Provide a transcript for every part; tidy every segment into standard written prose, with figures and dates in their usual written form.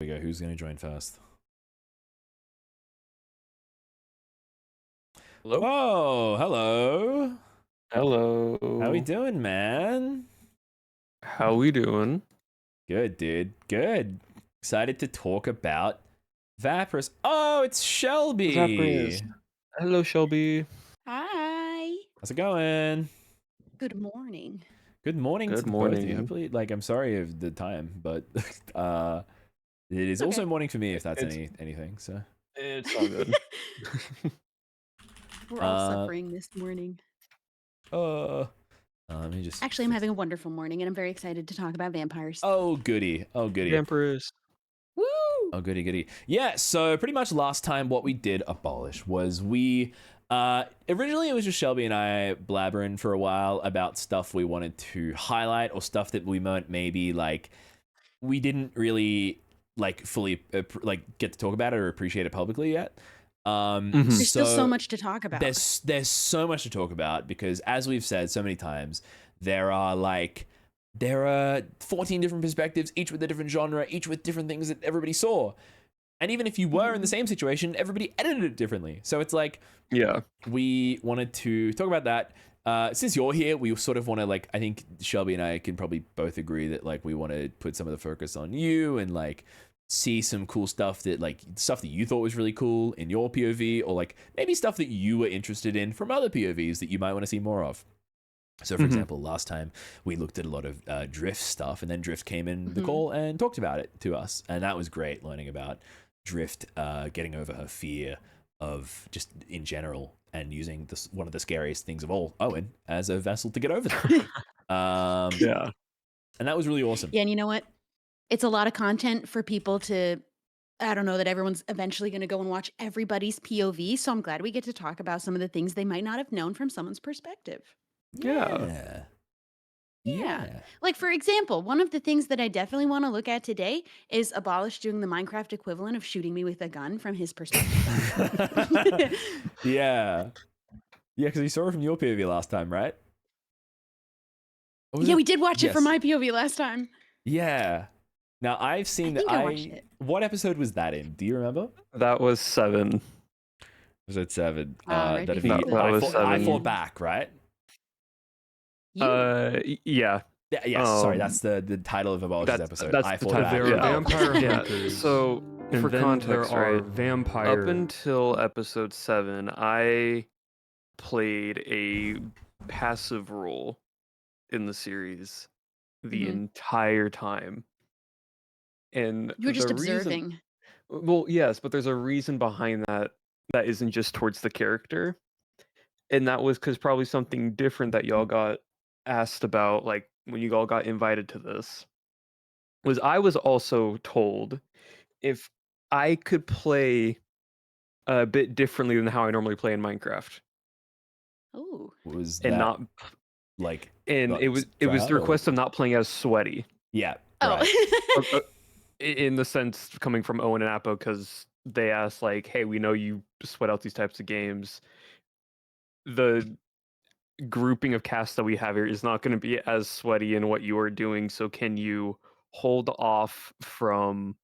we go. Who's going to join first? Hello? Oh, hello. Hello. How we doing, man? How we doing? Good, dude. Good. Excited to talk about Vampires. Oh, it's Shelby. Vampires. Hello, Shelby. Hi. How's it going? Good morning. Good morning Good to the both of you. morning. Hopefully, like, I'm sorry of the time, but it is also Okay. morning for me, if that's It's- anything. So It's all good. We're all Uh, suffering this morning. let me just. Actually, I'm having a wonderful morning, and I'm very excited to talk about vampires. Oh, goody. Oh, goody. Vampires. Woo! Oh, goody, goody. Yeah, so pretty much last time what we did Abolish was we... originally it was just Shelby and I blabbering for a while about stuff we wanted to highlight or stuff that we might maybe, like, we didn't really, like, fully, like, get to talk about it or appreciate it publicly yet. There's still so much to talk about. There's so much to talk about because, as we've said so many times, there are 14 different perspectives, each with a different genre, each with different things that everybody saw. And even if you were in the same situation, everybody edited it differently. So it's like, Yeah. we wanted to talk about that. Since you're here, we sort of want to, like, I think Shelby and I can probably both agree that, like, we want to put some of the focus on you and, like, see some cool stuff that you thought was really cool in your POV, or, like, maybe stuff that you were interested in from other POVs that you might want to see more of. So, for example, last time we looked at a lot of Drift stuff, and then Drift came in the call and talked about it to us. And that was great, learning about Drift getting over her fear of just in general and using one of the scariest things of all, Owen, as a vessel to get over them. Yeah. And that was really awesome. Yeah, and you know what? It's a lot of content for people to, I don't know, that everyone's eventually going to go and watch everybody's POV. So I'm glad we get to talk about some of the things they might not have known from someone's perspective. Yeah. Yeah. Like, for example, one of the things that I definitely want to look at today is Abolish doing the Minecraft equivalent of shooting me with a gun from his perspective. Yeah. Yeah, because we saw it from your POV last time, right? Yeah, we did watch it from my POV last time. Yeah. Now, I've seen I think I watched it. What episode was that in? Do you remember? That was 7. Was it 7? Right That'd before be, that. That was I 7. fought back, right? Yeah. Yeah, yes, sorry, that's the title of Abolish's episode. That's I the fought title. back. There are Yeah. vampire Yeah. hunters. So, And for then context, there are right? vampire. Up until episode 7, I played a passive role in the series the entire time. And You were just the reason- observing. well, yes, but there's a reason behind that isn't just towards the character. And that was because probably something different that y'all got asked about, like when you all got invited to this, was I was also told if I could play a bit differently than how I normally play in Minecraft. Oh. Was And that, not like... and not it was try the out, or- request of not playing as sweaty. Yeah, Oh. right. In the sense coming from Owen and Apo, because they asked like, hey, we know you sweat out these types of games. The grouping of casts that we have here is not going to be as sweaty in what you are doing, so can you hold off from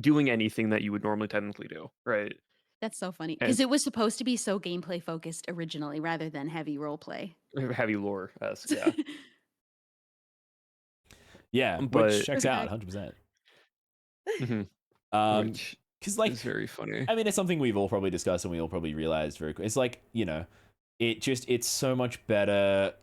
doing anything that you would normally technically do, right? That's so funny. And- Because it was supposed to be so gameplay focused originally rather than heavy role play. Heavy lore-esque, yeah. Yeah, But- which checks out 100%. Which Because, like, is very funny. I mean, it's something we've all probably discussed and we all probably realized very quick. It's like, you know, it's so much better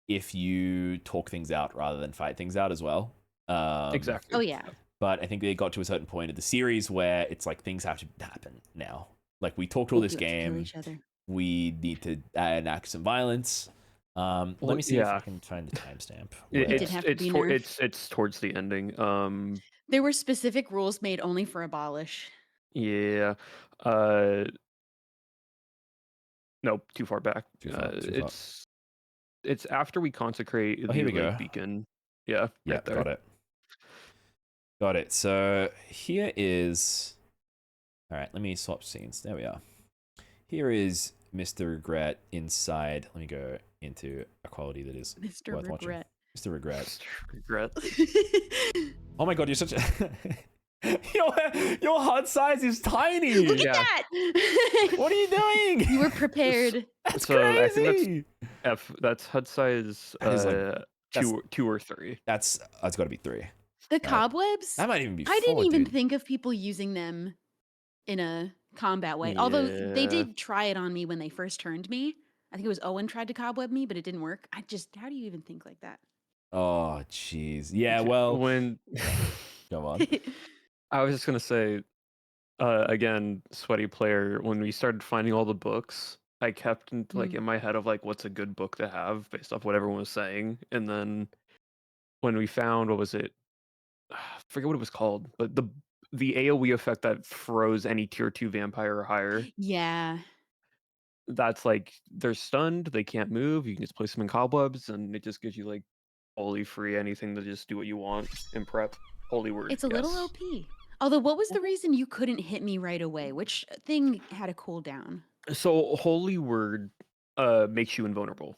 if you talk things out rather than fight things out as well. Exactly. Oh, yeah. But I think they got to a certain point of the series where it's like things have to happen now. Like, we talked all this do have to kill game. each other. We need to enact some violence. Let me see if I can find the timestamp. It where- did have to be nerfed. It's towards the ending. There were specific rules made only for Abolish. Yeah. Nope, too far back. Too far. It's after we consecrate Oh, here we the go. Lake Beacon. Yeah, Yeah, right there. got it. Got it. So here is... All right, let me swap scenes. There we are. Here is Mr. Regret inside. Let me go into a quality that is Mr. worth watching. Regret. Mr. Regret. Regret. Oh my god, you're such a... Your hut size is tiny. Look Yeah. at that! What are you doing? You were prepared. That's So I think crazy. that's HUD size That is, like, two or three. That's got to be 3. The cobwebs? That might even be 4. I didn't even dude. think of people using them in a combat way. Although they Yeah. did try it on me when they first turned me. I think it was Owen tried to cobweb me, but it didn't work. How do you even think like that? Oh, jeez. Yeah, well, When go on. I was just gonna say, again, sweaty player. When we started finding all the books, I kept in my head of like, what's a good book to have based off what everyone was saying, and then when we found what was it? I forget what it was called, but the AoE effect that froze any tier 2 vampire or higher. Yeah. That's like they're stunned, they can't move. You can just place them in cobwebs, and it just gives you like wholly free anything to just do what you want in prep. Holy word. It's a little yes. OP. Although, what was the reason you couldn't hit me right away? Which thing had a cooldown? So holy word makes you invulnerable.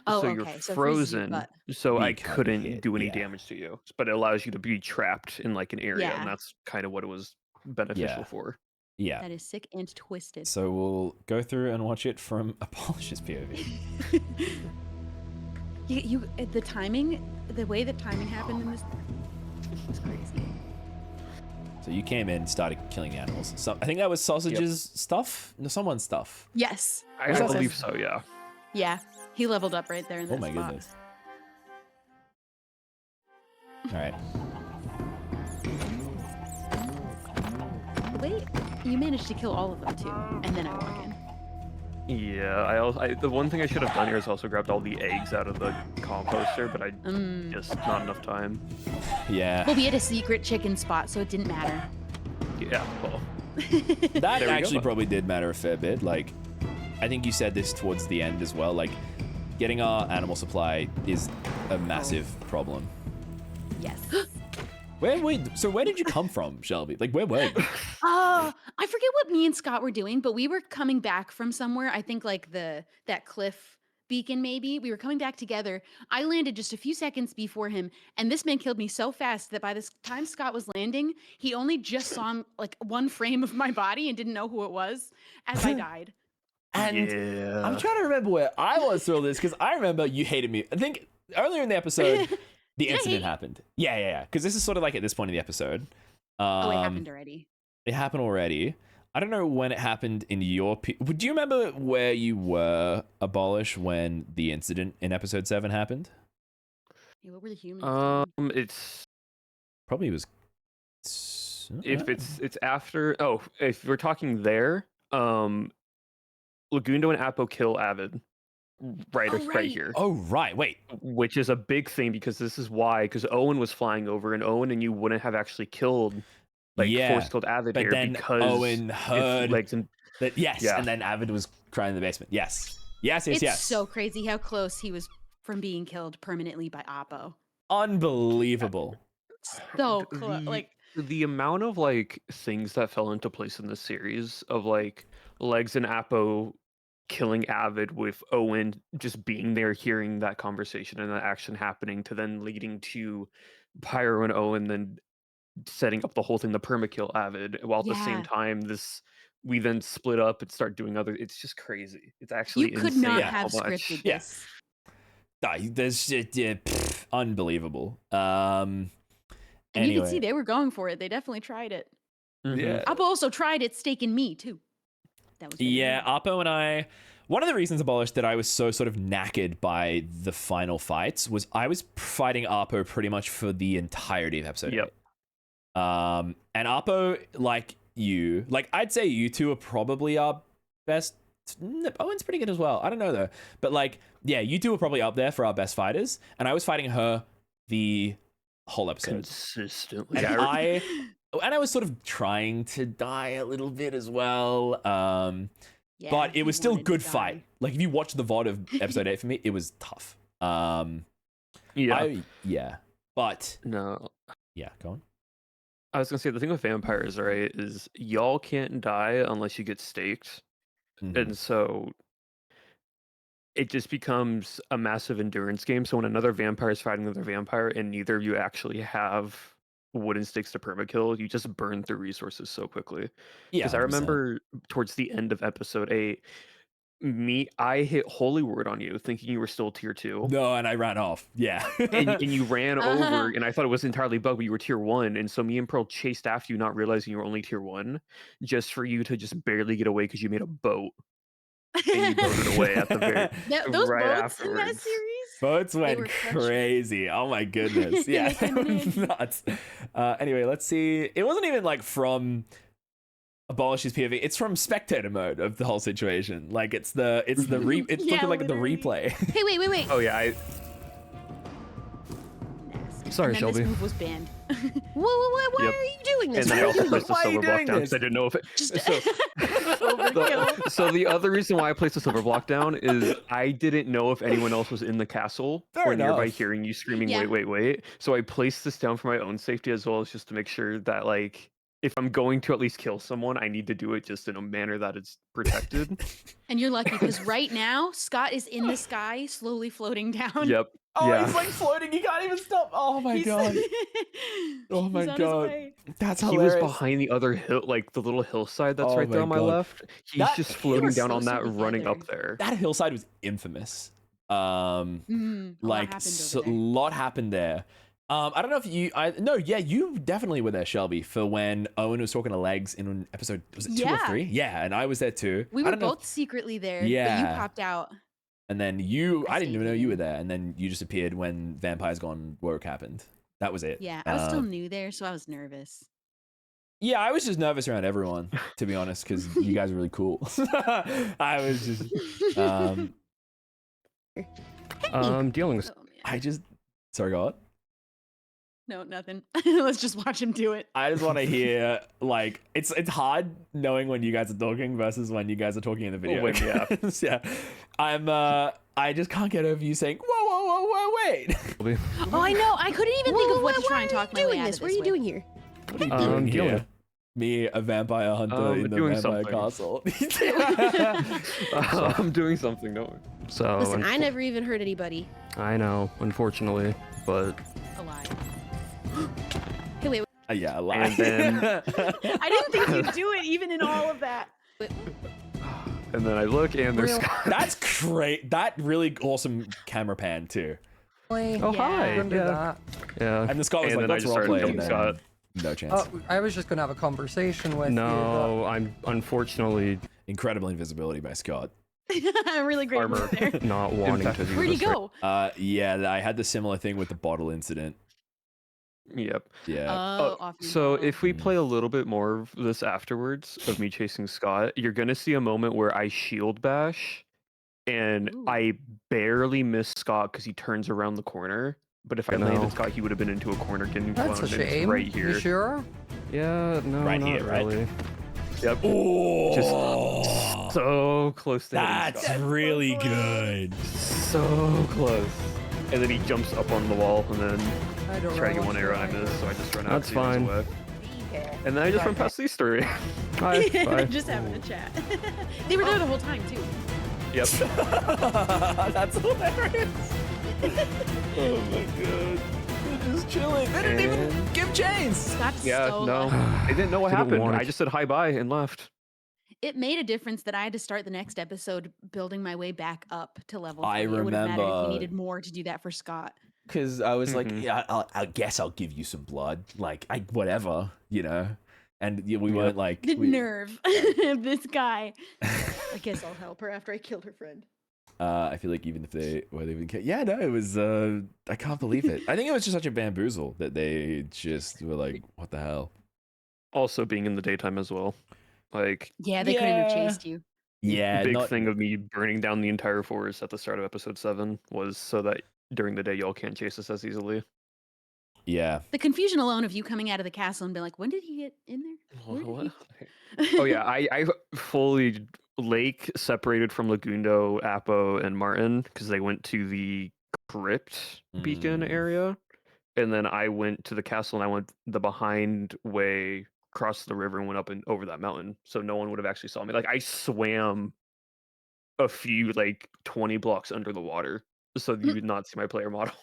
Oh, So okay. you're So it freezes your frozen. butt. So You I can't couldn't hit, do any yeah. damage to you, but it allows you to be trapped in like an area, Yeah. and that's kind of what it was beneficial Yeah. for. Yeah. That is sick and twisted. So we'll go through and watch it from Abolish's POV. The timing, the way that timing happened in this was crazy. So you came in, started killing the animals. I think that was Sausage's stuff? No, someone's stuff. Yes. I Was that believe safe? so, yeah. Yeah. He leveled up right there in that Oh my spot. goodness. All right. Wait, you managed to kill all of them too, and then I walk in. Yeah, the one thing I should have done here is also grabbed all the eggs out of the composter, but I just not enough time. Yeah. Well, we had a secret chicken spot, so it didn't matter. Yeah, well, That There we actually go. probably did matter a fair bit. Like, I think you said this towards the end as well. Like, getting our animal supply is a massive problem. Yes. So where did you come from, Shelby? Like, where were you? Oh, I forget what me and Scott were doing, but we were coming back from somewhere. I think like that cliff beacon, maybe. We were coming back together. I landed just a few seconds before him, and this man killed me so fast that by the time Scott was landing, he only just saw like one frame of my body and didn't know who it was as I died. And yeah. I'm trying to remember where I was through all this because I remember you hated me. I think earlier in the episode, the Did I incident hate- happened. Yeah. Because this is sort of like at this point in the episode. Oh, it happened already. It happened already. I don't know when it happened in your... Do you remember where you were, Abolish, when the incident in episode 7 happened? Yeah, what were the humans doing? It's Probably was... if it's after. Oh, if we're talking there, Legundo and Apo kill Avid, right here. Oh, right. Wait. Which is a big thing because this is why, because Owen was flying over, and Owen and you wouldn't have actually killed, force killed Avid but here then because Owen heard legs and that. Yes, Yeah. and then Avid was crying in the basement. Yes. It's so crazy how close he was from being killed permanently by Oppo. Unbelievable. So close. Like, the amount of like things that fell into place in this series of like Legs and Apo killing Avid with Owen just being there, hearing that conversation and that action happening, to then leading to Pyro and Owen then setting up the whole thing, the permakill Avid, while at the same Yeah. time we then split up and start doing other. It's just crazy. It's actually you could insane not Yeah. have how much. scripted Yeah. this. There's unbelievable. And you Anyway. can see they were going for it. They definitely tried it. Mhm. Yeah. Oppo also tried it staking me too. That was very Yeah, weird. Oppo and I. One of the reasons, Abolish, that I was so sort of knackered by the final fights was I was fighting Oppo pretty much for the entirety of episode Yep. 8. And Oppo, like you, like I'd say you two are probably our best. Owen's pretty good as well. I don't know though, but like, yeah, you two are probably up there for our best fighters, and I was fighting her the whole episode. Consistently. And I I was sort of trying to die a little bit as well. Yeah, But it he was still wanted to good die. fight. Like if you watch the VOD of episode 8 for me, it was tough. yeah. But No. yeah, go on. I was gonna say the thing with vampires, right, is y'all can't die unless you get staked, Mhm. and so it just becomes a massive endurance game. So when another vampire is fighting another vampire, and neither of you actually have wooden sticks to permakill, you just burn through resources so quickly. Yeah, Because I 100%. remember towards the end of episode 8, I hit Holy Word on you, thinking you were still tier 2. No, and I ran off. Yeah. And you ran Uh-huh. over, and I thought it was entirely bugged, but you were tier 1, and so me and Pearl chased after you, not realizing you were only tier 1, just for you to just barely get away because you made a boat, and you boated away at the very Those right boats in that afterwards. series. Boats They went were crazy. Oh my goodness. Yeah. They came in. Nuts. Anyway, let's see. It wasn't even like from Abolish's POV. It's from spectator mode of the whole situation. Like it's it's Yeah, looking like literally. the replay. Hey, wait. Oh yeah, Nasty. Sorry, And then Shelby. This move was banned. Why Yep. are you doing this? and then I Why are also you placed the Why are you silver block doing down this? because I didn't know if it. Just So, overkill. so the other reason why I placed the silver block down is I didn't know if anyone else was in the castle Fair or nearby enough. hearing you screaming, Yeah. wait. So I placed this down for my own safety as well as just to make sure that like if I'm going to at least kill someone, I need to do it just in a manner that is protected. And you're lucky because right now Scott is in the sky, slowly floating down. Yep. Oh, yeah. he's like floating. He can't even stop. Oh my He's- god. Oh my he's on his God. way. That's He hilarious. was behind the other hill, like the little hillside that's Oh right there my on my God. left. He's That- just they floating were down on so that, running up together. there. That hillside was infamous. A lot Like happened a over there. lot happened there. I don't know if you definitely were there, Shelby, for when Owen was talking to Legs in episode, was it 2 or Yeah. 3? Yeah, and I was there too. We I were don't know if- both secretly there, but Yeah. you popped out. and then I didn't even know you were there, and then you just appeared when Vampires Gone Woke happened. That was it. Yeah, I was still new there, so I was nervous. Yeah, I was just nervous around everyone, to be honest, because you guys are really cool. I was just, Dealing with Oh, man. sorry, go on. No, nothing. Let's just watch him do it. I just want to hear, like, it's hard knowing when you guys are talking versus when you guys are talking in the video. when- yeah. Yeah. I just can't get over you saying, whoa, wait. Oh, I know. I couldn't even think of what to try and talk my way doing out this? of What are you with. doing here? What are you doing dealing. here? Me, a vampire hunter in the doing vampire something. castle. I'm doing something, don't worry. So Listen, I never even hurt anybody. I know, unfortunately, but Alive. Hey, wait. Yeah, a lie. And then- I didn't think you'd do it even in all of that. and then I look and there's Real- Scott. That's great. That really awesome camera pan too. Oh Yeah. hi, Couldn't do yeah, that. yeah. And the Scott was And like, then I let's just started roleplay. killing And Scott. then no chance. Oh, I was just gonna have a conversation with you. No, I'm unfortunately Incredible invisibility by Scott. Really great armor move there. not wanting to do Where'd he this right- go? Yeah, I had the similar thing with the bottle incident. Yep. Yeah. Oh, off your So bottle. if we play a little bit more of this afterwards of me chasing Scott, you're gonna see a moment where I shield bash, and Ooh. I barely miss Scott because he turns around the corner. But if I landed Scott, he would have been into a corner getting That's blown. a and it's shame. right here. You sure? Yeah, no, Right not here, right? really. Yep. Oh, Just so close to hitting that's Scott. really good. So close. And then he jumps up on the wall and then I don't try to know get what one you're arrow and I doing. miss, so I just run out. That's 'cause he runs fine. away. And then I just run past these three. Bye. Bye. Just having a chat. They were there the whole time too. Yep. That's hilarious. Oh my god. They're just chilling. They didn't even And- give James. Scott's Yeah, so no. lucky. I didn't know what Didn't happened. want I it. just said hi bye and left. It made a difference that I had to start the next episode building my way back up to level 3. I It would have mattered if remember- we needed more to do that for Scott. Because I was like, Mhm. yeah, I guess I'll give you some blood. Like, whatever, you know? And yeah, we Yeah. weren't like. The we- nerve of this guy. I guess I'll help her after I killed her friend. I feel like even if they were even. Yeah, no, it was. I can't believe it. I think it was just such a bamboozle that they just were like, what the hell? Also being in the daytime as well. Like, Yeah, they couldn't have Yeah. chased you. Yeah, big not, thing of me burning down the entire forest at the start of episode 7 was so that during the day y'all can't chase us as easily. Yeah. The confusion alone of you coming out of the castle and being like, when did he get in there? Where did What? he-" Oh yeah, I fully lake separated from Legundo, Apo, and Martin because they went to the crypt beacon Mm. area, and then I went to the castle and I went the behind way, crossed the river, and went up and over that mountain, so no one would have actually saw me. Like I swam a few like 20 blocks under the water so you would not see my player model.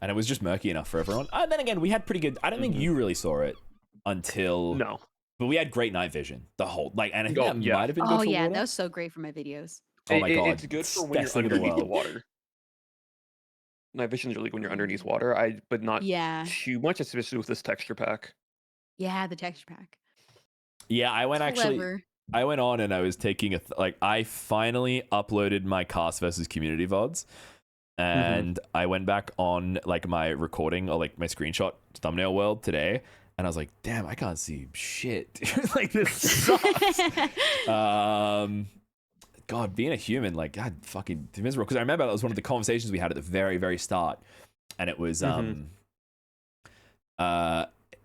And it was just murky enough for everyone. And then again, we had pretty good. I don't think you really saw it until. No. But we had great night vision. The whole and I think Oh, that yeah. might have been good Oh for yeah, water. that was so great for my videos. Oh my god, It's good for when best you're thing in the underneath the world. water. Night vision is really when you're underneath water. But not Yeah, too much, especially with this texture pack. yeah, the texture pack. Yeah, I went Clever. I went on and I was taking I finally uploaded my cast versus community VODs, and I went back on like my recording or like my screenshot thumbnail world today, and I was like, damn, I can't see shit. Like this sucks. God, being a human, like, God, fucking miserable. Because I remember that was one of the conversations we had at the very, very start, and it was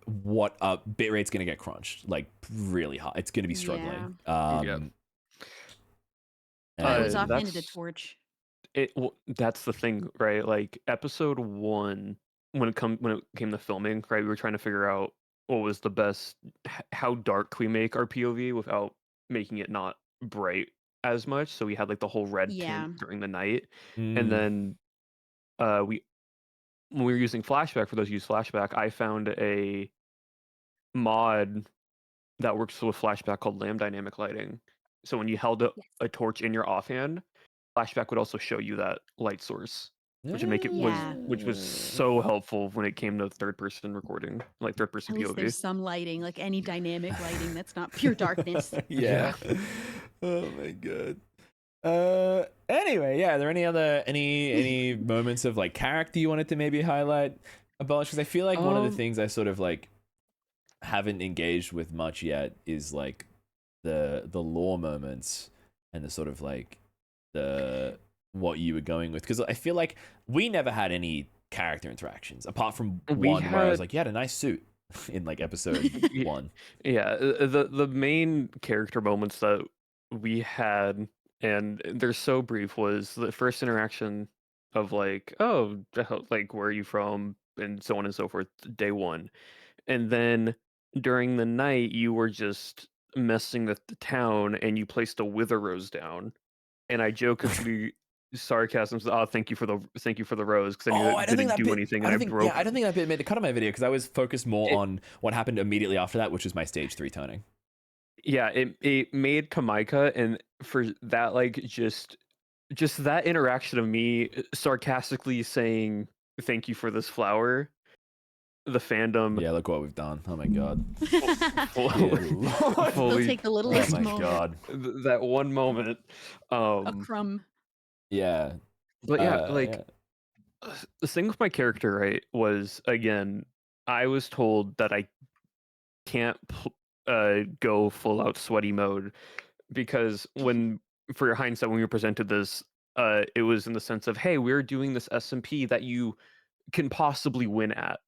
what bitrate's gonna get crunched like really hard. It's gonna be struggling. Yep. I was Uh, off-handed a that's- torch. That's the thing, right? Like episode 1, when it came to filming, right? We were trying to figure out what was the best, how dark can we make our POV without making it not bright as much. So we had like the whole red Yeah. tint during the night, Mm. and then when we were using Flashback, for those who use Flashback, I found a mod that works with Flashback called Lamb Dynamic Lighting. So when you held a torch in your offhand, Flashback would also show you that light source, which would make it Yeah. which was so helpful when it came to third person recording, like third person At least POV. there's some lighting, like any dynamic lighting that's not pure darkness. Yeah. Oh my god. Anyway, yeah. Are there any moments of like character you wanted to maybe highlight, Abolish? Because I feel like one of the things I sort of like haven't engaged with much yet is like the lore moments and the sort of like the what you were going with. Because I feel like we never had any character interactions apart from one where I was like, you had a nice suit in like episode 1. Yeah, the main character moments that we had, and they're so brief, was the first interaction of like, oh, like where are you from, and so on and so forth, day 1, and then during the night you were just messing with the town, and you placed a wither rose down, and I jokingly sarcasm said, "Oh, thank you for the rose," because I knew it didn't do anything, and I broke. I don't think that bit made the cut of my video because I was focused more on what happened immediately after that, which was my stage 3 toning. Yeah, it made Kamika, and for that, like just that interaction of me sarcastically saying thank you for this flower, the fandom. Yeah, look what we've done. Oh my god. They'll fully, take the littlest Oh my moment. god. that one moment. A crumb. Yeah. But yeah, yeah. the thing with my character, right, was, again, I was told that I can't go full out sweaty mode because for your hindsight, when we were presented this, it was in the sense of, hey, we're doing this SMP that you can possibly win at.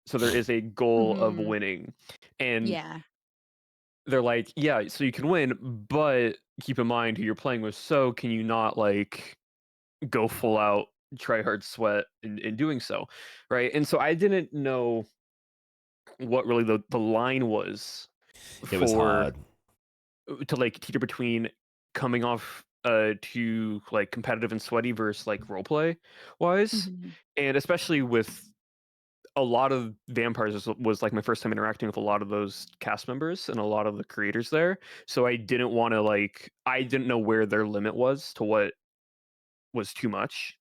So there is a goal of winning. And Yeah. they're like, yeah, so you can win, but keep in mind who you're playing with. So can you not like go full out try hard sweat in doing so, right? And so I didn't know what really the line was. It was hard to like teeter between coming off to like competitive and sweaty versus like roleplay wise, and especially with a lot of Vampires was like my first time interacting with a lot of those cast members and a lot of the creators there. So I didn't want to I didn't know where their limit was to what was too much.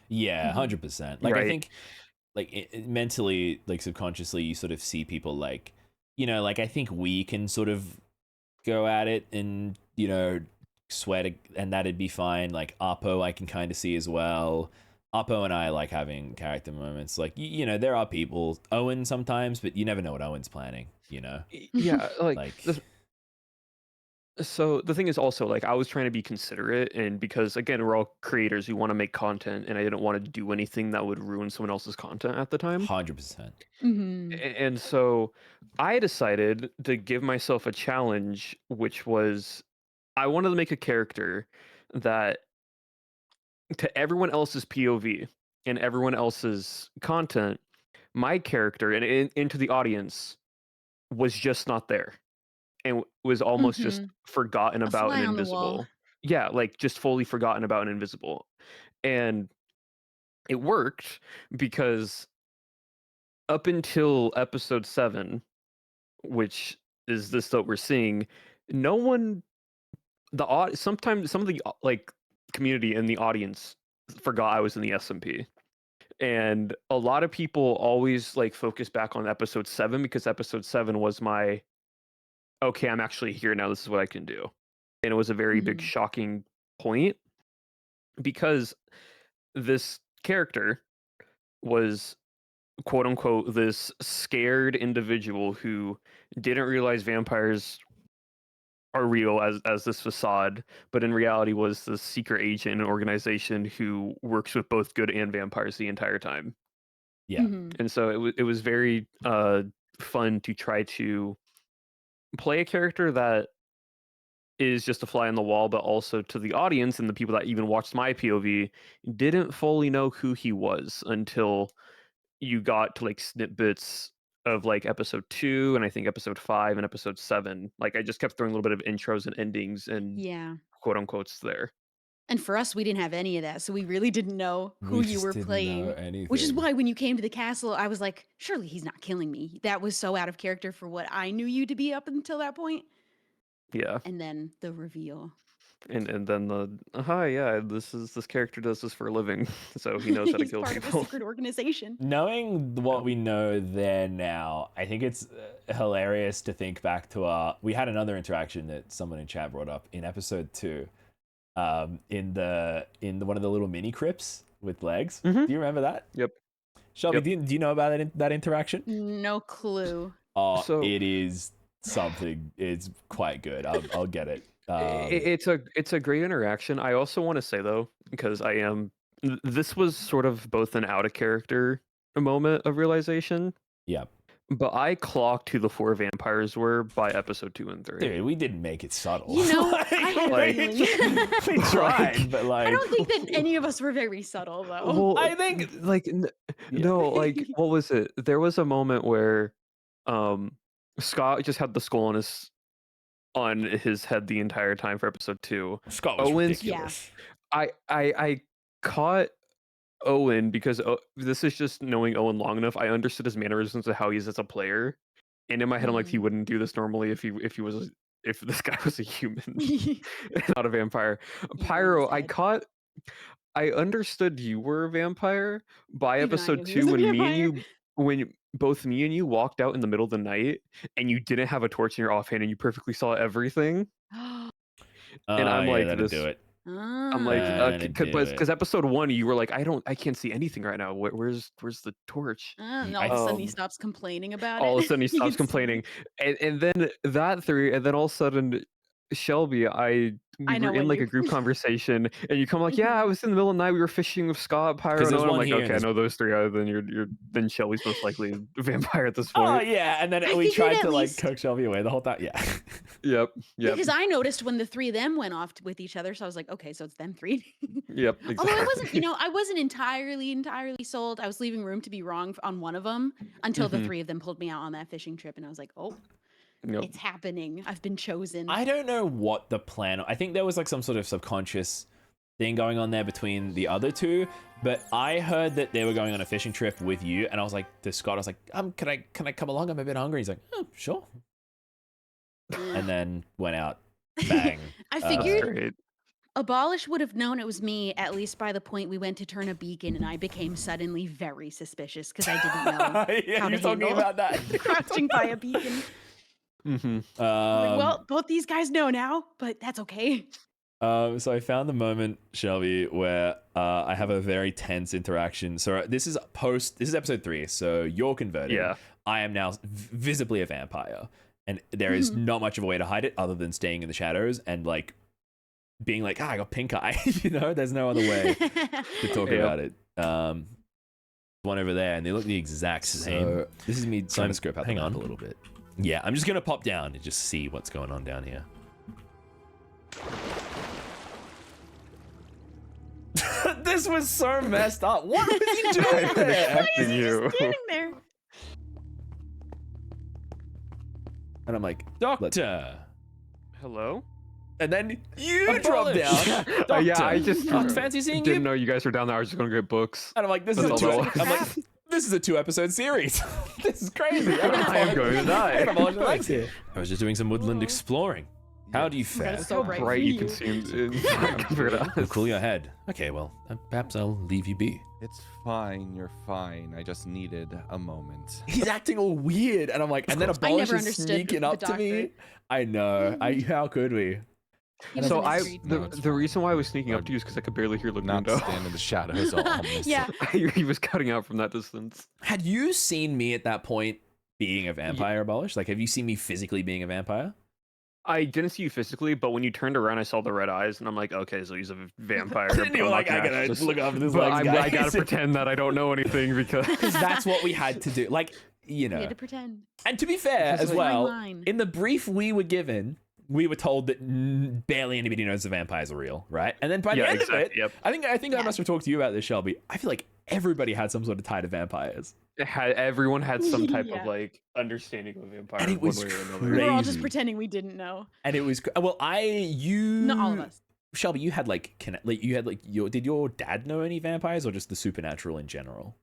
Yeah, 100%. Like, Right. I think, like, mentally, like, subconsciously, you sort of see people, like, you know, like, I think we can sort of go at it and, you know, sweat, and that'd be fine. Like, Apo, I can kind of see as well. Apo and I like having character moments. Like, you know, there are people, Owen sometimes, but you never know what Owen's planning, you know? Yeah, Like, so the thing is also, like, I was trying to be considerate, and because again we're all creators, we want to make content, and I didn't want to do anything that would ruin someone else's content at the time. 100%. And so I decided to give myself a challenge, which was I wanted to make a character that to everyone else's POV and everyone else's content, my character and into the audience was just not there. And was almost just forgotten A about fly and on the wall. invisible. Yeah, like just fully forgotten about and invisible. And it worked because up until episode 7, which is this that we're seeing, no one, sometimes some of the like community and the audience forgot I was in the SMP. And a lot of people always like focus back on episode 7 because episode 7 was my, okay, I'm actually here now, this is what I can do. And it was a very big shocking point because this character was quote unquote this scared individual who didn't realize vampires are real as this facade, but in reality was the secret agent in an organization who works with both good and vampires the entire time. Yeah. And so it was very fun to try to play a character that is just a fly on the wall, but also to the audience and the people that even watched my POV didn't fully know who he was until you got to like snippets of like episode 2 and I think episode 5 and episode 7. Like I just kept throwing a little bit of intros and endings and quote unquotes there. And for us, we didn't have any of that, so we really didn't know who We you just were didn't playing. know anything. Which is why when you came to the castle, I was like, surely he's not killing me. That was so out of character for what I knew you to be up until that point. Yeah. And then the reveal. And then the this character does this for a living, so he knows how to He's kill part of a people. secret organization. Knowing what we know there now, I think it's hilarious to think back to we had another interaction that someone in chat brought up in episode 2, in the one of the little mini crypts with legs. Do you remember that? Yep. Shelby, do you know about that interaction? No clue. Oh, So- it is something. It's quite good. I'll get it. It's a great interaction. I also want to say though, because this was sort of both an out of character moment of realization. Yeah. But I clocked who the 4 vampires were by episode 2 and 3. Dude, we didn't make it subtle. You know, I had a like- feeling. we tried, but like I don't think that any of us were very subtle, though. Well, I think like no, like what was it? There was a moment where Scott just had the skull on his head the entire time for episode 2. Scott was Owen's- ridiculous. I caught Owen because this is just knowing Owen long enough. I understood his mannerisms of how he is as a player, and in my head, I'm like, he wouldn't do this normally if this guy was a human, not a vampire. Pyro, I understood you were a vampire by Even I episode knew he was 2 a when both me and you walked out in the middle of the night and you didn't have a torch in your offhand and you perfectly saw everything. And I'm like, that'll this. do it. I'm like, That'd do it. because episode 1, you were like, I can't see anything right now. Where's the torch? And all of a sudden he stops complaining about it. All of a sudden he You stops can see- complaining, and then that 3, and then all of a sudden, Shelby, we know were in when like you- a group conversation, and you come like, yeah, I was in the middle of the night. We were fishing with Scott, Pyro, 'Cause and there's I'm one like, here and okay, I there's- know those 3. Then Shelby's most likely a vampire at this point. Oh yeah, and then I we figured tried at to like least- coax Shelby away the whole time. Yeah. Yep. Because I noticed when the 3 of them went off with each other, so I was like, okay, so it's them 3. Yep. Exactly. Although I wasn't entirely sold. I was leaving room to be wrong on one of them until the 3 of them pulled me out on that fishing trip, and I was like, oh, Yep. it's happening. I've been chosen. I don't know what the plan. I think there was like some sort of subconscious thing going on there between the other 2, but I heard that they were going on a fishing trip with you, and I was like to Scott, I was like, can I come along? I'm a bit hungry. He's like, oh, sure. And then went out. Bang. I That's figured great. Abolish would have known it was me at least by the point we went to turn a beacon, and I became suddenly very suspicious because I didn't know Yeah, how you're to talking handle about that. crouching by a beacon. Like, well, both these guys know now, but that's okay. So I found the moment, Shelby, where I have a very tense interaction. So this is episode 3. So you're converted. Yeah. I am now visibly a vampire, and there is not much of a way to hide it other than staying in the shadows and like being like, I got pink eye. There's no other way to talk Yep. about it. One over there, and they look the exact same. So this is me trying to scope out the map a little bit. Yeah, I'm just gonna pop down and just see what's going on down here. This was so messed up. What was he doing there? Why is he You. just standing there? And I'm like, Doctor. Hello. and then you drop down. Yeah, I Doctor. just Fancy seeing didn't you. know you guys were down there. I was just gonna get books. And I'm like, this is That's a all two. that was. I'm like, this is a 2-episode series. This is crazy. I am going to die. I was just doing some woodland exploring. How do you fare? That's so bright. Bright for you you. can see compared to us. Cool your head. Okay, well, perhaps I'll leave you be. It's fine. You're fine. I just needed a moment. He's acting all weird, and I'm like, and then Abolish never is understood sneaking the up to me. doctor. I know. How could we? He was So in the I street. No, it's the fine. reason why I was sneaking up to you is because I could barely hear Not Legundo. stand in the shadows. All Yeah. He was cutting out from that distance. Had you seen me at that point being a vampire, Abolish? Like, have you seen me physically being a vampire? I didn't see you physically, but when you turned around, I saw the red eyes, and I'm like, okay, so he's a vampire. And but you're I'm like, not I gonna gotta just- look after this but legs I guy. gotta pretend that I don't know anything because Because that's what we had to do. Like, you We know. had to pretend. And to be fair, Because, as like, well, Line. in the brief we were given, we were told that barely anybody knows the vampires are real, right? And then by the end of it, Yep. I think I Yeah. must have talked to you about this, Shelby. I feel like everybody had some sort of tie to vampires. Everyone had some type Yeah. of like understanding of vampire. And it one was way or another. We were all just Crazy. pretending we didn't know. And it was well, Not all of us. Shelby, you had like did your dad know any vampires or just the supernatural in general?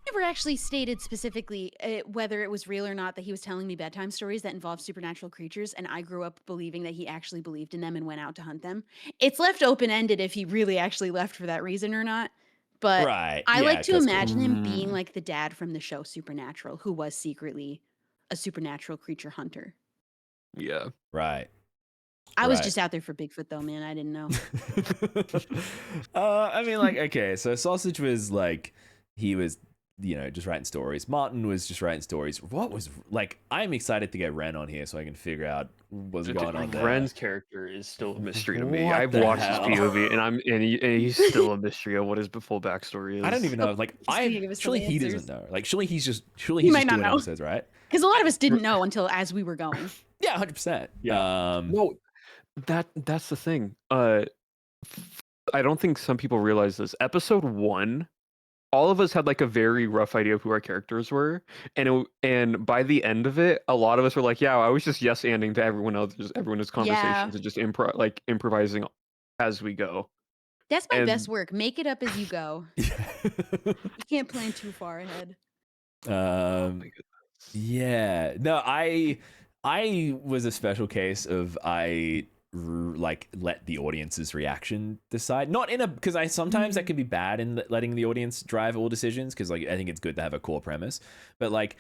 Never actually stated specifically whether it was real or not that he was telling me bedtime stories that involved supernatural creatures, and I grew up believing that he actually believed in them and went out to hunt them. It's left open-ended if he really actually left for that reason or not. But Right. I yeah, like to that's cool. imagine him being like the dad from the show Supernatural, who was secretly a supernatural creature hunter. Yeah. Right. I was Right. just out there for Bigfoot though, man. I didn't know. I mean, like, okay, so Sausage was like, he was, just writing stories. Martin was just writing stories. What was, like, I'm excited to get Ren on here so I can figure out what's going on there. Ren's character is still a mystery to me. What I've the watched hell? his POV, and he's still a mystery of what his full backstory is. I don't even know. Like, gonna give us surely some he answers. doesn't know. Like, surely he's just might not doing know. episodes, right? Because a lot of us didn't know until as we were going. Yeah, 100%. Yeah. No, that's the thing. I don't think some people realize this. Episode 1, all of us had like a very rough idea of who our characters were, and by the end of it, a lot of us were like, "Yeah, I was just yes-anding to everyone's conversations and just improvising as we go." That's my And- best work. Make it up as you go. You can't plan too far ahead. Oh my goodness. Yeah. No, I was a special case of like let the audience's reaction decide. Not in a because I sometimes that can be bad in letting the audience drive all decisions because like I think it's good to have a core premise. But like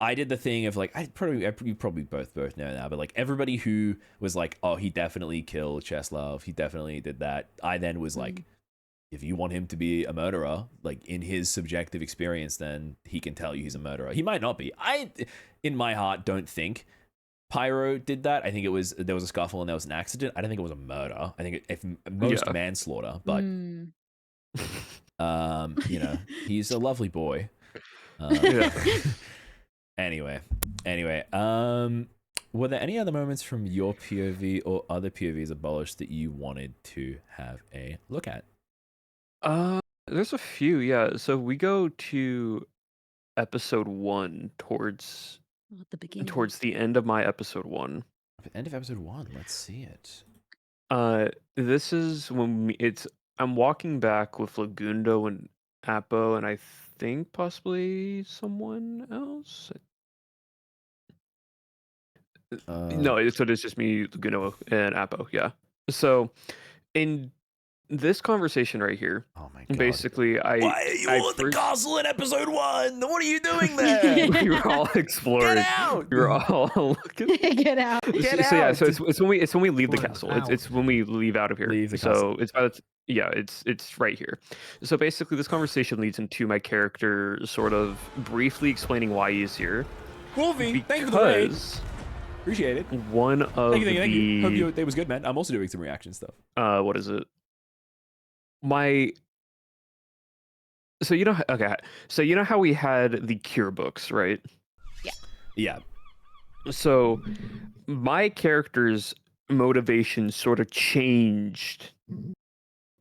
I did the thing of like you probably both know now, but like everybody who was like, oh, he definitely killed Cheslov, he definitely did that. I then was like, if you want him to be a murderer, like in his subjective experience, then he can tell you he's a murderer. He might not be. I, in my heart, don't think Pyro did that. I think there was a scuffle and there was an accident. I don't think it was a murder. I think if most Yeah. manslaughter, but he's a lovely boy. Yeah. Anyway, were there any other moments from your POV or other POVs abolished that you wanted to have a look at? There's a few, yeah. So we go to episode 1 towards At the beginning. the end of my episode 1. End of episode 1. Let's see it. This is when I'm walking back with Legundo and Apo, and I think possibly someone else. No, it's just me, Legundo, and Apo. Yeah. So, in this conversation right here, Oh my god. basically, Why are you I all at the first- castle in episode 1? What are you doing there? we were all exploring. Get out! We were all looking. Get out. Get So yeah, out! so it's when we leave the Get castle. out. It's when we leave out of here. Leave the so it's right here. So basically, this conversation leads into my character sort of briefly explaining why he's here. Wolfie, thank you for the raid. Because Appreciate it. one of Thank you. Hope the your day was good, man. I'm also doing some reaction stuff. what is it? So you know how we had the cure books, right? Yeah. So my character's motivation sort of changed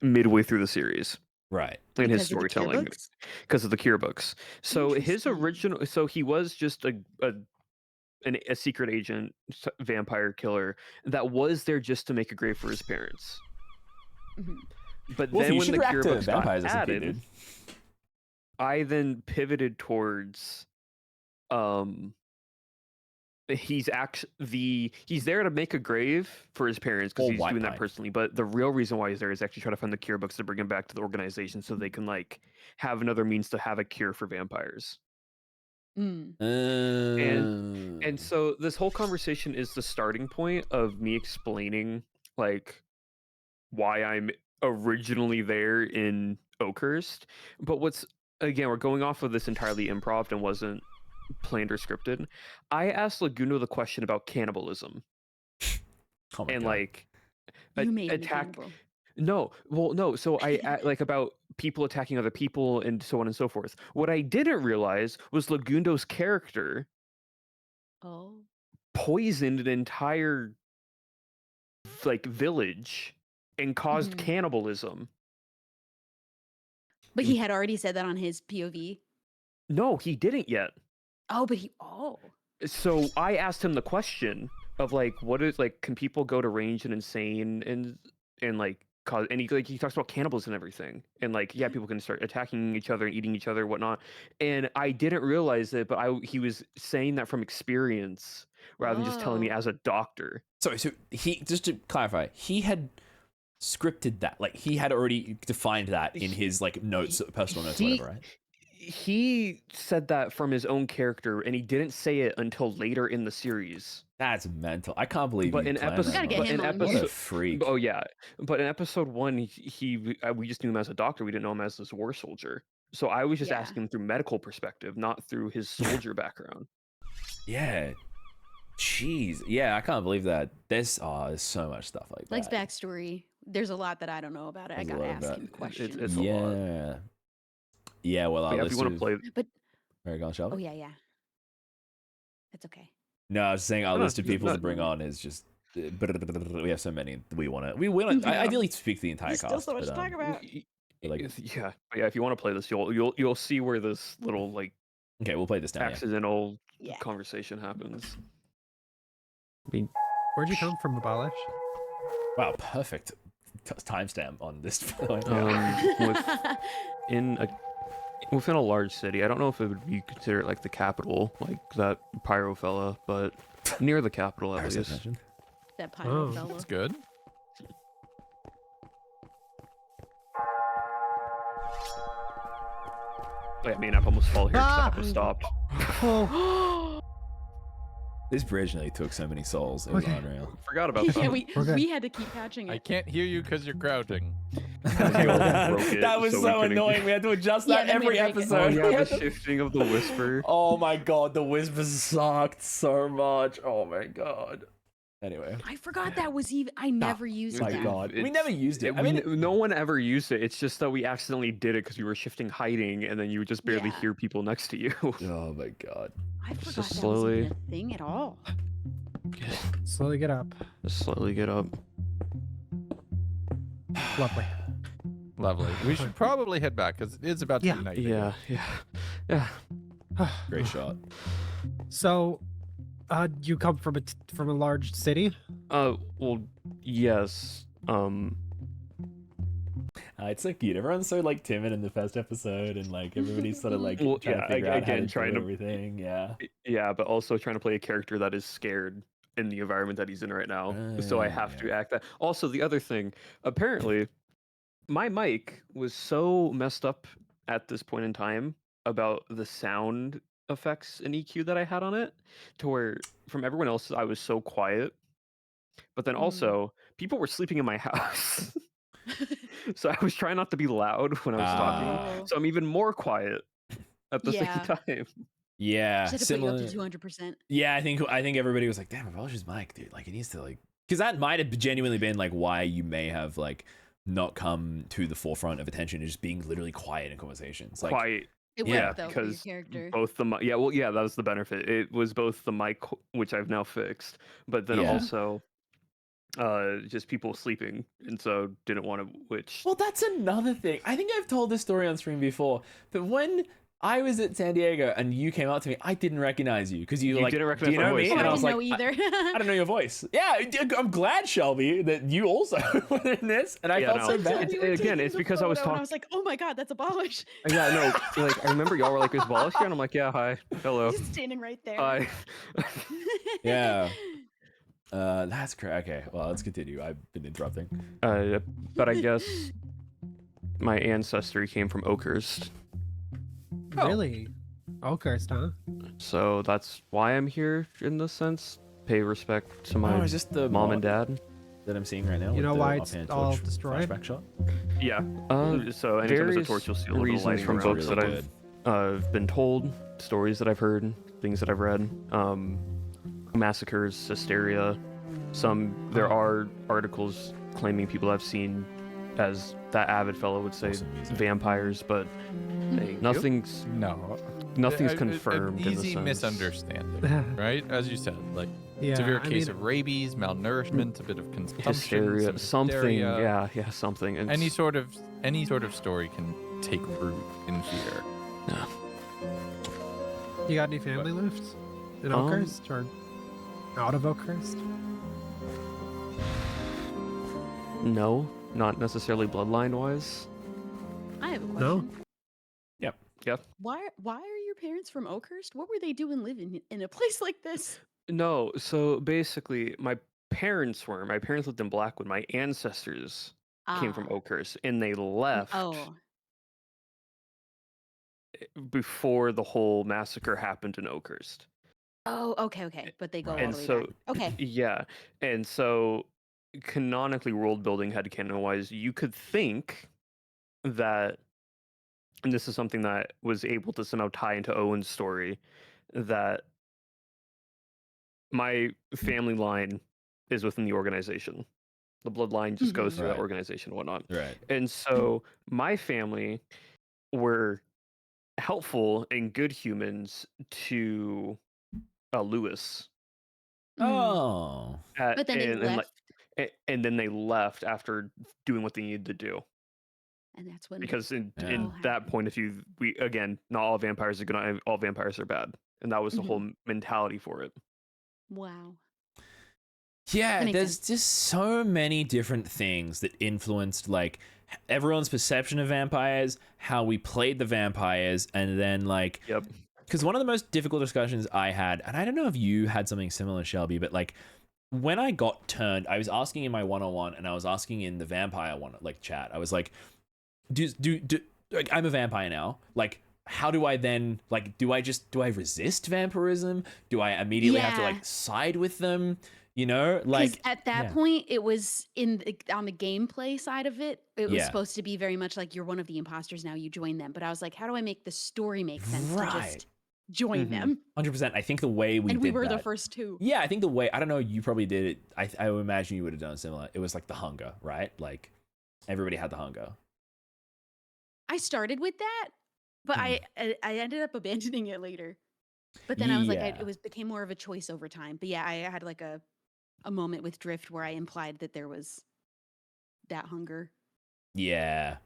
midway through the series Right. in his Because of the cure storytelling books? because of the cure books. So his Interesting. original, so he was just a a secret agent vampire killer that was there just to make a grave for his parents. Mhm. But Wolfie, then you when should the react cure to books got Vampires SMP, added, dude. I then pivoted towards he's there to make a grave for his parents because Or he's White doing Pine. that personally. But the real reason why he's there is actually trying to find the cure books to bring him back to the organization so they can like have another means to have a cure for vampires. Mm. And so this whole conversation is the starting point of me explaining like why I'm originally there in Oakhurst. But again, we're going off of this entirely improv and wasn't planned or scripted. I asked Legundo the question about cannibalism Oh my and God. like You made me attack. cannibal. No. So I like about people attacking other people and so on and so forth. What I didn't realize was Legundo's character Oh. poisoned an entire like village and caused Mhm. cannibalism. But he had already said that on his POV. No, he didn't yet. Oh, but oh. So I asked him the question of like, what is like, can people go to range and insane and like cause and he talks about cannibals and everything and like yeah, people can start attacking each other and eating each other whatnot. And I didn't realize it, but he was saying that from experience rather than just telling me Whoa. as a doctor. Sorry, so he, just to clarify, he had scripted that, like he had already defined that in his like notes, personal notes, whatever, right? He said that from his own character, and he didn't say it until later in the series. That's mental. I can't believe But you in planned episode, that Gotta get much. him on What a here. freak. Oh yeah, but in episode 1, we just knew him as a doctor. We didn't know him as this war soldier. So I was just Yeah. asking him through medical perspective, not through his soldier background. Yeah. Jeez. Yeah, I can't believe that. There's so much stuff like Leg's that. backstory. There's a lot that I don't know about it. There's a I gotta lot ask about him it. questions. It's a lot. Yeah. Yeah, well, But yeah, if you want to play, But Very gone, Shelby? oh yeah. It's okay. No, I was saying our No, list of people no. to bring on is just. We have so many we want to. Yeah. Ideally speak the entire There's cast. still so much but, to talk about. like- yeah, if you want to play this, you'll see where this little like Okay, we'll play this now. Yeah. accidental Yeah. conversation happens. Where'd you come from, Abolish? Wow, perfect timestamp on this. Within a large city. I don't know if it would be considered like the capital, like that pyro fella, but near the capital at Parasite least. mentioned. That pyro Oh, fellow. That's good. Wait, I mean, I've almost fall here. 'Cause Ah! I was stopped. Oh, This bridge nearly took so many souls. It was Okay. unreal. Forgot about Yeah, that. We're good. we had to keep patching I it. can't hear you because you're crouching. That was so so we couldn't- annoying. We had to adjust Yeah, that then we every break it. episode. Oh We yeah, had the to- shifting of the whisper. Oh my god, the whispers sucked so much. Oh my god. Anyway. I forgot that was even. I never used My that. god. We It's- never used it. I We- mean, no one ever used it. It's just that we accidentally did it because we were shifting hiding, and then you would just barely Yeah. hear people next to you. oh my god. I forgot Just that slowly- was even a thing at all. slowly get up. Just slowly get up. Lovely. Lovely. We should probably head back because it is about to Yeah. be night. Yeah. Great shot. So, you come from from a large city? Well, yes. It's so cute. Everyone's so like timid in the first episode, and like everybody's sort of like Well, trying yeah, to figure out how again, to trying do to- everything. Yeah. Yeah, but also trying to play a character that is scared in the environment that he's in right now. So I have to act that. Also, the other thing, apparently, my mic was so messed up at this point in time about the sound effects and EQ that I had on it, to where from everyone else I was so quiet. But then also, people were sleeping in my house. So I was trying not to be loud when I was talking. Oh. So I'm even more quiet at the Yeah. same time. Yeah. Just had to put you Similar. up to 200%. Yeah, I think everybody was like, "Damn, Abolish's mic, dude! Like, he needs to like," because that might have genuinely been like why you may have like not come to the forefront of attention, is just being literally quiet in conversations. Like, Quiet. It Yeah, worked though for your because character. both the yeah, well, yeah, that was the benefit. It was both the mic, which I've now fixed, but then Yeah. also just people sleeping, and so didn't want to. Which well, that's another thing. I think I've told this story on stream before, but when I was at San Diego and you came up to me. I didn't recognize you because you were like, didn't do recognize you my know voice. me? Oh, And I I was didn't like, know either. I don't know your voice. Yeah, I'm glad, Shelby, that you also were in this, and I Yeah, felt no. so Until bad. we were Again, taking it's the because I was photo, and talk- I was like, oh my god, that's Abolish. Yeah, no, like I remember y'all were like, "Is Abolish here?" And I'm like, "Yeah, hi, hello, Just standing right there. hi." Yeah. That's correct. Okay, well, let's continue. I've been interrupting. But I guess my ancestry came from Oakhurst, Really? Oakhurst, huh? so that's why I'm here in this sense. Pay respect to my Oh, is this the mom mod and dad. that I'm seeing right now? You with know the why it's offhand all torch destroyed? flashback shot? Yeah. So anytime there's a various torch, you'll see a little reasons lighting from around. books Really that I've been told, stories that I've heard, things that I've read, massacres, hysteria. There are articles claiming people have seen, as that avid fellow would say, Awesome music. vampires, but nothing's No. confirmed An in the easy sense. misunderstanding, right? As you said, like Yeah, severe I case mean, of rabies, malnourishment, a bit of consumption, Hysteria, some something, hysteria. yeah, something. And Any sort of story can take root in fear. You got any family left in Oakhurst or out of Oakhurst? no, not necessarily bloodline wise. I have a question. No? Why are your parents from Oakhurst? What were they doing living in a place like this? No, so basically, my parents lived in Blackwood. My ancestors came from Ah. Oakhurst, and they left Oh. before the whole massacre happened in Oakhurst. Oh, okay. But they go all And the way so, back. Okay. yeah, and so canonically, world building headcanon wise, you could think that, and this is something that was able to somehow tie into Owen's story, that my family line is within the organization. The bloodline just goes through that Right. organization and whatnot. Right. And so my family were helpful and good humans to Lewis. Oh. But then they left, And then they left after doing what they needed to do. and that's when Because in Yeah. that point of view, not all vampires are good, all vampires are bad. And that was the whole mentality for it. wow. Yeah, That makes there's just so many different things that influenced like everyone's perception of vampires, how we played the vampires, and then like Yep. because one of the most difficult discussions I had, and I don't know if you had something similar, Shelby, but like when I got turned, I was asking in my 101 and I was asking in the vampire one, like chat. I was like, do like, I'm a vampire now. Like, how do I then like do I resist vampirism? Do I immediately have to Yeah. like side with them? You know, 'Cause like at that yeah. point, it was on the gameplay side of it. It was Yeah. supposed to be very much like you're one of the imposters now. You join them. But I was like, how do I make the story make sense to Right. just join Mhm. them? 100%. I think the way we And did we were the that- first two. Yeah, I think the way I don't know, you probably did it. I would imagine you would have done similar. It was like the hunger, right? Like everybody had the hunger. I started with that, but Hmm. I ended up abandoning it later. But then I was like, Yeah. it became more of a choice over time. But yeah, I had like a moment with Drift where I implied that there was that hunger. Yeah.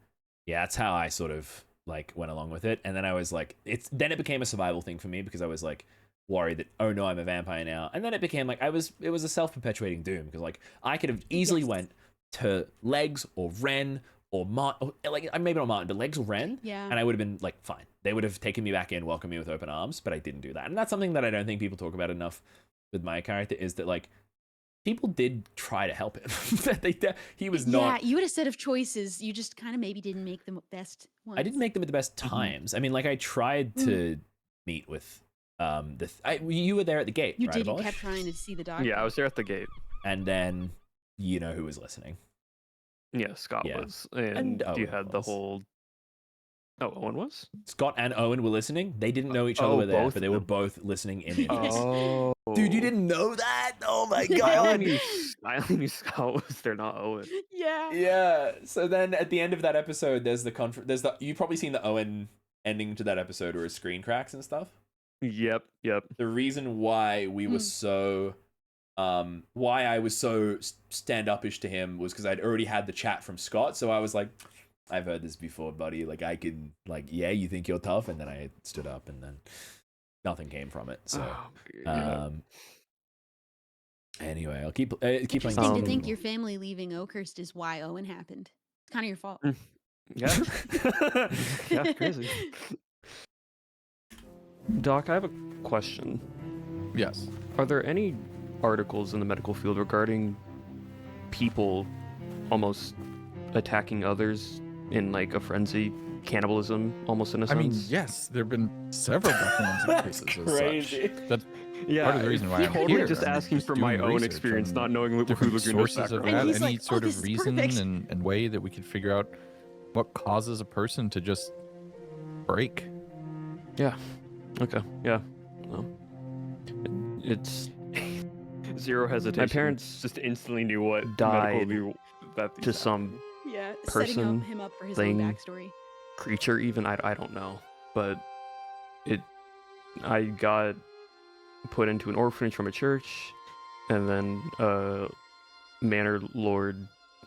Yeah, that's how I sort of like went along with it. And then I was like, then it became a survival thing for me because I was like worried that, oh no, I'm a vampire now. And then it became like it was a self-perpetuating doom because like I could have easily Yes. went to Legs or Ren or Martin, like maybe not Martin, but Legs or Ren. Yeah. And I would have been like, fine. They would have taken me back in, welcomed me with open arms, but I didn't do that. And that's something that I don't think people talk about enough with my character is that like people did try to help him. He was not. Yeah, you had a set of choices. You just kind of maybe didn't make the best ones. I didn't make them at the best times. I mean, like I tried to meet with you were there at the gate, You right, did. You Abolish? kept trying to see the doctor. Yeah, I was there at the gate. And then you know who was listening. Yeah, Scott Yeah. was. And And you Owen had the was. whole. Oh, Owen was? Scott and Owen were listening. They didn't know each other Oh, were there, both but they of were them. both listening in. Oh. Dude, you didn't know that? Oh my I god. only knew Scott was there, not Owen. Yeah. Yeah. So then at the end of that episode, there's the you've probably seen the Owen ending to that episode where his screen cracks and stuff. Yep. The reason why we were so why I was so stand-upish to him was because I'd already had the chat from Scott, so I was like, I've heard this before, buddy. Like I could, like, yeah, you think you're tough, and then I stood up, and then nothing came from it. So, anyway, I'll keep playing. Interesting to think Smajor. your family leaving Oakhurst is why Owen happened. It's kind of your fault. Yeah. Yeah, crazy. Doc, I have a question. Yes. Are there any articles in the medical field regarding people almost attacking others in like a frenzy, cannibalism, almost in a sense? I mean, yes, there have been several documented cases crazy. as such. That's yeah, part of the reason why I'm totally here. just I'm asking from my doing own research experience, on not knowing who different Legundo's sources of background that, And he's any like, sort "Oh, this of is reason perfect." and way that we could figure out what causes a person to just break. Yeah. Okay. Yeah. Well, it's Zero hesitation. my parents just instantly knew what died medical that to some Yeah, Person, setting him up for his thing. own backstory. creature even I don't know, but I got put into an orphanage from a church, and then a manor lord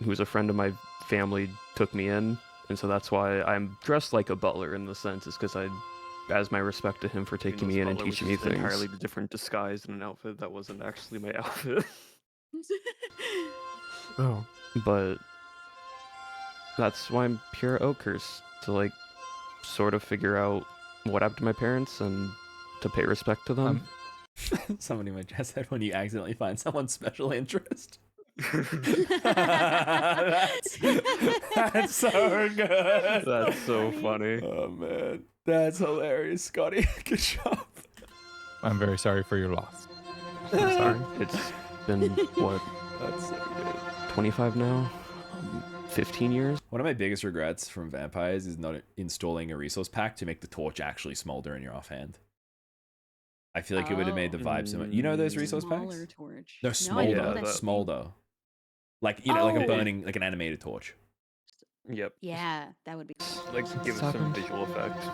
who was a friend of my family took me in, and so that's why I'm dressed like a butler in the sense, is because I, as my respect to him for taking me in and teaching me things. Entirely different disguise in an outfit that wasn't actually my outfit. Oh. But that's why I'm here at Oakhurst, to like sort of figure out what happened to my parents and to pay respect to them. Somebody might just said when you accidentally find someone's special interest. that's so good. That's so funny. Oh man, that's hilarious, Scotty. Good job. I'm very sorry for your loss. I'm sorry. It's been what, That's so good. 25 now? 15 years? One of my biggest regrets from Vampires is not installing a resource pack to make the torch actually smolder in your offhand. I feel like it would have made the vibe so much. You know those resource packs? Smaller torch. No, I didn't know smolder. that thing. Smolder. Like, you know, like a Oh. burning, like an animated torch. Yep. Yeah, that would be Like give it some happened? visual effect.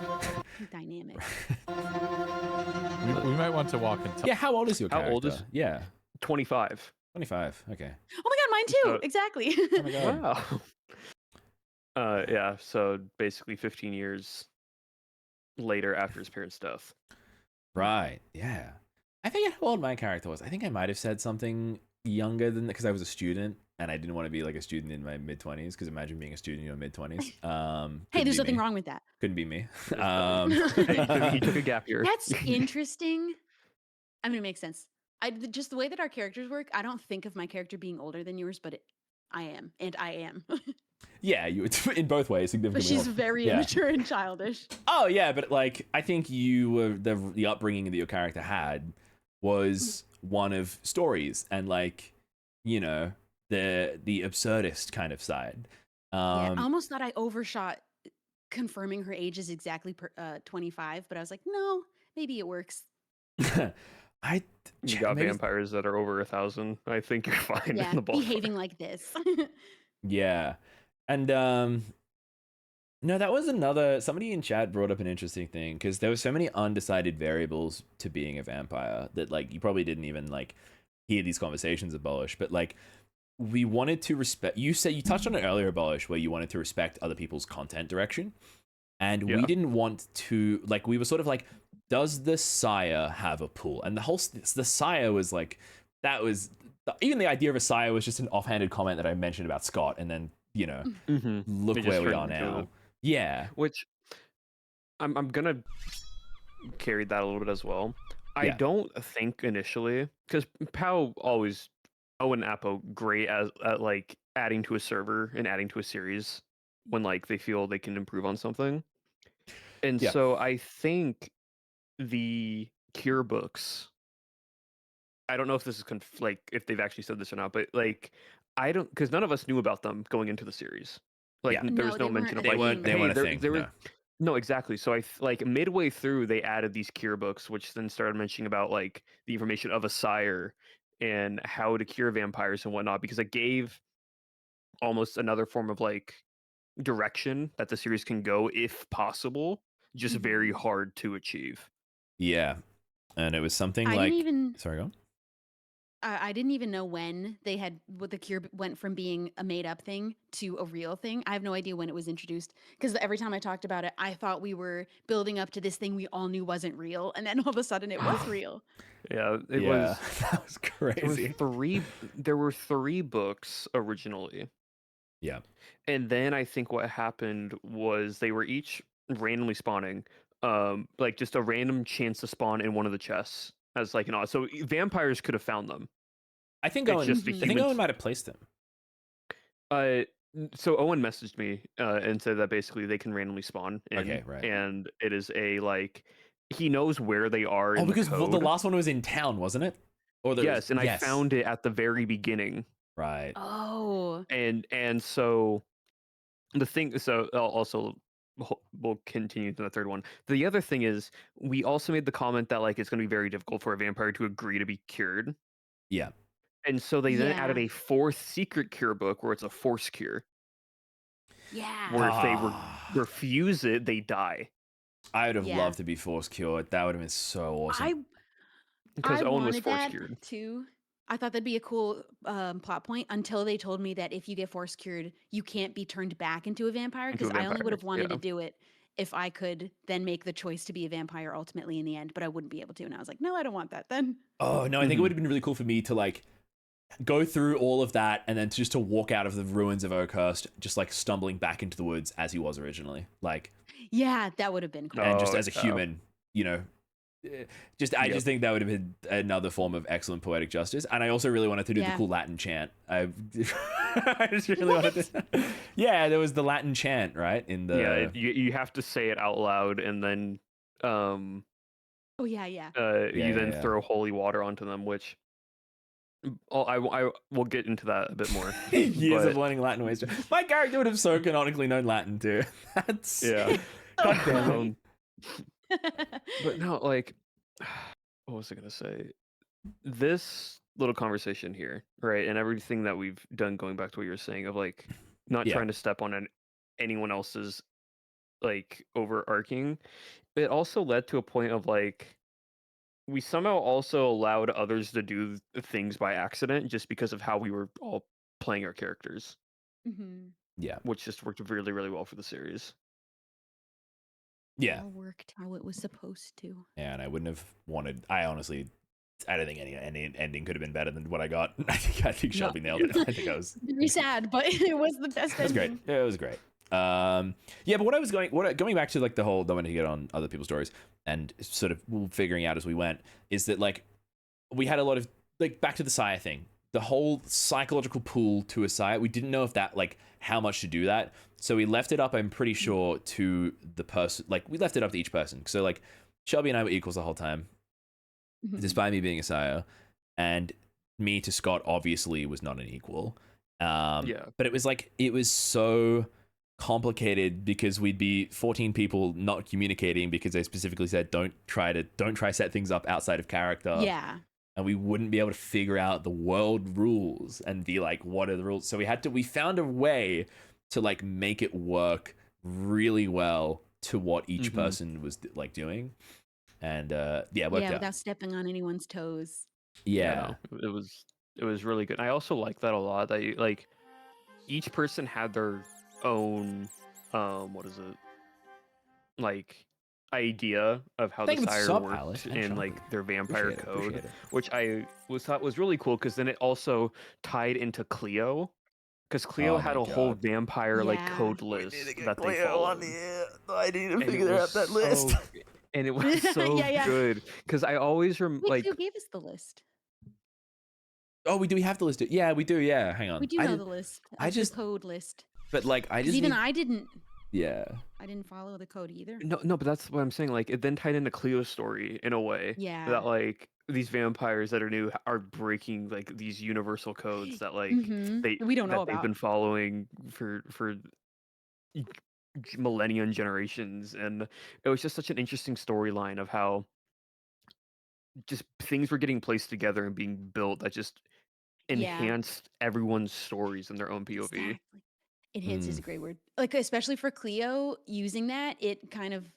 dynamic. We might want to walk and talk. Yeah, how old is your How character? old is- Yeah, 25. 25. Okay. Oh my god, mine too. Uh, Exactly. Oh my god. Wow. Yeah, so basically 15 years later after his parents' death. Right. Yeah. I forget how old my character was. I think I might have said something younger than that because I was a student and I didn't want to be like a student in my mid 20s. Because imagine being a student in your mid 20s. Hey, there's nothing wrong with that. Couldn't be me. He took a gap year. That's interesting. I mean, it makes sense. Just the way that our characters work, I don't think of my character being older than yours, but I am, and I am. Yeah, you in both ways But significantly. she's older. very Yeah. immature and childish. Oh yeah, but like I think you were the upbringing that your character had was one of stories and like, you know, the absurdist kind of side. Yeah, I almost thought I overshot confirming her age is exactly 25, but I was like, no, maybe it works. You got maybe- vampires that are over 1,000. I think you're fine Yeah, in the ballpark. behaving like this. Yeah. And no, that was somebody in chat brought up an interesting thing because there were so many undecided variables to being a vampire that like you probably didn't even like hear these conversations Abolish, but like we wanted to respect, you touched on it earlier, Abolish, where you wanted to respect other people's content direction. And we Yeah. didn't want to, like, we were sort of like, does the sire have a pool? And the sire was like, that was, even the idea of a sire was just an offhanded comment that I mentioned about Scott. And then, you know, Mm-hmm. look They just where we turned are into now. Yeah. Which I'm gonna carry that a little bit as well. I Yeah. don't think initially, because Pow always Owen and Apo great at like adding to a server and adding to a series when like they feel they can improve on something. And Yeah. so I think the cure books, I don't know if this is like if they've actually said this or not, but like I don't, because none of us knew about them going into the series. Like Yeah. there was No, no they mention weren't of a like thing. They hey, weren't a there, thing. there No. was no, exactly. So like midway through they added these cure books, which then started mentioning about like the information of a sire and how to cure vampires and whatnot, because it gave almost another form of like direction that the series can go if possible, just very Mhm. hard to achieve. Yeah. And it was something I like, didn't even sorry, go on. I didn't even know when what the cure went from being a made up thing to a real thing. I have no idea when it was introduced because every time I talked about it, I thought we were building up to this thing we all knew wasn't real, and then all of a sudden it was real. Yeah, it Yeah, was. that was crazy. There were 3 books originally. Yeah. And then I think what happened was they were each randomly spawning, like just a random chance to spawn in one of the chests as like an odd. So vampires could have found them. I think It's Owen. just the I think humans. Owen might have placed them. So Owen messaged me and said that basically they can randomly spawn in, Okay, right. and it is a like he knows where they are. Oh, in because the the code. last one was in town, wasn't it? Or there Yes, and I yes. found it at the very beginning. Right. Oh, And so the thing, so also we'll continue to the third one. The other thing is we also made the comment that like it's going to be very difficult for a vampire to agree to be cured, Yeah. and so they then added Yeah. a 4th secret cure book where it's a force cure, yeah. where if they Ah. refuse it, they die. I would have Yeah. loved to be force cured. That would have been so awesome. Because I Owen was wanted force that cured. too. I thought that'd be a cool plot point until they told me that if you get force cured, you can't be turned back into a vampire. Into a Because I only would vampire, have wanted yeah. to do it if I could then make the choice to be a vampire ultimately in the end, but I wouldn't be able to. And I was like, no, I don't want that then. Oh no, I think it Mhm. would have been really cool for me to like go through all of that and then just to walk out of the ruins of Oakhurst, just like stumbling back into the woods as he was originally, like, Yeah, that would have been cool. and just Oh, as a yeah. human, you know. I Yep. just think that would have been another form of excellent poetic justice, and I also really wanted to do the Yeah. cool Latin chant. I just really wanted to. Yeah, there was the Latin chant, right? In the Yeah, you have to say it out loud, and then Oh yeah, yeah. you then yeah. throw holy water onto them, which I will get into that a bit more. years but, of learning Latin ways. My character would have so canonically known Latin too. That's yeah. God damn it. But no, like, what was I gonna say? This little conversation here, right, and everything that we've done, going back to what you were saying of like not Yeah. trying to step on anyone else's like overarching, it also led to a point of like we somehow also allowed others to do things by accident just because of how we were all playing our characters, Mhm. Yeah. which just worked really, really well for the series. Yeah. All worked how it was supposed to. Yeah, and I wouldn't have wanted. I honestly, I don't think any ending could have been better than what I got. I think Shelby nailed it. I think I was. Very sad, but it was the best It was great. ending. Yeah, it was great. Yeah, but going back to like the whole, don't want to get on other people's stories and sort of figuring out as we went, is that like we had a lot of like back to the sire thing, the whole psychological pull to a sire. We didn't know if that like how much to do that, so we left it up. I'm pretty sure to the person, like we left it up to each person. So like Shelby and I were equals the whole time, Mhm. despite me being a sire, and me to Scott obviously was not an equal. Yeah. But it was like it was so complicated because we'd be 14 people not communicating because they specifically said don't try set things up outside of character. Yeah. And we wouldn't be able to figure out the world rules and be like, what are the rules? So we found a way to like make it work really well to what each person was like doing. And yeah, it worked out. Without stepping on anyone's toes. Yeah. No, it was really good. I also like that a lot, that you, like each person had their own what is it, like idea of how Thank the you for sire sub, worked Alice, and in Shelby. like their vampire Appreciate code, it. which I thought was really cool because then it also tied into Cleo, because Cleo Oh had my a whole God. vampire like Yeah. code list that they followed. I need to And it was and it was so Yeah. good because I always Wait, like who gave us the list? Oh, we have to list it. Yeah, we do. Yeah, hang on. We do know the list. I Of just- the code list. But like, I Because just even need- I didn't Yeah. follow the code either. no, but that's what I'm saying. Like it then tied into Cleo's story in a way Yeah. that like these vampires that are new are breaking like these universal codes that like Mhm. We don't know they've about. been following for millennia and generations, and it was just such an interesting storyline of how just things were getting placed together and being built that just Yeah. enhanced everyone's stories in their own POV. Exactly. Enhance is a great word. Like especially for Cleo using that, it kind of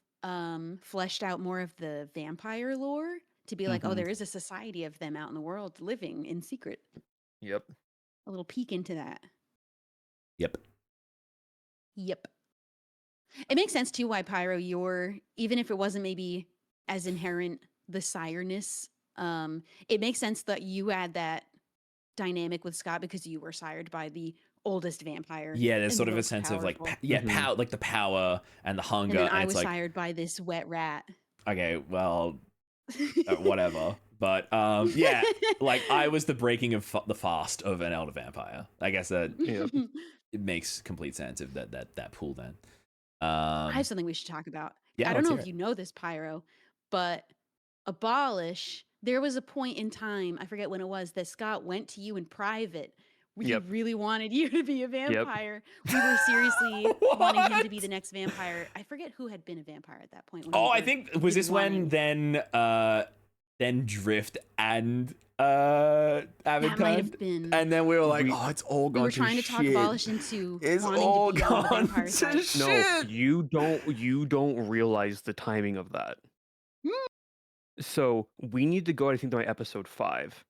fleshed out more of the vampire lore to be like, oh, Mhm. there is a society of them out in the world living in secret. Yep. A little peek into that. Yep. Yep. It makes sense too why Pyro, even if it wasn't maybe as inherent the sireness, it makes sense that you had that dynamic with Scott because you were sired by the oldest vampire. Yeah, there's and sort the of a most sense of like, powerful. power, like the power and the hunger. And then I it's was like, sired by this wet rat. okay, well, whatever. But yeah, like I was the breaking of the fast of an elder vampire. I guess that it makes complete sense of that pool then. I have something we should talk about. Yeah, I don't let's know hear if it. you know this, Pyro, but Abolish, there was a point in time, I forget when it was, that Scott went to you in private. He really wanted you to be a vampire. We were seriously wanting him to be the next vampire. I forget who had been a vampire at that point. Oh, I think was this when then Drift and Avid that might have turned? been. And then we were like, oh, it's all gone We were to trying to talk shit. Abolish into It's wanting all to be on the gone vampire to side. shit. No, you don't realize the timing of that. So we need to go, I think, to my episode 5.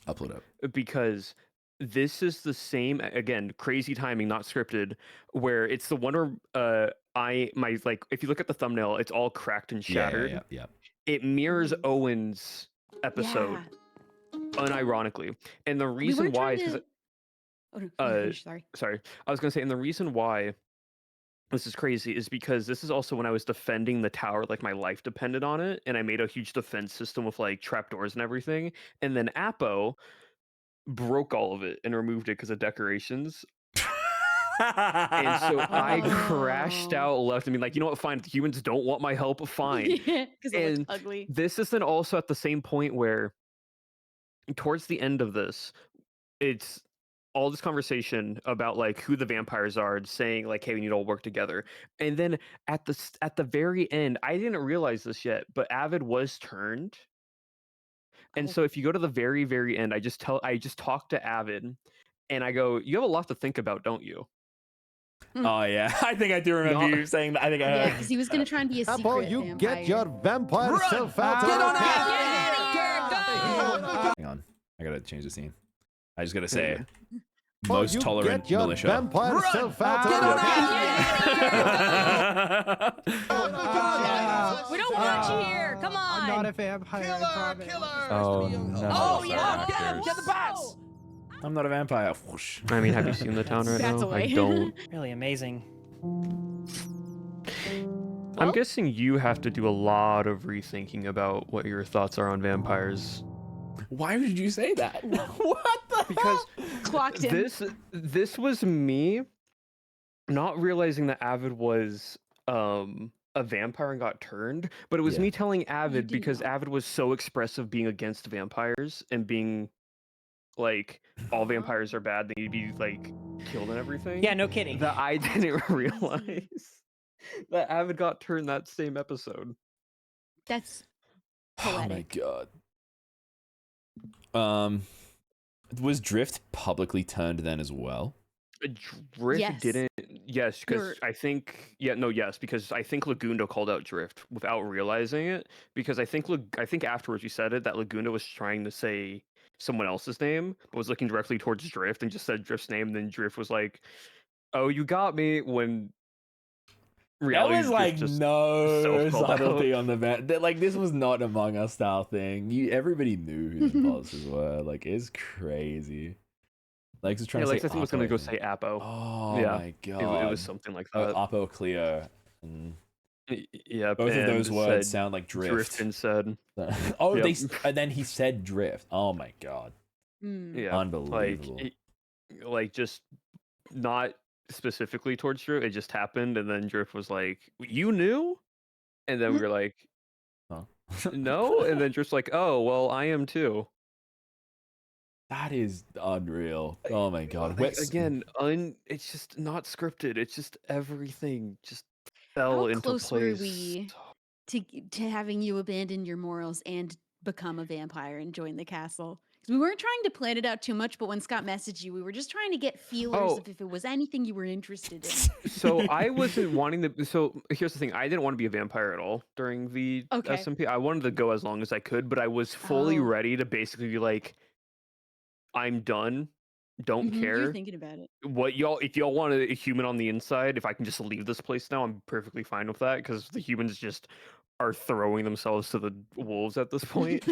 Upload up. Because this is the same, again, crazy timing, not scripted, where it's the one where if you look at the thumbnail, it's all cracked and shattered. Yeah. It mirrors Owen's episode, Yeah. unironically. And the reason why is because Oh, no, you finish, sorry. I was going to say, and the reason why this is crazy is because this is also when I was defending the tower, like my life depended on it, and I made a huge defense system with like trapdoors and everything. And then Apo broke all of it and removed it because of decorations. And so I crashed out, left, and be like, you know what, fine, humans don't want my help, fine. Because it looks ugly. This is then also at the same point where towards the end of this, it's all this conversation about like who the vampires are and saying like, hey, we need to all work together. And then at the very end, I didn't realize this yet, but Avid was turned. And so if you go to the very, very end, I just talk to Avid and I go, you have a lot to think about, don't you? Oh yeah, I think I do remember you saying that. I think I heard. Yeah, because he was going to try and be a secret Apple, you vampire. get your vampire self out. Get on out! Hang on, I gotta change the scene. I just gotta say, Oh, most you tolerant get your militia. vampire self out. We don't want you here. Come on. I'm not a vampire. I promise. Oh no. Oh yeah. Get the bats. I'm not a vampire. Whoosh. I mean, have you seen the town right Bats now? away. I don't. Really amazing. I'm guessing you have to do a lot of rethinking about what your thoughts are on vampires. Why would you say that? What the Because Clocked him. this was me not realizing that Avid was a vampire and got turned, but it was me telling Avid do because know. Avid was so expressive being against vampires and being like all vampires are bad, they need to be like killed and everything. Yeah, no kidding. That I didn't realize that Avid got turned that same episode. That's Oh my poetic. god. Was Drift publicly turned then as well? Drift Yes. didn't. Yes, because You're- I think. Yeah, no, yes, because I think Legundo called out Drift without realizing it. Because I think afterwards you said it that Legundo was trying to say someone else's name, but was looking directly towards Drift and just said Drift's name. And then Drift was like, "Oh, you got me." When reality That was like just no self-called out. subtlety on the van. Like this was not an Among Us style thing. Everybody knew who the bosses were. Like it's crazy. Lex is trying Yeah, to Lex, say I think was gonna Apo, go I think. say Apo. Oh Yeah, my It god. was something like Oh, that. ApoCleo. Yeah, Both of those words said sound like drift. Drift and said, Oh, Yep. and then he said drift. Oh my god. Mm. yeah, Unbelievable. like just not specifically towards Drift. It just happened, and then Drift was like, "You knew," and then we were like, Huh? "No," and then Drift's like, "Oh, well, I am too." That is unreal. Oh my god. Again, it's just not scripted. It's just everything just fell How into close place. were we to having you abandon your morals and become a vampire and join the castle? 'Cause we weren't trying to plan it out too much, but when Scott messaged you, we were just trying to get feelers Oh. of if it was anything you were interested in. So I wasn't wanting to. So here's the thing: I didn't want to be a vampire at all during the Okay. SMP. I wanted to go as long as I could, but I was fully Oh. ready to basically be like, "I'm done. Don't Mhm, You're care thinking about it. what y'all. If y'all want a human on the inside, if I can just leave this place now, I'm perfectly fine with that because the humans just are throwing themselves to the wolves at this point."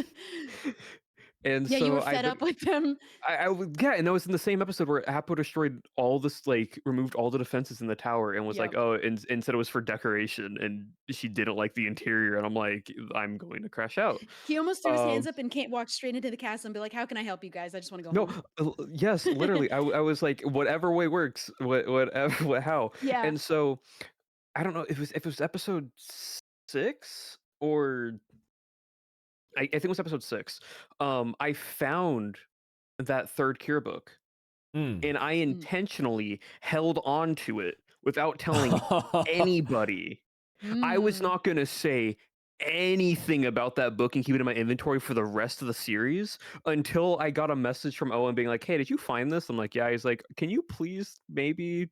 And Yeah, so you were fed up with them. yeah, and that was in the same episode where Apo destroyed all this, like, removed all the defenses in the tower and was like, Yep. oh, and said it was for decoration, and she didn't like the interior, and I'm like, I'm going to crash out. He almost threw his hands Um, up and can't walk straight into the castle and be like, "How can I help you guys? I just want to go No, home." yes, literally, I was like, whatever way works, whatever, how, Yeah. and so I don't know if it was episode 6 or I think it was episode 6. I found that third cure book. Mm. And I intentionally held on to it without telling anybody. I was Mm. not going to say anything about that book and keep it in my inventory for the rest of the series until I got a message from Owen being like, "Hey, did you find this?" I'm like, "Yeah." He's like, "Can you please maybe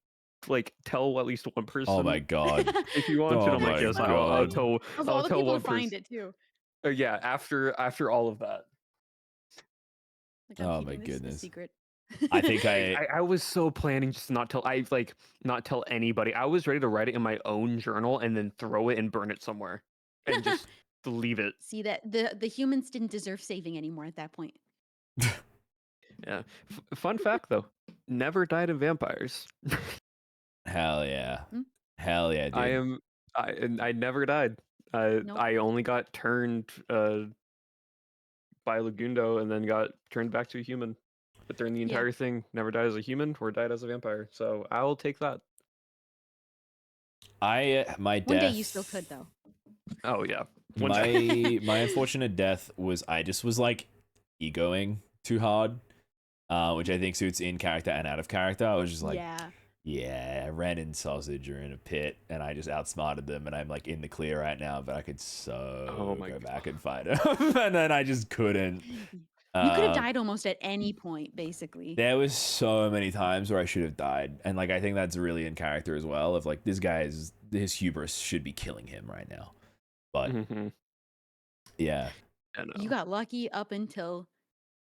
like tell at least one person Oh my god. if you want to?" Oh I'm like, my "Yes, I'll God. tell. Of I'll all the tell people one to find person." it too. Yeah, after all of that. Like, I'm Oh my keeping this a goodness. secret. I think I was so planning just not tell not tell anybody. I was ready to write it in my own journal and then throw it and burn it somewhere and just leave it. See that the humans didn't deserve saving anymore at that point. Yeah. Fun fact though, never died in vampires. Hell yeah. Hmm? Hell yeah, dude. I never died. Nope. I only got turned by Legundo and then got turned back to a human. But during the Yeah. entire thing, never died as a human or died as a vampire. So I will take that. My death. One day you still could though. Oh yeah. One day. My unfortunate death was I just was like egoing too hard, which I think suits in character and out of character. I was just like, yeah, Ren and Sausage are in a pit, and I just outsmarted them, and I'm like in the clear right now, but I could go back and fight them, and then I just couldn't. You could have died almost at any point, basically. There was so many times where I should have died, and like I think that's really in character as well. Of like this guy's his hubris should be killing him right now, but yeah, I know. You got lucky up until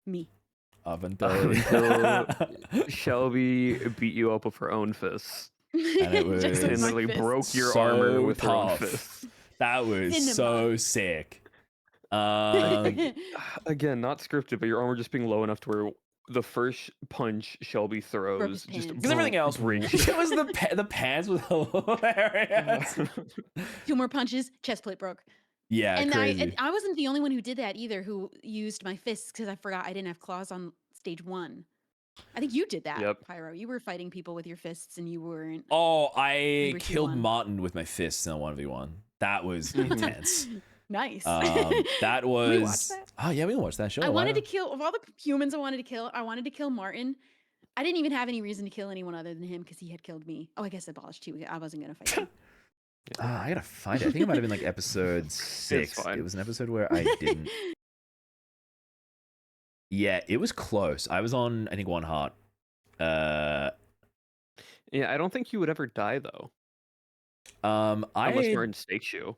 me. up Until Shelby beat you up with her own fists. and it was Just with And my literally fists. broke your so armor with her own tough. fists. That was Cinema. so sick. Again, not scripted, but your armor just being low enough to where the first punch Shelby throws his just pants. Because everything else breaks. it was the pants was hilarious. 2 more punches, chest plate broke. Yeah, And crazy. I wasn't the only one who did that either, who used my fists because I forgot I didn't have claws on stage 1. I think you did that, Yep. Pyro. You were fighting people with your fists and you weren't. Oh, I were killed 2-1. Martin with my fists in a 1v1. That was intense. Nice. That We was. watched that? Oh yeah, we watched that show. I wanted to kill, of all the humans I wanted to kill, I wanted to kill Martin. I didn't even have any reason to kill anyone other than him because he had killed me. Oh, I guess Abolish too. I wasn't going to fight him. I gotta find it. I think it might have been like episode 6. fine. It was an episode where I didn't. Yeah, it was close. I was on, I think, 1 heart. Yeah, I don't think you would ever die though, I unless Martin stakes you.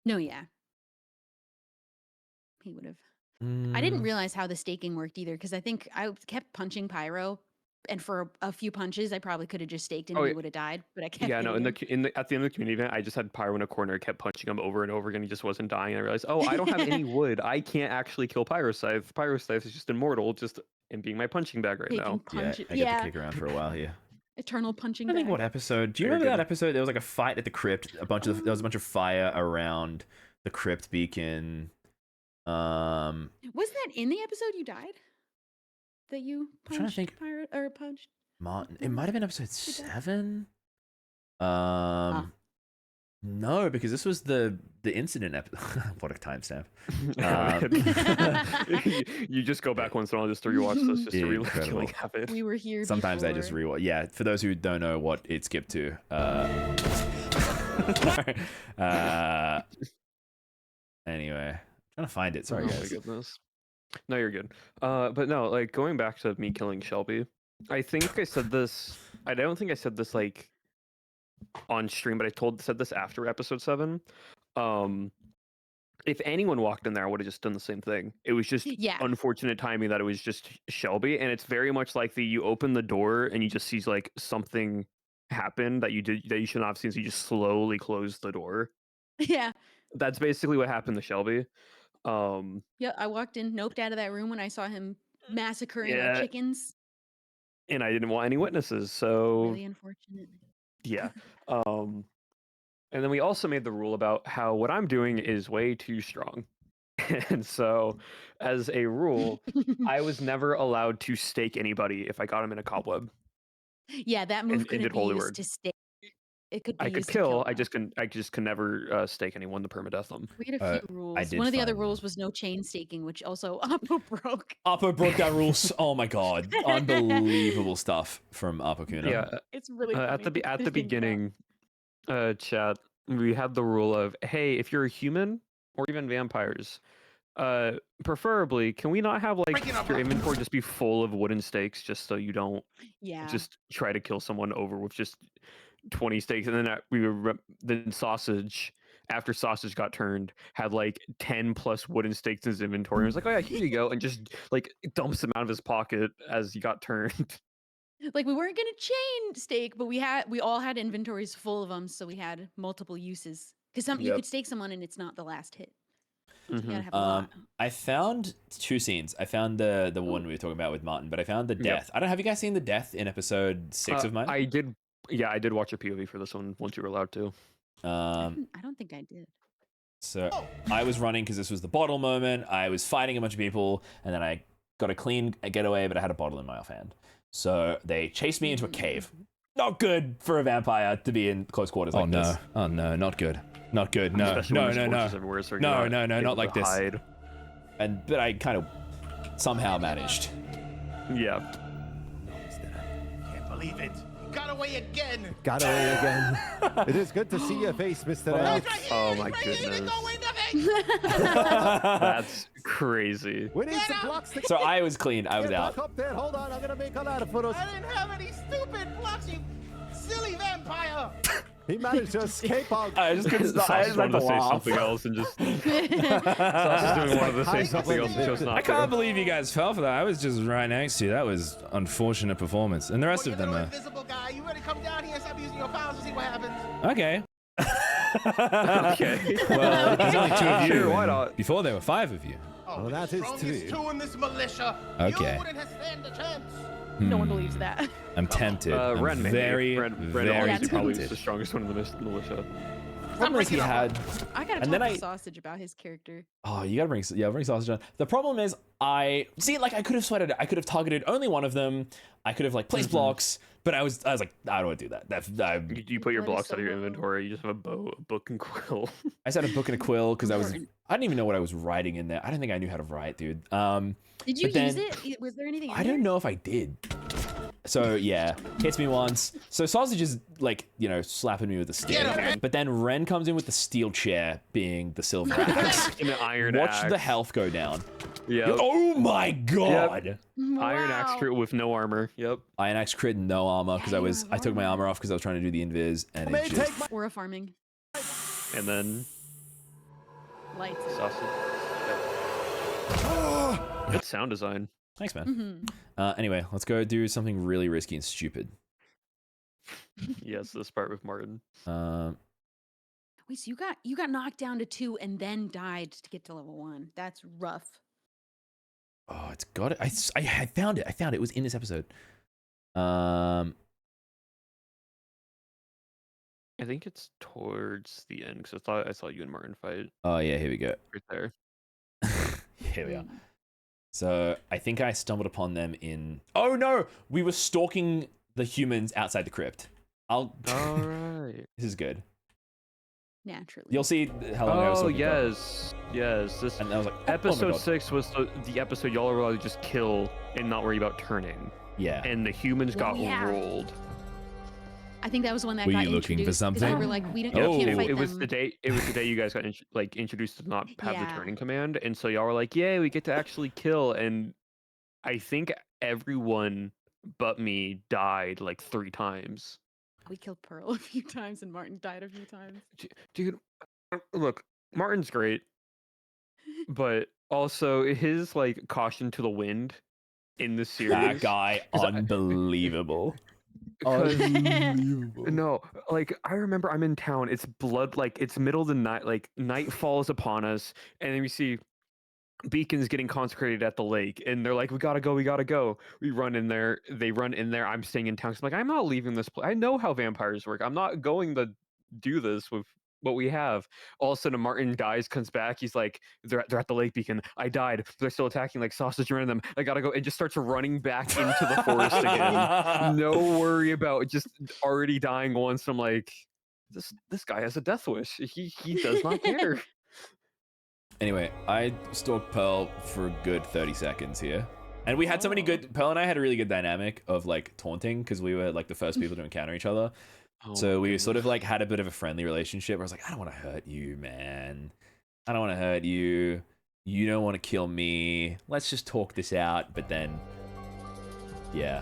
No, yeah. He would have. I didn't realize how the staking worked either because I think I kept punching Pyro, and for a few punches, I probably could have just staked him and he would have died. But I kept. Yeah, no. hitting him. At the end of the community event, I just had Pyro in a corner, kept punching him over and over again. He just wasn't dying. I realized, oh, I don't have any wood. I can't actually kill Pyroscythe. Pyroscythe is just immortal, just in being my punching bag right Taking now. punches. I get to kick around for a while here. Eternal punching. I think bag. what episode? Do you Very remember that good. episode? There was like a fight at the crypt. There was a bunch of fire around the crypt beacon. Wasn't that in the episode you died? That you I'm trying to punched think. Pyro or punched? Martin. It might have been episode 7. Ah. No, because this was the incident episode. What a timestamp. You just go back once in a while just to rewatch this, just to relive Incredible. killing habit. We were here. Sometimes I before. just rewatch. Yeah, for those who don't know what it skipped to. Anyway, trying to find it. Sorry, Oh my guys. goodness. No, you're good. But no, like going back to me killing Shelby, I think I said this. I don't think I said this like on stream, but said this after episode 7. If anyone walked in there, I would have just done the same thing. It was just Yeah. unfortunate timing that it was just Shelby, and it's very much like you open the door and you just see like something happen that you should not have seen, so you just slowly close the door. Yeah. That's basically what happened to Shelby. Yeah. I walked in, noped out of that room when I saw him massacring our Yeah. chickens. And I didn't want any witnesses, so Really unfortunate. yeah. And then we also made the rule about how what I'm doing is way too strong. And so, as a rule, I was never allowed to stake anybody if I got him in a cobweb. Yeah, that move and couldn't did be Holy used Word. to stay. It could be I could used to kill. I them. just can never stake anyone to permadeath them. We had a few rules. did One of the other find rules was no chain staking, which also Oppo broke. Oppo broke down rules. Oh my god, unbelievable stuff from Apokuna. Yeah. It's really At funny the to at the think about. beginning, chat, we had the rule of, hey, if you're a human or even vampires, preferably, can we not have like your inventory just be full of wooden stakes, just so you don't Yeah. just try to kill someone over with just 20 stakes? And then then Sausage, after Sausage got turned, had like 10 plus wooden stakes in his inventory. He was like, oh yeah, here you go, and just like dumps them out of his pocket as he got turned. Like we weren't gonna chain stake, but we all had inventories full of them, so we had multiple uses. Because you Yep. could stake someone and it's not the last hit. So you Mhm. gotta have a lot. I found 2 scenes. I found the one we were talking about with Martin, but I found the death. I don't have you guys seen the death in episode 6 of mine? I did. Yeah, I did watch a POV for this one once you were allowed to. I don't think I did. So I was running because this was the bottle moment. I was fighting a bunch of people, and then I got a clean getaway, but I had a bottle in my offhand. So they chased me into a cave. Not good for a vampire to be in close quarters like this. Oh no, not good. Not good. No, Especially no, when there's no, no. torches everywhere, so you're No, not no, no, able not to like this. hide. But I kind of somehow managed. Yeah. Can't believe it. You got away again. Got away again. It is good to see your face, Mr. Elf. Oh my goodness. That's crazy. We need some blocks to So I was clean. I was get out. back up there. Hold on, I'm gonna make a ladder for us. I didn't have any stupid blocks, you silly vampire. He managed to escape out. I just couldn't stop. I Sausage just like wanted to to say laugh. something else and just Sausage doing wanted to say something else and chose not I to. can't believe you guys fell for that. I was just right next to you. That was unfortunate performance. And the rest You of them little are invisible guy, you ready to come down here and stop using your powers to see what happens? okay. Okay. Well, there's only 2 of you. Sure, why and not? Before there were 5 of you. Oh, Well, that is strongest true. two in this militia. Okay. You wouldn't have stand a chance. No one believes that. I'm tempted. I'm Ren maybe. very, Ren very honestly probably is tempted. the strongest one in the militia. Problem is he had. I gotta And talk then to I- Sausage about his character. Oh, you gotta bring sausage on. The problem is I could have sweated it. I could have targeted only one of them. I could have like placed blocks, but I was like, I don't want to do that. You put your That is blocks so out of your low. inventory. You just have a bow, a book, and quill. I just had a book and a quill because I didn't even know what I was writing in there. I don't think I knew how to write, dude. Did you But then- use it? Was there anything? In I don't know if I did. So yeah, hits me once. So Sausage is like, slapping me with a stick. But then Ren comes in with the steel chair, being the silver axe. In an iron Watch axe. the health go down. Yeah. Oh my god! Iron axe crit with no armor. Yep. Iron axe crit and no armor because I took my armor off because I was trying to do the invis and it just. Or a farming And then lights. sausage. Good sound design. Thanks, man. Anyway, let's go do something really risky and stupid. Yes, this part with Martin. Wait, so you got knocked down to 2 and then died to get to level 1. That's rough. Oh, it's got it. I found it. I found it. It was in this episode. I think it's towards the end because I saw you and Martin fight Oh yeah, here we go. right there. Here we are. So I think I stumbled upon them in. Oh no, we were stalking the humans outside the crypt. All right. This is good. Naturally. You'll see how long I was Oh talking about. yes. This And I was like, oh my episode God. 6 was the episode y'all were allowed to just kill and not worry about turning. Yeah. And the humans got Yeah. rolled. I think that was one that Were got you looking for introduced, 'cause something? We were like, we don't, Yeah, you can't it, fight it was them. the day. It was the day you guys got introduced to not have the Yeah. turning command, and so y'all were like, "Yay, we get to actually kill!" And I think everyone but me died like 3 times. We killed Pearl a few times and Martin died a few times. Dude, look, Martin's great, but also his like caution to the wind in the series. That guy, 'cause I- unbelievable. 'cause- No, like I remember I'm in town. It's it's middle of the night. Like night falls upon us, and then we see beacons getting consecrated at the lake, and they're like, "We gotta go, we gotta go." We run in there. They run in there. I'm staying in town. So I'm like, I'm not leaving this place. I know how vampires work. I'm not going to do this with what we have. All of a sudden, Martin dies, comes back. He's like, they're at the lake beacon. I died. They're still attacking like sausage around them. I gotta go. And just starts running back into the forest again. No worry about just already dying once. I'm like, this guy has a death wish. He does not care. Anyway, I stalked Pearl for a good 30 seconds here. And we had so many good... Pearl and I had a really good dynamic of, like, taunting, because we were, like, the first people to encounter each other. So we sort of, like, had a bit of a friendly relationship where I was like, I don't want to hurt you, man. I don't want to hurt you. You don't want to kill me. Let's just talk this out. But then... Yeah.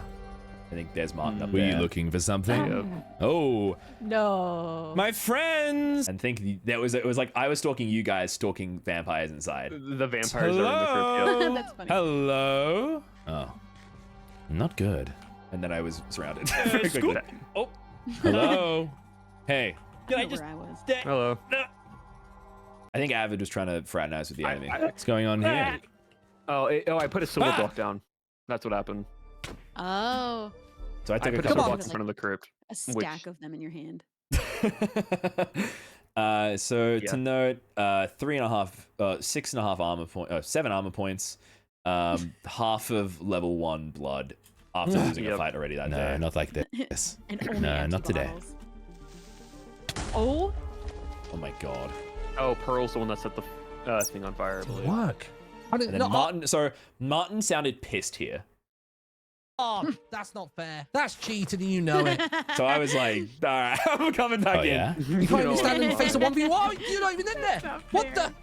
I think there's Martin up Were there. you looking for something? Oh, No. my friends. And think it was like I was stalking you guys, stalking vampires inside. The vampires are in the crypt. Hello. That's funny. Hello. Oh, not good. And then I was surrounded very quickly. Oh, hello. Hey. I don't know where I was. Hello. I think Avid was trying to fraternize with the enemy. What's going on here? I put a silver block down. That's what happened. Oh, So I I took put a a silver couple. block in front of the crypt. a stack of them in your hand. So Yeah. to note, 6.5 armor point, 7 armor points, half of level 1 blood after losing a Yep. fight already that No, day. not like this. And only No, empty not today. bottles. Oh, Oh my god. Oh, Pearl's the one that set the thing on fire, I believe. Work. And then Martin sounded pissed here. Oh, that's not fair. That's cheating and you know it. So I was like, all right, I'm coming back Oh, in. yeah? You can't even stand in the face of 1v1. You're not even in there. What the?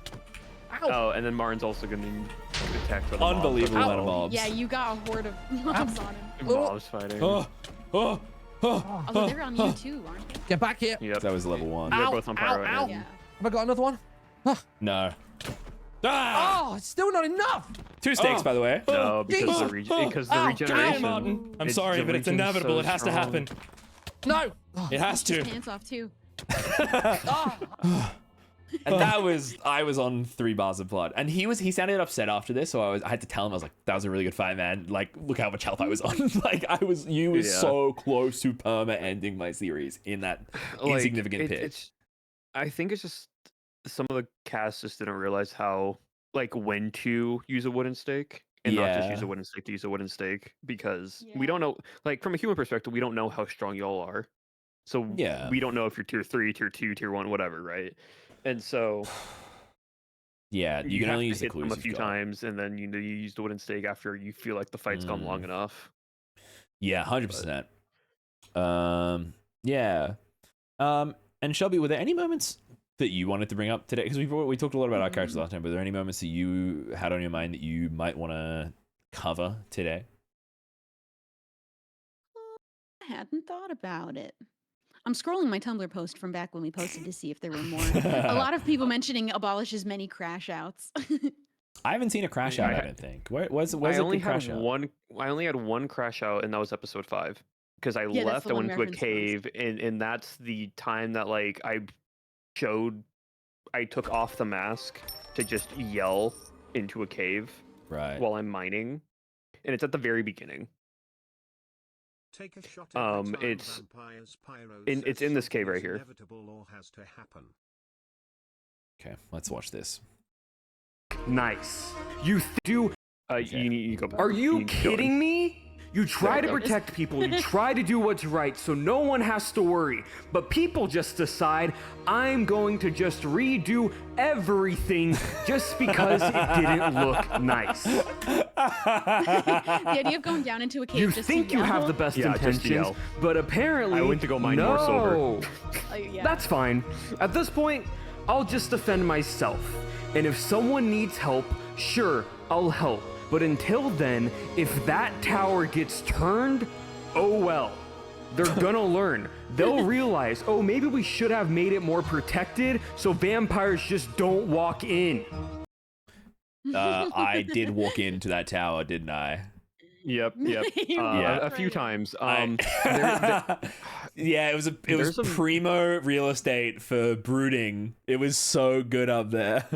Ow. Oh, and then Martin's also getting attacked by the mobs. Unbelievable amount of mobs. yeah, you got a horde of mobs on him. Mobs fighting. Although they're on you too, aren't they? Get back here. Yep. That was level 1. They're Ow, both on fire right ow, now. Yeah. Have I got another one? No. Ah! Oh, it's still not enough. 2 stakes, by the way. No, because Jesus. because the Ow, regeneration. Martin. I'm it's- sorry, the but it's regen's inevitable. so It has to strong. happen. No. It has His to. pants off too. And I was on 3 bars of blood. And he sounded upset after this, so I had to tell him, I was like, that was a really good fight, man. Like, look how much health I was on. Like, you were Yeah. so close to perma ending my series in that insignificant pitch. I think it's just some of the cast just didn't realize how, like, when to use a wooden stake and not just Yeah. use a wooden stake to use a wooden stake, because we Yeah. don't know, like, from a human perspective, we don't know how strong y'all are. So Yeah. we don't know if you're tier 3, tier 2, tier 1, whatever, right? And so Yeah, you can have only to use the hit them clues a you've few got. times, and then you use the wooden stake after you feel like the fight's gone long enough. Yeah, 100%. Yeah. And Shelby, were there any moments that you wanted to bring up today? Because we talked a lot about our characters last time, but were there any moments that you had on your mind that you might want to cover today? I hadn't thought about it. I'm scrolling my Tumblr post from back when we posted to see if there were more. A lot of people mentioning Abolish's many crash outs. I haven't seen a crash out, I don't think. Where's I it only the crash had out? I only had one crash out, and that was episode 5. Because I Yeah, that's left, the I one went into a referenced most. cave, and that's the time that like I took off the mask to just yell into a cave Right. while I'm mining, and it's at the very beginning. Take a shot every time It's Vampires Pyro it's says in this cave something right is here. inevitable or has to happen. Okay, let's watch this. Nice. You do. Okay. You go. Are you need to go. kidding me? You try to protect people, you try to do what's right so no one has to worry. But people just decide, I'm going to just redo everything just because it didn't look nice. The idea of going down into a cave You just think to you yell? have the best Yeah, just to intentions, yell. but apparently I went to go mine more sober. Yeah. That's fine. At this point, I'll just defend myself. And if someone needs help, sure, I'll help. But until then, if that tower gets turned, oh well. They're gonna learn. They'll realize, oh, maybe we should have made it more protected so vampires just don't walk in. I did walk into that tower, didn't I? Yep. Yeah. A few times. Yeah, it was primo real estate for brooding. It was so good up there.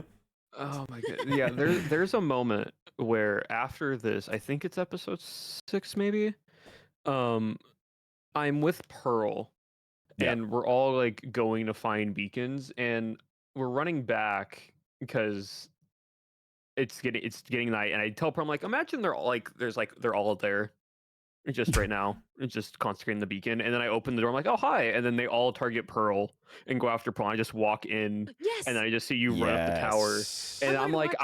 Oh my god. Yeah, there's a moment where after this, I think it's episode 6 maybe. I'm with Pearl, and we're all like going to find beacons, and we're running back because it's getting night, and I tell Pearl, I'm like, imagine they're all there just right now, just consecrating the beacon, and then I open the door, I'm like, oh hi, and then they all target Pearl and go after Pearl. And I just walk in, and then I just see you run up the tower, and I'm like,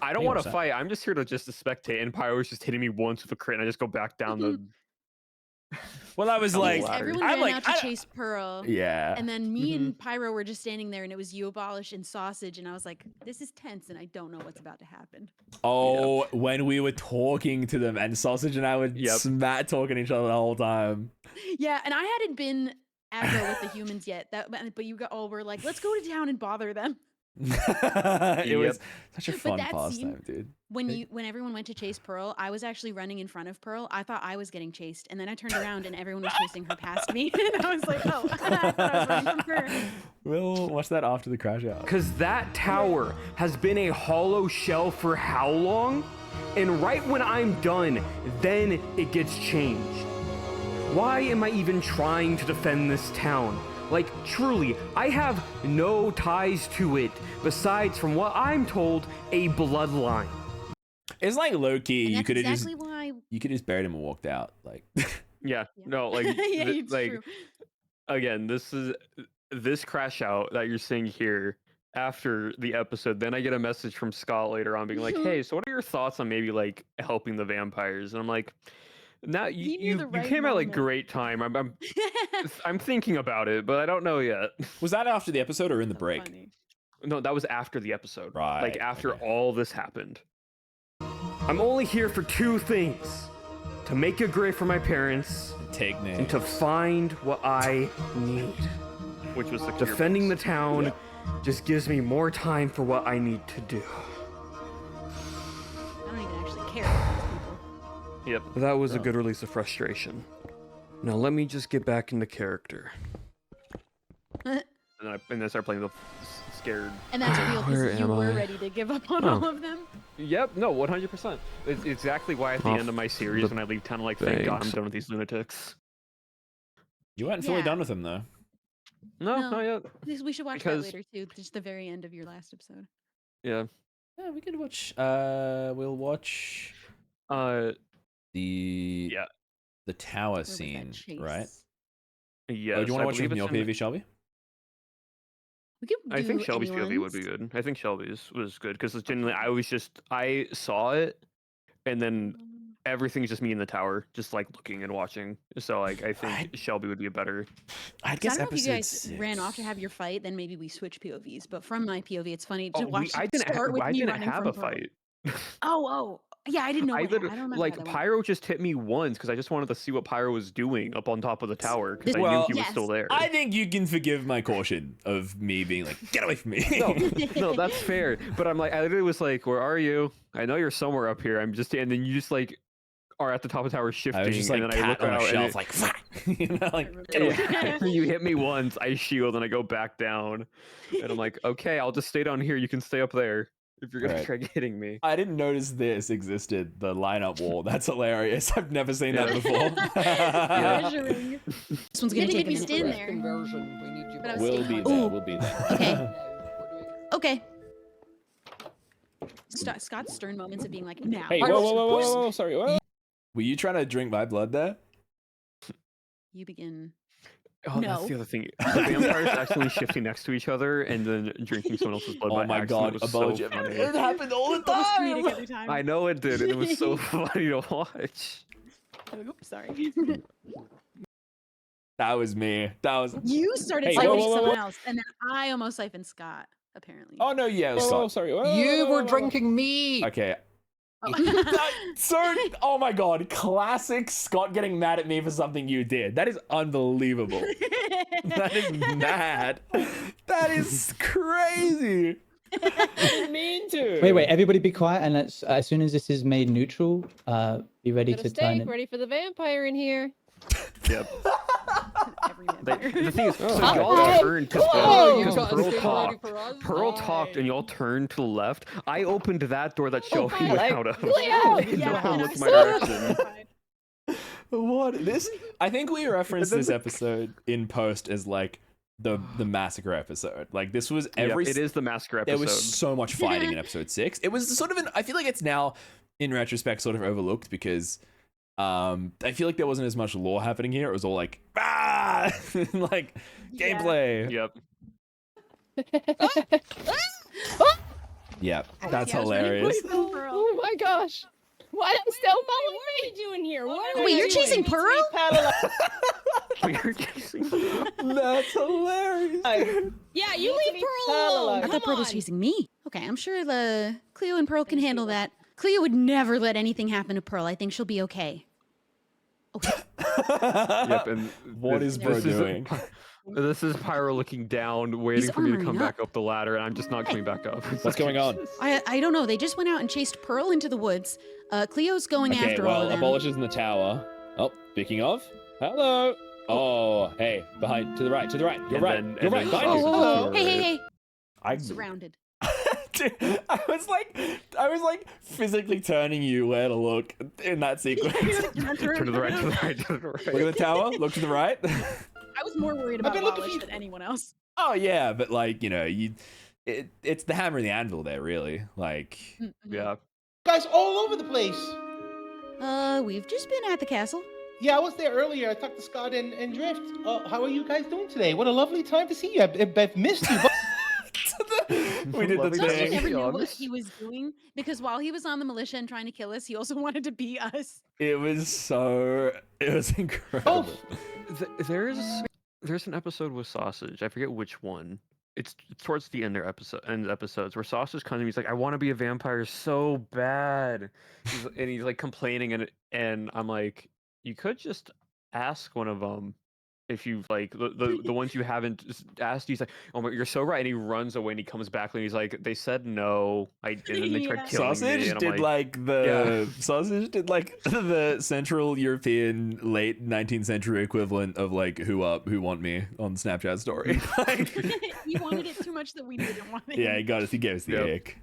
I don't want to fight. I'm just here to spectate, and Pyro was just hitting me once with a crit, and I just go back down the. Well, I was like, everyone ran out to chase Pearl. Yeah. And then me and Pyro were just standing there, and it was you, Abolish, and Sausage, and I was like, this is tense, and I don't know what's about to happen. Oh, when we were talking to them, and Sausage and I were smat talking to each other the whole time. Yeah, and I hadn't been aggro with the humans yet. But you all were like, let's go to town and bother them. It was such a fun that pastime, dude. When everyone went to chase Pearl, I was actually running in front of Pearl. I thought I was getting chased, and then I turned around and everyone was chasing her past me. And I was like, oh, I thought I was running from her. We'll watch that after the crash out. Because that tower has been a hollow shell for how long? And right when I'm done, then it gets changed. Why am I even trying to defend this town? Like, truly, I have no ties to it, besides, from what I'm told, a bloodline. It's like low-key, you could have exactly why... You could just buried him and walked out. Like, no, like, Yeah, it's like, true. again, this crash out that you're seeing here after the episode. Then I get a message from Scott later on being like, hey, so what are your thoughts on maybe like helping the vampires? And I'm like, now you came at like great time. I'm thinking about it, but I don't know yet. Was that after the episode or in the break? Funny. No, that was after the episode. Right. Like after all this happened. I'm only here for two things. To make a grave for my parents. Take names. And to find what I need. Which was the defending the town just gives me more time for what I need to do. I don't even actually care about these people. Yep. That was a good release of frustration. Now let me just get back into character. And then I start playing the scared. And that's real because you were ready to give up on all of them. Yep, no, 100%. It's exactly why at the end of my series, when I leave town, I'm like, thank God I'm done with these lunatics. You weren't fully done with them, though. No, not yet. We should watch that later, too. Just the very end of your last episode. Yeah. Yeah, we could watch. We'll watch. The tower scene, right? Yeah. Oh, do you want to watch it from your POV, Shelby? I think Shelby's POV would be good. I think Shelby's was good because genuinely, I saw it, and then everything's just me in the tower, just like looking and watching. So like, I think Shelby would be a better. I don't know if you guys ran off to have your fight, then maybe we switch POVs. But from my POV, it's funny to watch. I didn't have a fight. Oh. Yeah, I didn't know. I don't remember like Pyro just hit me once because I just wanted to see what Pyro was doing up on top of the tower because I knew he was still there. I think you can forgive my caution of me being like, get away from me. No, that's fair. But I'm like, I literally was like, where are you? I know you're somewhere up here. And then you just like are at the top of the tower shifting. I was just like, and then I look out on a shelf, like, you know, like, get away. You hit me once, I shield, and I go back down. And I'm like, okay, I'll just stay down here. You can stay up there. If you're gonna try hitting me. I didn't notice this existed, the lineup wall. That's hilarious. I've never seen that before. This one's gonna take me stand there. We'll be there. Okay. Scott's stern moments of being like, now. Hey, whoa, sorry. Whoa. Were you trying to drink my blood there? You begin. Oh, No. that's the other thing. The vampires accidentally shifting next to each other and then drinking someone else's blood. Oh by my accident god, was so Abolish. funny. It happened all the time. I know it did, and it was so funny to watch. Oops, sorry. That was me. That was. You started Hey, siphoning whoa. someone else, and then I almost siphoned Scott. Apparently. Oh no, yeah. It was Oh, Scott. sorry. You were drinking me. Okay. Oh. So, oh my god, classic Scott getting mad at me for something you did. That is unbelievable. That is mad. That is crazy. Mean to. Wait, everybody be quiet, and let's, as soon as this is made neutral, be ready Got a to turn steak it. ready for the vampire in here. Yep. The thing is, so Oh, y'all turned because you Pearl got a steak ready talked. for us? Pearl talked, and y'all turned to the left. I opened that door that Shelby hi, went like, out of. Cleo! And Yeah, no one and looked I my saw direction. What this? I think we referenced this episode in post as like the massacre episode. Like this was every. Yep, it is the massacre episode. There was so much fighting in episode 6. It was sort of an. I feel like it's now, in retrospect, sort of overlooked because. I feel like there wasn't as much lore happening here. It was all like like gameplay. Yep. Yep, that's Yeah, I was ready for hilarious. you, Pearl. Oh my gosh. Why don't still follow What are you doing here? What Wait, you're chasing Pearl? We are chasing. That's hilarious. Yeah, you leave Pearl alone. I thought Pearl was chasing me. Okay, I'm sure the Cleo and Pearl can handle that. Cleo would never let anything happen to Pearl. I think she'll be okay. Yep. And What is bro doing? This is Pyro looking down, waiting He's for me to armoring come up. back up the ladder, and I'm just not coming back up. What's going on? I don't know. They just went out and chased Pearl into the woods. Cleo's going Okay, after all well, of them. Abolish is in the tower. Oh, speaking of, hello. Oh, hey, behind, to the right, You're And right, then- you're and right. then Behind you. Oh, hey. I Surrounded. I was like physically turning you where to look in that sequence. Turn to the right, to the right, to the right. Look at the tower. Look to the right. I was more worried about Abolish than anyone else. Oh yeah, but like it's the hammer and the anvil there, really. Like Yeah. Guys all over the place. We've just been at the castle. Yeah, I was there earlier. I talked to Scott and Drift. How are you guys doing today? What a lovely time to see you. I've missed you. we did the Justin thing. never knew what he was doing because while he was on the militia and trying to kill us, he also wanted to be us. It was incredible. There's an episode with Sausage. I forget which one. It's towards the end of episodes where Sausage comes and he's like, I want to be a vampire so bad. He's like complaining and I'm like, you could just ask one of them if you like the ones you haven't asked. He's like, oh my, you're so right. And he runs away and he comes back and he's like, they said no, I did, and they tried killing me. Sausage And I'm did Sausage did like the Central European late 19th century equivalent of like who want me on Snapchat story. Like, He wanted it too much that we didn't want it. yeah, he gave us the ick.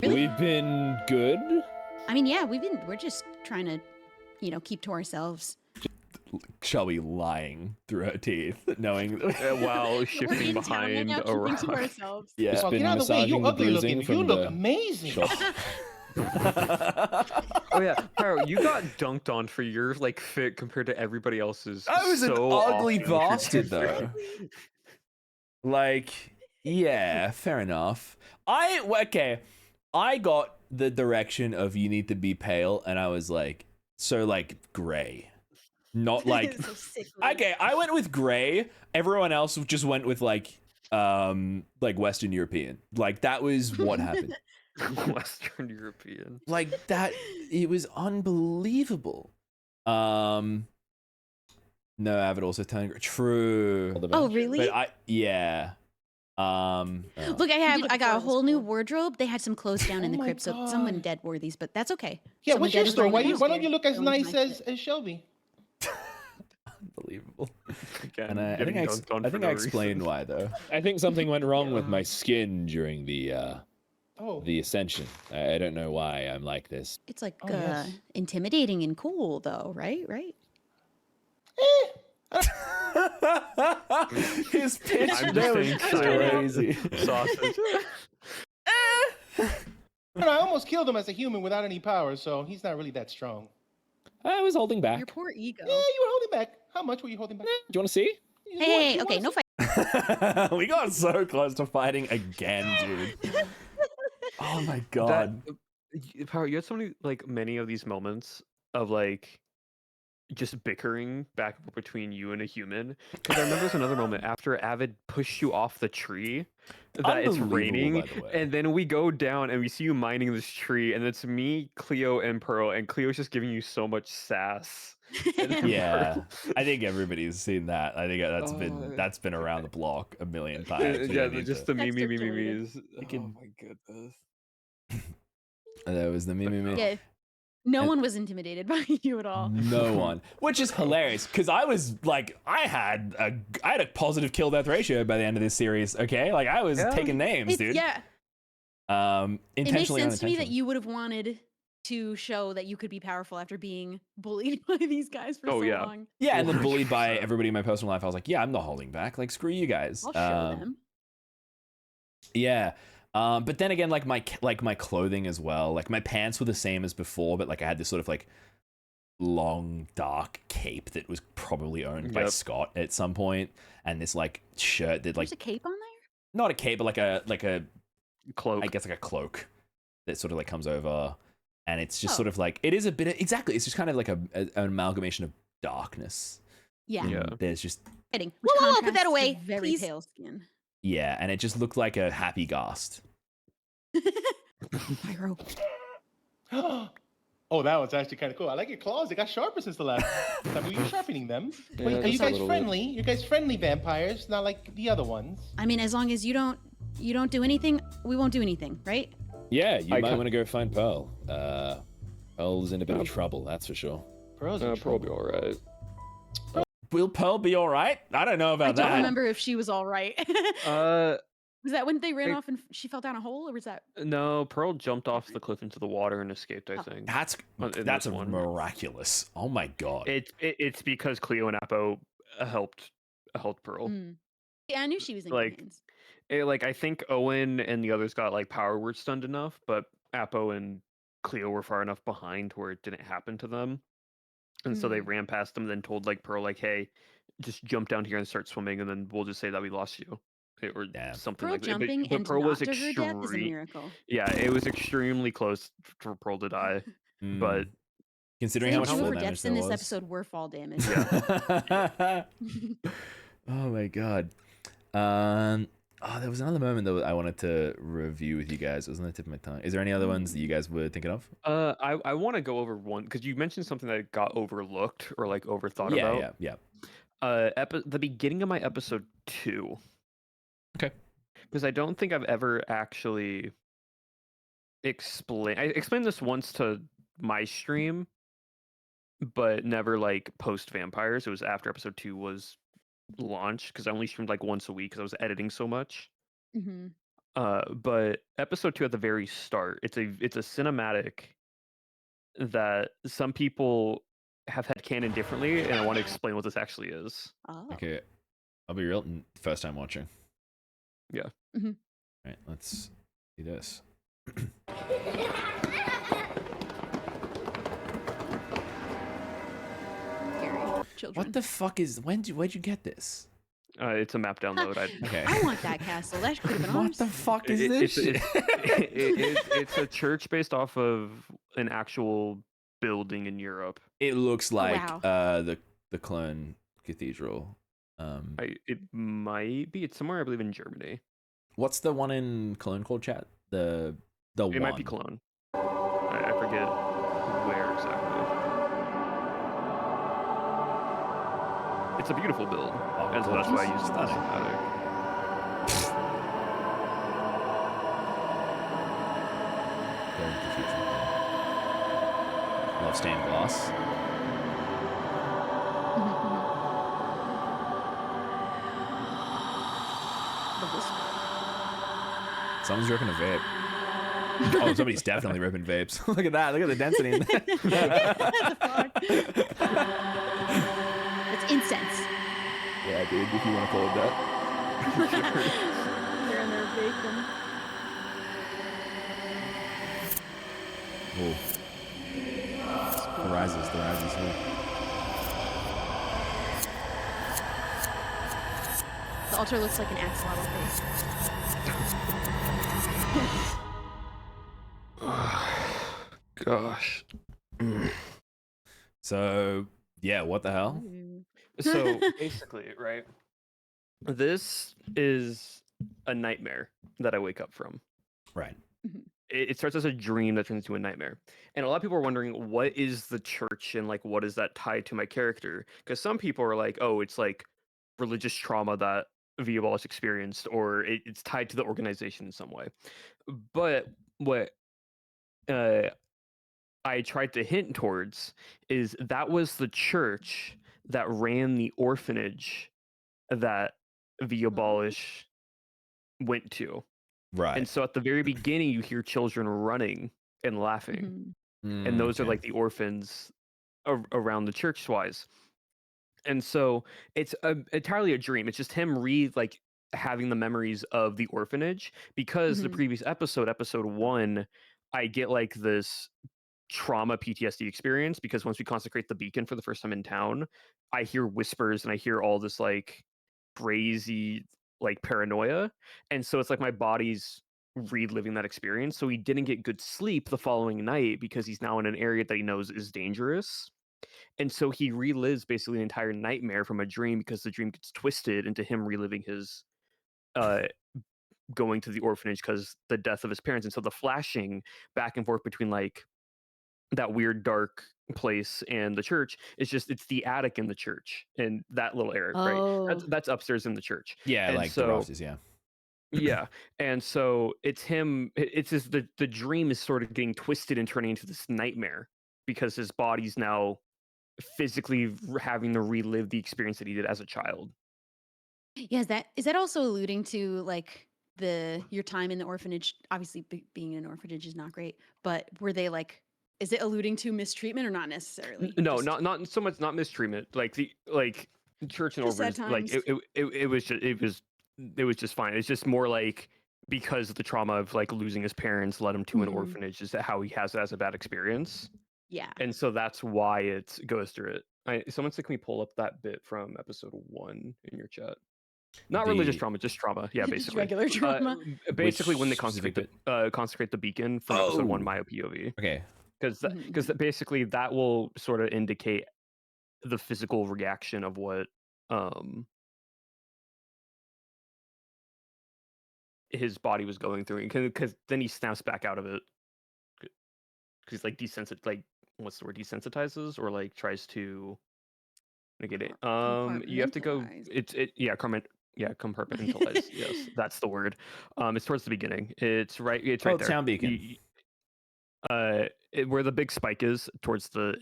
We've been good. I mean, yeah, we're just trying to, keep to ourselves. Shelby lying through her teeth, knowing while We're shifting in town right behind now, a keeping rock. to ourselves. Yeah. Just Well, been get out of the way. massaging You the ugly bruising looking. You from look the amazing. shop. Oh yeah, Pyro, you got dunked on for your like fit compared to everybody else's. I was so an ugly often. bastard though. Like, yeah, fair enough. I got the direction of you need to be pale, and I was like, so like gray. Not like okay, I went with gray. Everyone else just went with like Western European. Like that was what happened. Western European. Like that, it was unbelievable. No, Avid also telling true. Oh, really? But yeah. Look, I got a whole new wardrobe. They had some clothes down in the crypt, so someone dead wore these, but that's okay. Yeah, Someone what's your dead is story? wearing Why them. don't you look as That was nice my as Shelby? Unbelievable. Again, And I getting think dunked on I for think no I explained reason. why though. I think something went wrong with my skin during the ascension. I don't know why I'm like this. It's like yes. intimidating and cool, though, right? His pitch I'm there just was saying crazy. Sausage. I almost killed him as a human without any powers, so he's not really that strong. I was holding back. Your poor ego. Yeah, you were holding back. How much were you holding back? Do you want to see? Hey, okay, no fight. We got so close to fighting again, dude. Oh my god. Power, you had so many of these moments of like just bickering back between you and a human. Because I remember there's another moment after Avid pushed you off the tree that it's raining, and then we go down and we see you mining this tree, and it's me, Cleo, and Pearl, and Cleo's just giving you so much sass. Yeah, I think everybody's seen that. I think that's been around the block a million times. Yeah, just the memes. Oh my goodness. That was the meme. Yeah. No one was intimidated by you at all. No one, which is hilarious because I was like, I had a positive kill death ratio by the end of this series. Okay, like I was taking names, dude. Yeah. Intentionally, it makes sense to me that unintentionally. you would have wanted to show that you could be powerful after being bullied by these guys for so long. Yeah, and then bullied by everybody in my personal life. I was like, yeah, I'm not holding back. Like, screw you guys. I'll show them. Yeah. But then again, like my clothing as well. Like my pants were the same as before, but like I had this sort of like long dark cape that was probably owned by Scott at some point, and this like shirt that like There's a cape on there? not a cape, but like a cloak. I guess like a cloak that sort of like comes over, and it's just sort of like it is a bit of, exactly. It's just kind of like an amalgamation of darkness. Yeah. And there's just Fitting. Whoa, put that away, Very please. pale skin. yeah, and it just looked like a happy ghast. Pyro. Oh, that was actually kind of cool. I like your claws. They got sharper since the last time. Were you sharpening them? Yeah, Wait, are you just a guys little friendly? You guys friendly vampires, not like the other ones. I mean, as long as you don't do anything, we won't do anything, right? Yeah, you might want to go find Pearl. Pearl's in a bit of trouble, that's for sure. Pearl's Pearl be all right. Will Pearl be all right? I don't know about I that. don't remember if she was all right. Was that when they ran off and she fell down a hole, or was that? No, Pearl jumped off the cliff into the water and escaped. I think That's In that's this one. miraculous. Oh my god. It's because Cleo and Apo helped Pearl. Yeah, I knew she was in Like, good hands. I think Owen and the others got like power word stunned enough, but Apo and Cleo were far enough behind where it didn't happen to them, and so they ran past them. And then told like Pearl like, "Hey, just jump down here and start swimming, and then we'll just say that we lost you." Or something Pearl like that. jumping But and Pearl not was to her death is a extreme. miracle. Yeah, it was extremely close for Pearl to die, but considering how much Two of fall her damage deaths there in this was. episode were fall damage. Oh my god. There was another moment that I wanted to review with you guys. It was on the tip of my tongue. Is there any other ones that you guys were thinking of? I want to go over one because you mentioned something that got overlooked or like overthought about. Yeah. The beginning of my episode 2. Okay. Because I don't think I've ever actually explained. I explained this once to my stream, but never like post Vampires. It was after episode 2 was launched because I only streamed like once a week because I was editing so much. Mm-hmm. But episode 2 at the very start, it's a cinematic that some people have had canon differently, and I want to explain what this actually is. Oh. Okay. I'll be real. First time watching. Yeah. Mm-hmm. All right, let's do this. What the fuck is? Where'd you get this? It's a map download. Okay. I want that castle. That could have been ours. What the fuck is this? It's a church based off of an actual building in Europe. It looks like wow. the Cologne Cathedral. It might be. It's somewhere I believe in Germany. What's the one in Cologne called, chat? The one. It might be Cologne. I forget where exactly. It's a beautiful build, and so that's why I used it as cinematic. Love stained glass. Someone's ripping a vape. Oh, somebody's definitely ripping vapes. Look at that. Look at the density in there. It's incense. Yeah, dude, if you want to call it that. They're in their bacon. All right. rises. The rise is here. The altar looks like an axolotl face. Gosh. So yeah, what the hell? So basically, right? This is a nightmare that I wake up from. Right. It starts as a dream that turns into a nightmare. And a lot of people are wondering, what is the church and like what is that tied to my character? Because some people are like, oh, it's like religious trauma that Abolish experienced, or it's tied to the organization in some way. But what I tried to hint towards is that was the church that ran the orphanage that Abolish went to. Right. And so at the very beginning, you hear children running and laughing. And those are like the orphans around the church wise. And so it's entirely a dream. It's just him having the memories of the orphanage, because the previous episode 1, I get like this trauma PTSD experience, because once we consecrate the beacon for the first time in town, I hear whispers and I hear all this like crazy like paranoia, and so it's like my body's reliving that experience. So he didn't get good sleep the following night because he's now in an area that he knows is dangerous, and so he relives basically an entire nightmare from a dream, because the dream gets twisted into him reliving his going to the orphanage because the death of his parents. And so the flashing back and forth between like that weird dark place and the church is just, it's the attic in the church and that little area, right? That's upstairs in the church. Yeah, and like so, the rafters, yeah. Yeah. And so it's him, it's just the dream is sort of getting twisted and turning into this nightmare because his body's now physically having to relive the experience that he did as a child. Yeah, is that also alluding to like your time in the orphanage? Obviously, being in an orphanage is not great, but were they like? Is it alluding to mistreatment or not necessarily? No, not so much, not mistreatment. Like the church and orphanage, like it was just fine. It's just more like because of the trauma of like losing his parents led him to an orphanage. Is that how he has it as a bad experience? Yeah. And so that's why it goes through it. Someone said, can we pull up that bit from episode 1 in your chat? Not religious trauma, just trauma. Yeah, basically. Just regular trauma. Basically, when they consecrate the beacon from episode 1, my POV. Okay. Because basically that will sort of indicate the physical reaction of what his body was going through. Because then he snaps back out of it. Because like what's the word? Desensitizes or like tries to negate it. You have to go. Compartmentalize. Yes, that's the word. It's towards the beginning. It's right there. Town beacon. Where the big spike is towards the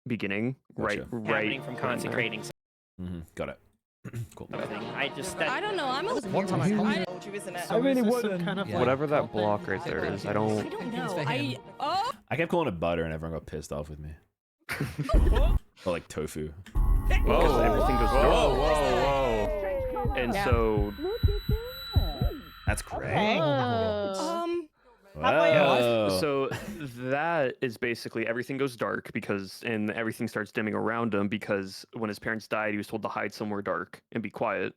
beginning. Gotcha. Right from consecrating. Got it. Cool. I don't know. I'm a one time I told you, isn't it? I really wouldn't. Kind of whatever that block right there is. I don't know. I kept calling it butter and everyone got pissed off with me. Or like tofu. Because everything goes whoa. And so that's great. So that is basically everything goes dark and everything starts dimming around him because when his parents died, he was told to hide somewhere dark and be quiet.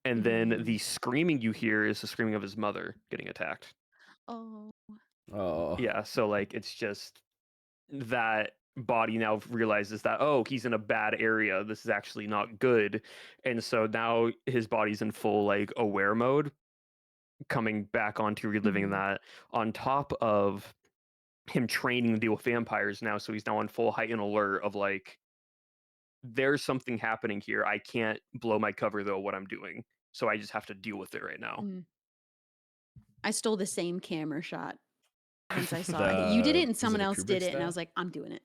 And then the screaming you hear is the screaming of his mother getting attacked. Oh. Yeah, so like it's just that body now realizes that, oh, he's in a bad area. This is actually not good. And so now his body's in full like aware mode, coming back onto reliving that on top of him training to deal with vampires now. So he's now on full heightened alert of like, there's something happening here. I can't blow my cover though what I'm doing. So I just have to deal with it right now. I stole the same camera shot once I saw it. You did it and someone else did it, and I was like, I'm doing it.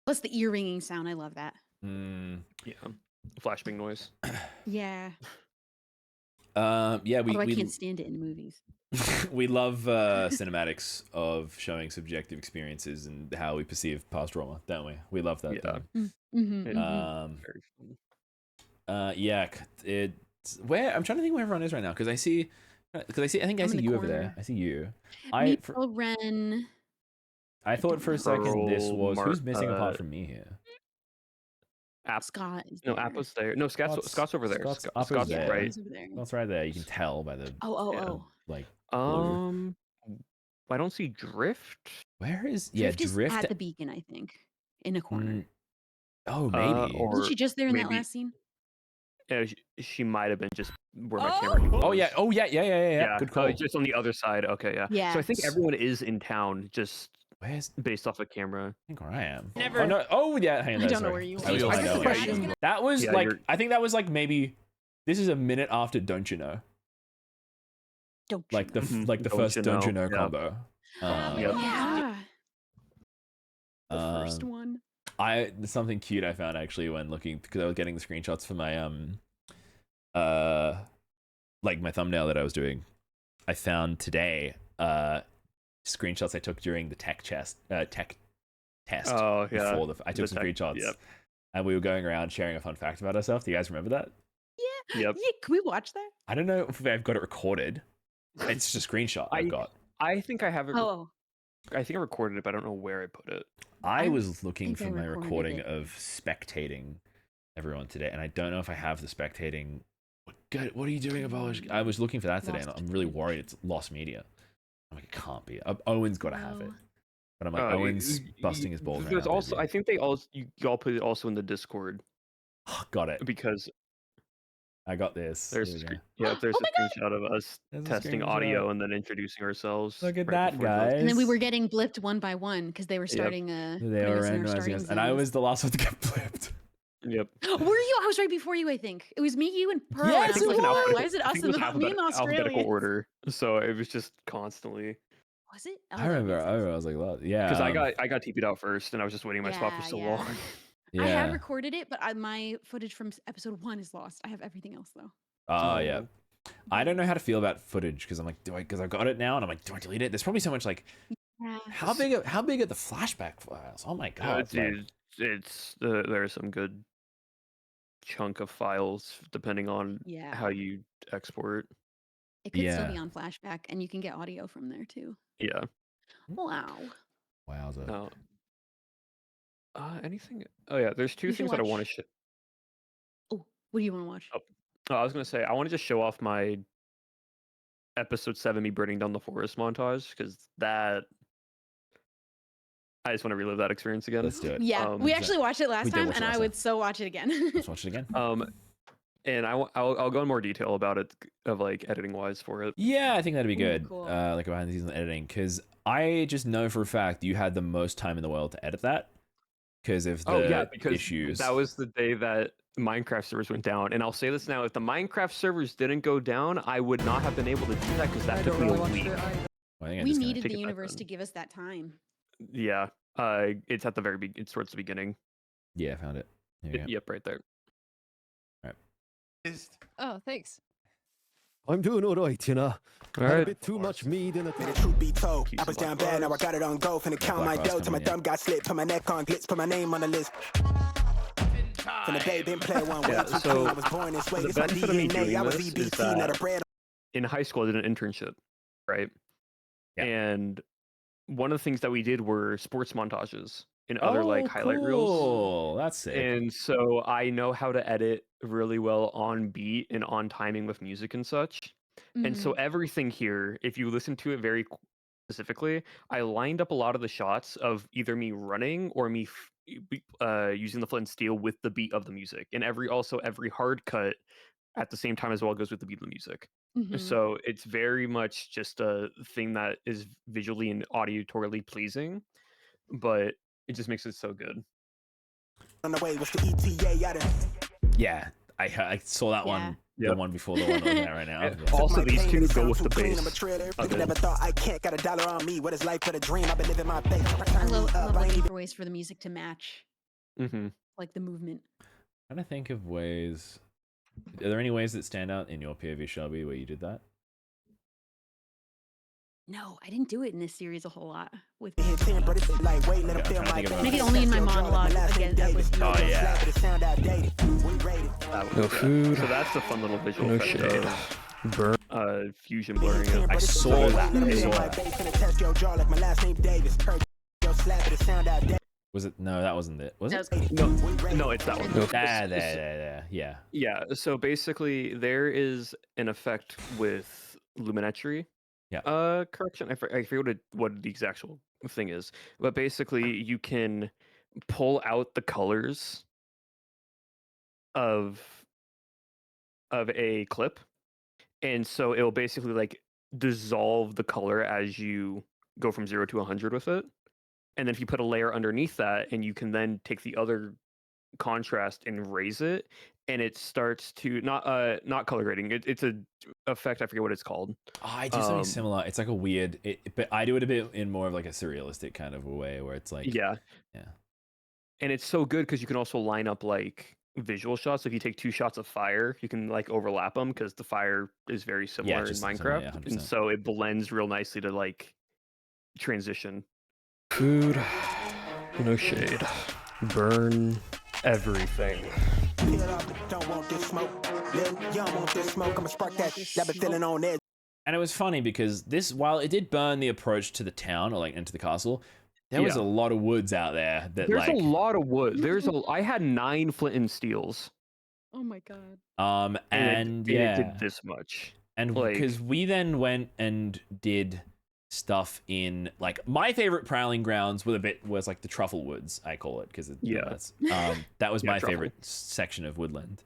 Plus the ear ringing sound. I love that. Yeah. Flashbang noise. Yeah. Yeah, I can't stand it in movies. We love cinematics of showing subjective experiences and how we perceive past trauma, don't we? We love that. Where I'm trying to think where everyone is right now because I think I see you over there. I see you. Ren. I thought for a second this Pearl was Mar- who's missing apart from me here. Scott is No, there. Apple's there. No, Scott's over there. Scott's there. right. He's over there. Scott's right there. You can tell by the Oh. like. I don't see Drift. Where is Drift is at the beacon, I think, in a corner. Oh, maybe. Wasn't she just there in that maybe- last scene? Yeah, she might have been just where my camera was. Oh yeah. Good call. Just on the other side. Okay, yeah. Yeah. So I think everyone is in town, just where's based off the camera. I think where I am. Never. Oh no. Oh yeah. Hang on. I don't know sorry. where you I was are. I know where you are. That was Yeah, like you're- I think that was like maybe this is a minute after Don't You Know. Don't like the like the Don't first You Don't You Know, Know yeah. combo. Yeah. The first Um, one. There's something cute I found actually when looking because I was getting the screenshots for my like my thumbnail that I was doing. I found today screenshots I took during the tech test. Oh yeah. Before I took some screenshots. Yep. And we were going around sharing a fun fact about ourselves. Do you guys remember that? Yeah. Yep. Yeah. Can we watch that? I don't know if I've got it recorded. It's just a screenshot I've got. I think I have it. Oh. I think I recorded it, but I don't know where I put it. I was looking think for I my recorded recording it. of spectating everyone today, and I don't know if I have the spectating. What are you doing, Abolish? I was looking for that today, and I'm really worried it's lost media. I'm like, it can't be. Owen's got to have it. But I'm like, Owen's busting his balls right There's now, also, baby. I think they all you all put it also in the Discord Got it. because I got this. there's Here we go. there's a screenshot of us There's a testing screenshot. audio and then introducing ourselves. Look at right that, before it goes. guys. And then we were getting blipped one by one because they were Yep. starting. They putting were us in our randomizing starting us, and I zones. was the last one to get flipped. Yep. Were you? I was right before you. I think it was me, you, and Pearl. Yes, and I was it like, was. why is it I us think and it was not me and the alphabetical Australians? order, so it was just constantly. Was it? Oh, I that remember. makes sense. I was like, well, yeah. Because I got TP'd out first, and I was just waiting my spot for so Yeah, long. Yeah. I have recorded it, but my footage from episode 1 is lost. I have everything else though. Oh yeah. I don't know how to feel about footage because I'm like, because I've got it now, and I'm like, do I delete it? There's probably so much like, how big are the flashback files? Oh my god, it's like- It's there's some good chunk of files depending on Yeah. how you export. It could still Yeah. be on flashback, and you can get audio from there too. Yeah. Wow. Wowza. No. Anything? Oh yeah, there's two You can things that I want to watch- show. Oh, what do you want to watch? Oh, I was gonna say I want to just show off my episode 7 me burning down the forest montage because that I just want to relive that experience again. Let's do it. Yeah, we actually watched it last we did time, watch it and I last would so watch it again. Let's watch it again. And I'll go in more detail about it of like editing wise for it. Yeah, I think that'd be Ooh, good. cool. Like behind the scenes editing, because I just know for a fact you had the most time in the world to edit that because of the because issues. that was the day that Minecraft servers went down. And I'll say this now: if the Minecraft servers didn't go down, I would not have been able to do that because that took me a week. Well, I think I We just kinda- needed take the it back universe then. to give us that time. Yeah, it's at the very it's towards the beginning. Yeah, I found it. Here we go. Yep, right there. Oh, thanks. I'm doing all right, you know. Had a Alright. bit too much meat in it. Truth be told, I was Black down bad, now I Bars. got it on go. Finna count my Black Bars dough till my coming in. thumb got slit. Put my neck on glitz, put my name on the list. From the day been play one way. Yeah, too so clean, I was born this way. the It's my benefit of me DNA. doing I was this is EBT, not a that brand. in high school, I did an internship, right? Yeah. And one of the things that we did were sports montages and other like highlight reels. Cool. That's sick. And so I know how to edit really well on beat and on timing with music and such. And so everything here, if you listen to it very specifically, I lined up a lot of the shots of either me running or me using the flint and steel with the beat of the music. And every hard cut at the same time as well goes with the beat of the music. Mhm. So it's very much just a thing that is visually and auditorily pleasing, but it just makes it so good. On the way was the ETA. I done Yeah, I saw that one. The Yep. one before the one on there right now. And also, these two go with the clean, I'm a bass. trailer. of it. Never thought I can't got a dollar on me. What is life but a dream? I've been living my base. I love looking for ways for the music to match, Mm-hmm. like the movement. I'm trying to think of ways. Are there any ways that stand out in your POV, Shelby, where you did that? No, I didn't do it in this series a whole lot. With Okay, I'm trying to think of maybe only in my monologue again. With you. Oh yeah. No food. So that's the fun little visual effect of fusion blurring. I saw that. I saw that. Was it? No, that wasn't it. Was it? No, it's that one. Yeah. Yeah. So basically, there is an effect with luminetry. Yeah. Correction. I forget what the actual thing is, but basically, you can pull out the colors of a clip, and so it'll basically like dissolve the color as you go from 0 to 100 with it. And then if you put a layer underneath that, and you can then take the other contrast and raise it, and it starts to not color grading. It's a effect. I forget what it's called. Oh, I do something similar. It's like a weird, but I do it a bit in more of like a surrealistic kind of a way, where it's like yeah. And it's so good because you can also line up like visual shots. If you take 2 shots of fire, you can like overlap them because the fire is very similar in just Minecraft, similar, yeah, 100%. and so it blends real nicely to like transition. Food, no shade. Burn everything. Don't want this smoke. Young want this smoke. I'ma spark that. I've been feeling on edge. And it was funny because this, while it did burn the approach to the town or like into the castle, there was a lot of woods out there that There's like a lot of wood. I had 9 flint and steels. Oh my god. and it yeah, did this much. And like, because we then went and did stuff in like my favorite prowling grounds was like the truffle woods, I call it, because that's that was my favorite section of woodland,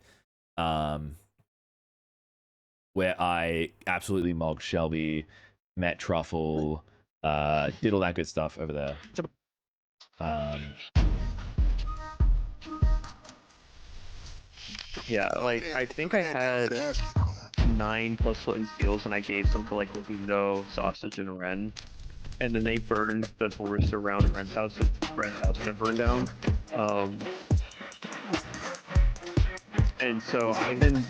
where I absolutely mogged Shelby, met Truffle, did all that good stuff over there. Yeah, like I think I had 9 plus flint and steels, and I gave them to like Legundo, Sausage, and Ren, and then they burned the forest around Ren's house. Ren's house got burned down. And so I then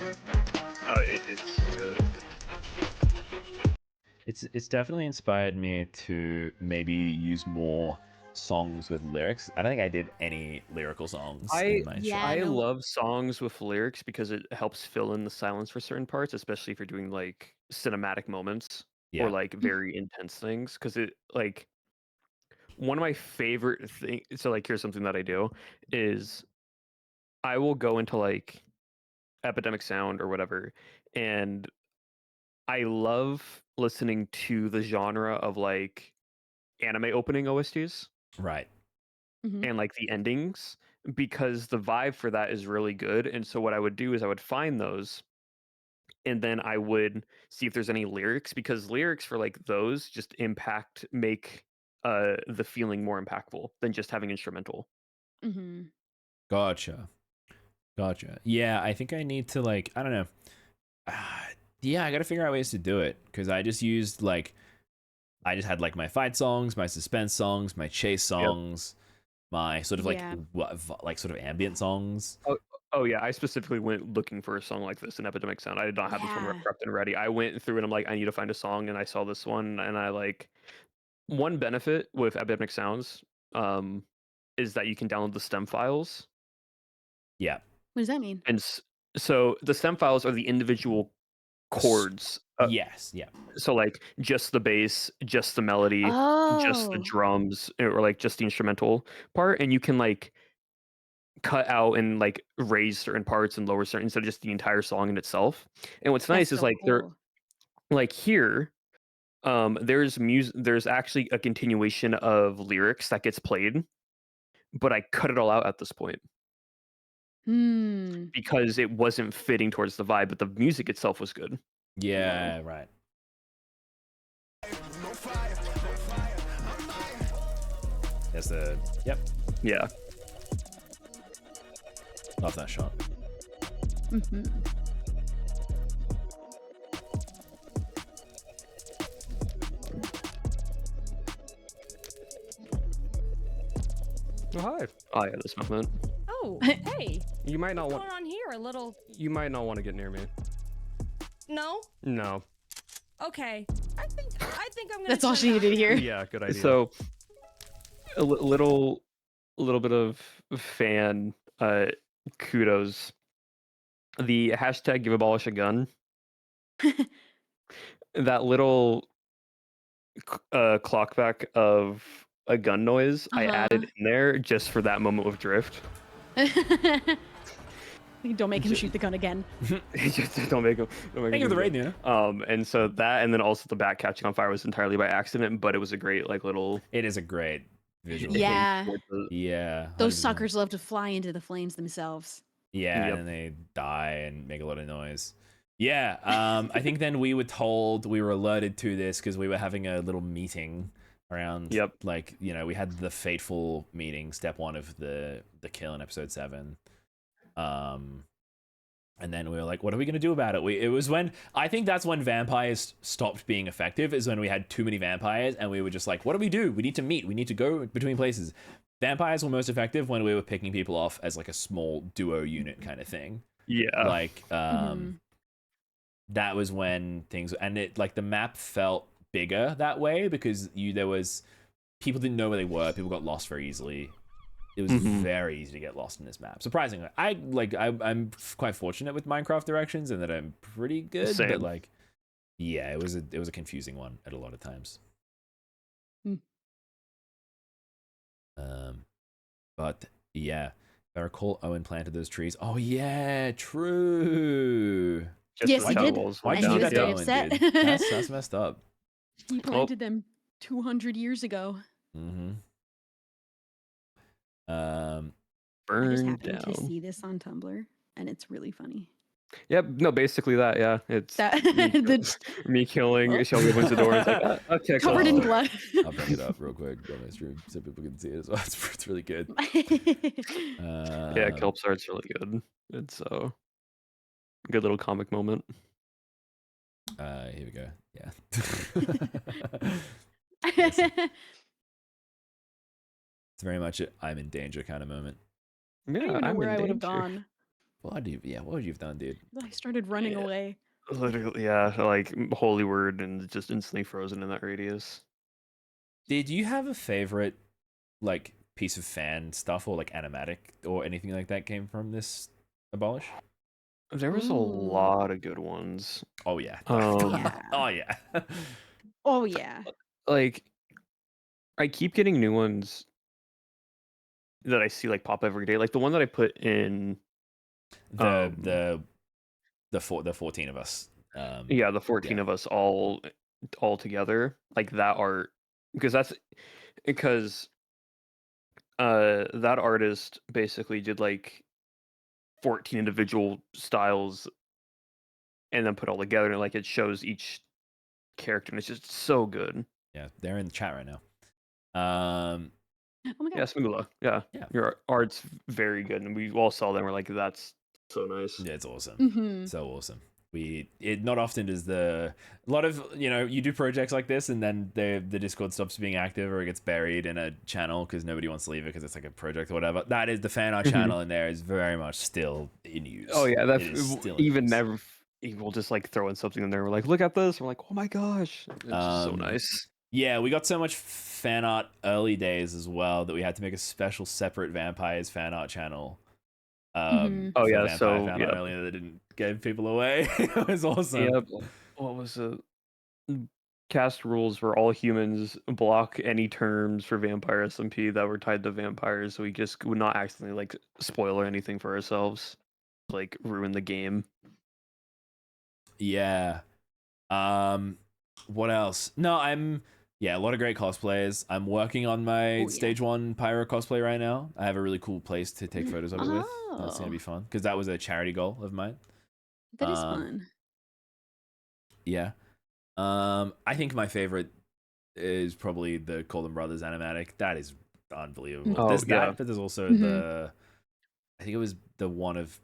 it's definitely inspired me to maybe use more songs with lyrics. I don't think I did any lyrical songs in my show. I love songs with lyrics because it helps fill in the silence for certain parts, especially if you're doing like cinematic moments or like very intense things. Because it like one of my favorite things. So like here's something that I do is I will go into like Epidemic Sound or whatever, and I love listening to the genre of like anime opening OSTs. Right. And like the endings, because the vibe for that is really good. And so what I would do is I would find those, and then I would see if there's any lyrics, because lyrics for like those just make the feeling more impactful than just having instrumental. Gotcha. Yeah, I think I need to like, I don't know. Yeah, I gotta figure out ways to do it, because I just had like my fight songs, my suspense songs, my chase songs, my sort of like sort of ambient songs. Oh yeah, I specifically went looking for a song like this in Epidemic Sound. I did not have this one prepped and ready. I went through and I'm like, I need to find a song, and I saw this one, and I like one benefit with Epidemic Sounds is that you can download the stem files. Yeah. What does that mean? And so the stem files are the individual chords. Yes, yeah. So like just the bass, just the melody, just the drums, or like just the instrumental part, and you can like cut out and like raise certain parts and lower certain, instead of just the entire song in itself. And what's nice is like they're like here, there's actually a continuation of lyrics that gets played, but I cut it all out at this point. Because it wasn't fitting towards the vibe, but the music itself was good. Yeah, right. That's the Yeah. Love that shot. Oh, hi. Oh yeah, this movement. Oh, hey. You might not What's want. going on here? A little. You might not want to get near me. No. No. Okay. I think I'm gonna. That's all she needed to hear. Yeah, good idea. So a little bit of fan kudos. The hashtag give Abolish a gun. That little clock back of a gun noise, I added in there just for that moment with drift. Don't make him shoot the gun again. Just don't make him. Thank you for the raid, Nina. And so that, and then also the bat catching on fire was entirely by accident, but it was a great like little. It is a great visual. Yeah. Yeah. Those 100%. suckers love to fly into the flames themselves. Yeah, and then they die and make a lot of noise. Yeah, I think then we were alerted to this because we were having a little meeting around. Like, you know, we had the fateful meeting, step 1 of the kill in episode 7. And then we were like, what are we going to do about it? It was when, I think that's when vampires stopped being effective, is when we had too many vampires and we were just like, what do? We need to meet. We need to go between places. Vampires were most effective when we were picking people off as like a small duo unit kind of thing. Yeah. Like, that was when things, and it, like, the map felt bigger that way because people didn't know where they were. People got lost very easily. It was very easy to get lost in this map. Surprisingly, I'm quite fortunate with Minecraft directions and that I'm pretty good. Same. But like, yeah, it was a confusing one at a lot of times. But yeah, if I recall, Owen planted those trees. Oh yeah, true. Yes, he did. Why'd you do that to Owen, dude? That's messed up. He planted them 200 years ago. Burned I just happened down. to see this on Tumblr, and it's really funny. Yep. No, basically that. Yeah, it's me killing Shelby opens the door. It's like, okay, covered in blood. I'll bring it up real quick on my stream so people can see it as well. It's really good. Yeah, Kelp Art's really good. It's a good little comic moment. Here we go. Yeah. It's very much a I'm in danger kind of moment. I don't even know where I would have gone. What would you have done, dude? I started running away. Literally, yeah, like holy word and just instantly frozen in that radius. Did you have a favorite, like, piece of fan stuff or like animatic or anything like that came from this Abolish? There was a lot of good ones. Oh yeah. Yeah. Oh yeah. Oh yeah. Like, I keep getting new ones that I see like pop every day. Like the one that I put in the 14 of us. Yeah, the 14 of us all together. Like that art, because that artist basically did like 14 individual styles and then put all together, and like it shows each character and it's just so good. Yeah, they're in the chat right now. Oh my god. Yeah, Smugula. Yeah. Your art's very good, and we all saw them. We're like, that's so nice. Yeah, it's awesome. So awesome. Not often does a lot of, you do projects like this and then the Discord stops being active or it gets buried in a channel because nobody wants to leave it because it's like a project or whatever. That is the fan art channel in there is very much still in use. Oh yeah, that's still even never. We'll just like throw in something in there. We're like, look at this. We're like, oh my gosh, it's just so nice. Yeah, we got so much fan art early days as well that we had to make a special separate Vampires fan art channel. Oh yeah, so earlier that didn't give people away. It was awesome. Yep. What was it? Cast rules where all humans block any terms for Vampire SMP that were tied to vampires, so we just would not accidentally like spoil or anything for ourselves, like ruin the game. Yeah. What else? No, a lot of great cosplays. I'm working on my stage 1 pyro cosplay right now. I have a really cool place to take photos of it with. That's gonna be fun because that was a charity goal of mine. That is fun. Yeah. I think my favorite is probably the Colden Brothers animatic. That is unbelievable. Oh, There's yeah. that, but there's also I think it was the one of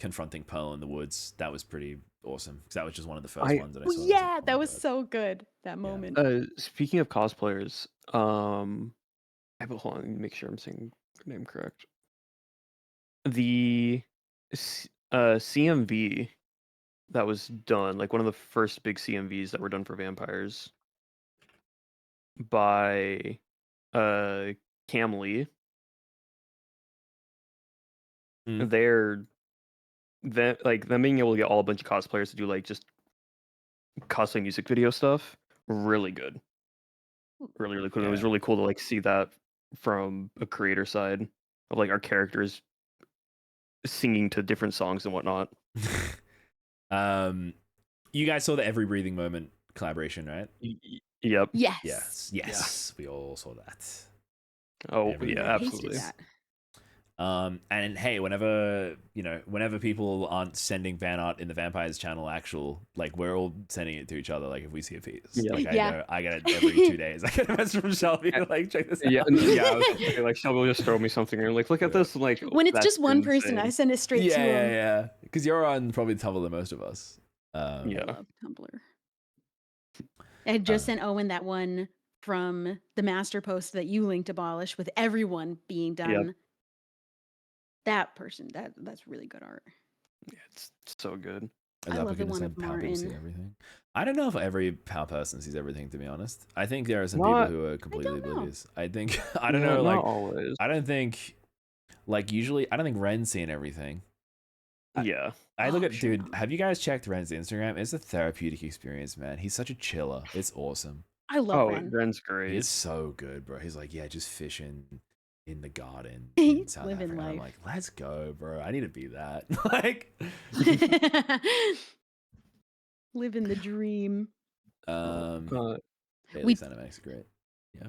confronting Pearl in the woods. That was pretty awesome because that was just one of the first ones that I saw. Yeah, that was so good. That moment. Speaking of cosplayers, hold on, let me make sure I'm saying her name correct. The CMV that was done, like one of the first big CMVs that were done for vampires by Cam Lee. They're them being able to get all a bunch of cosplayers to do like just cosplay music video stuff, really good. really cool. It was really cool to like see that from a creator side of like our characters singing to different songs and whatnot. You guys saw the Every Breathing Moment collaboration, right? Yep. Yes. Yes. We all saw that. Oh Every yeah, Breathing absolutely. And hey, whenever people aren't sending fan art in the Vampires channel, like we're all sending it to each other. Like if we see a piece, like I get it every 2 days. I get a message from Shelby like, check this out. Yeah, I was gonna say, like Shelby will just throw me something and like, look at this. Like When it's that's just one person, I insane. send it straight to him. Yeah. Because you're on probably Tumblr than most of us. I love Tumblr. I had just sent Owen that one from the master post that you linked, Abolish, with everyone being done. Yep. That person, that's really good art. Yeah, it's so good. I love the one of Martin. Everything. I don't know if every PAL person sees everything, to be honest. I think there are some people who are completely oblivious. I think I don't know, like always. I don't think like usually I don't think Ren's seeing everything. Yeah. I look at dude, have you guys checked Ren's Instagram? It's a therapeutic experience, man. He's such a chiller. It's awesome. I love Ren. Ren's great. He's so good, bro. He's like, yeah, just fishing in the garden. He's South living Africa. life. I'm like, let's go, bro. I need to be that. Like Living the dream. Daily Cinematics are great. Yeah.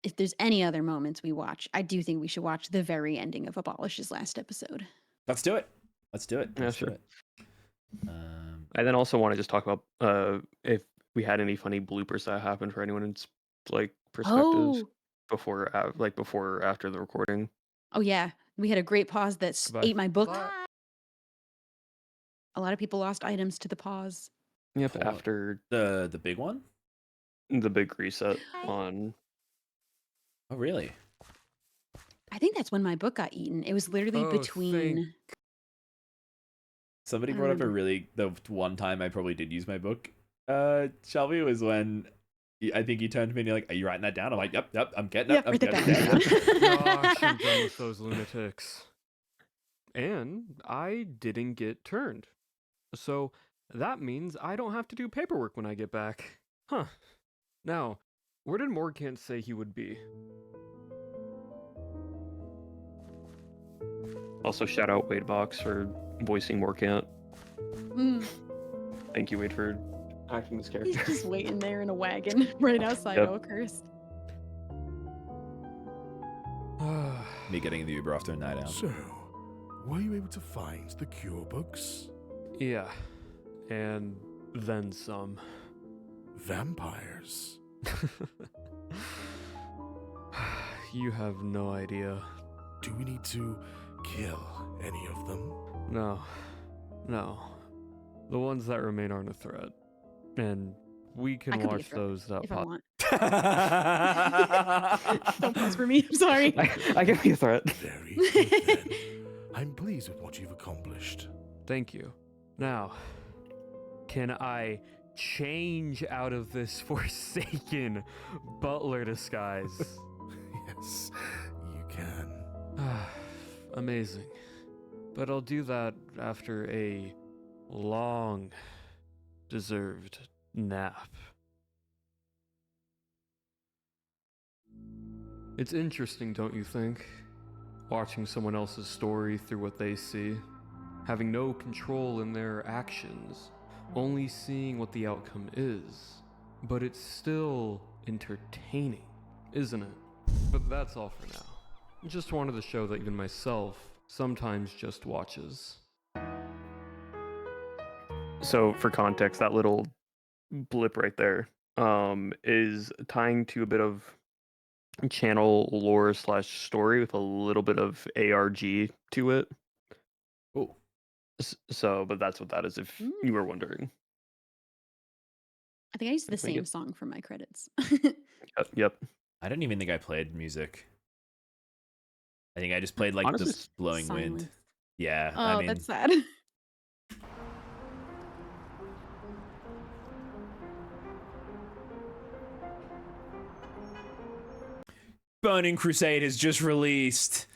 If there's any other moments we watch, I do think we should watch the very ending of Abolish's last episode. Let's do it. Let's do it. Yeah, Let's sure. do it. I then also want to just talk about if we had any funny bloopers that happened for anyone's like perspectives before or after the recording. Oh yeah, we had a great pause that ate my book. A lot of people lost items to the pause. Yep, after the big one? The big reset on. Oh really? I think that's when my book got eaten. It was literally between. Somebody I brought up remember. the one time I probably did use my book, Shelby, was when I think you turned to me and you're like, are you writing that down? I'm like, yep, I'm getting it. I'm write that getting it down. down. Gosh, I'm done with those lunatics. And I didn't get turned. So that means I don't have to do paperwork when I get back. Huh. Now, where did Morgant say he would be? Also, shout out Wadebox for voicing Morgant. Mm, Thank you, Wade, for acting this character. he's just waiting there in a wagon right outside Yep. Oakhurst. Me getting the Uber after a night out. So, were you able to find the cure books? Yeah. And then some. Vampires. You have no idea. Do we need to kill any of them? No. The ones that remain aren't a threat. And we I can could be a watch threat those that if I pop. want. Don't pause for me. I'm sorry. I can be a threat. Very good then. I'm pleased with what you've accomplished. Thank you. Now, can I change out of this forsaken butler disguise? Yes, you can. Amazing. But I'll do that after a long deserved nap. It's interesting, don't you think? Watching someone else's story through what they see, having no control in their actions, only seeing what the outcome is. But it's still entertaining, isn't it? But that's all for now. Just wanted to show that even myself sometimes just watches. So, for context, that little blip right there is tying to a bit of channel lore / story with a little bit of ARG to it. Oh. So, but that's what that is, if you were wondering. I think I used the Make same it- song for my credits. Yep. I don't even think I played music. I think I just played like Honestly, the blowing wind. silence. Yeah. Oh, I mean, that's sad. Burning Crusade has just released.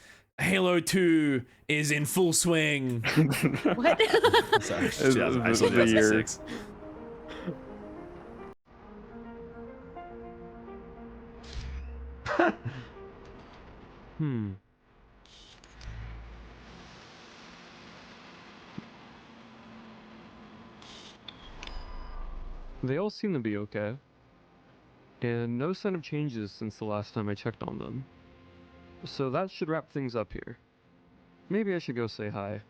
Halo 2 is in full swing. What? Sorry, It's 2000 I saw the year. 2006. They all seem to be okay. And no sign of changes since the last time I checked on them. So that should wrap things up here. Maybe I should go say hi.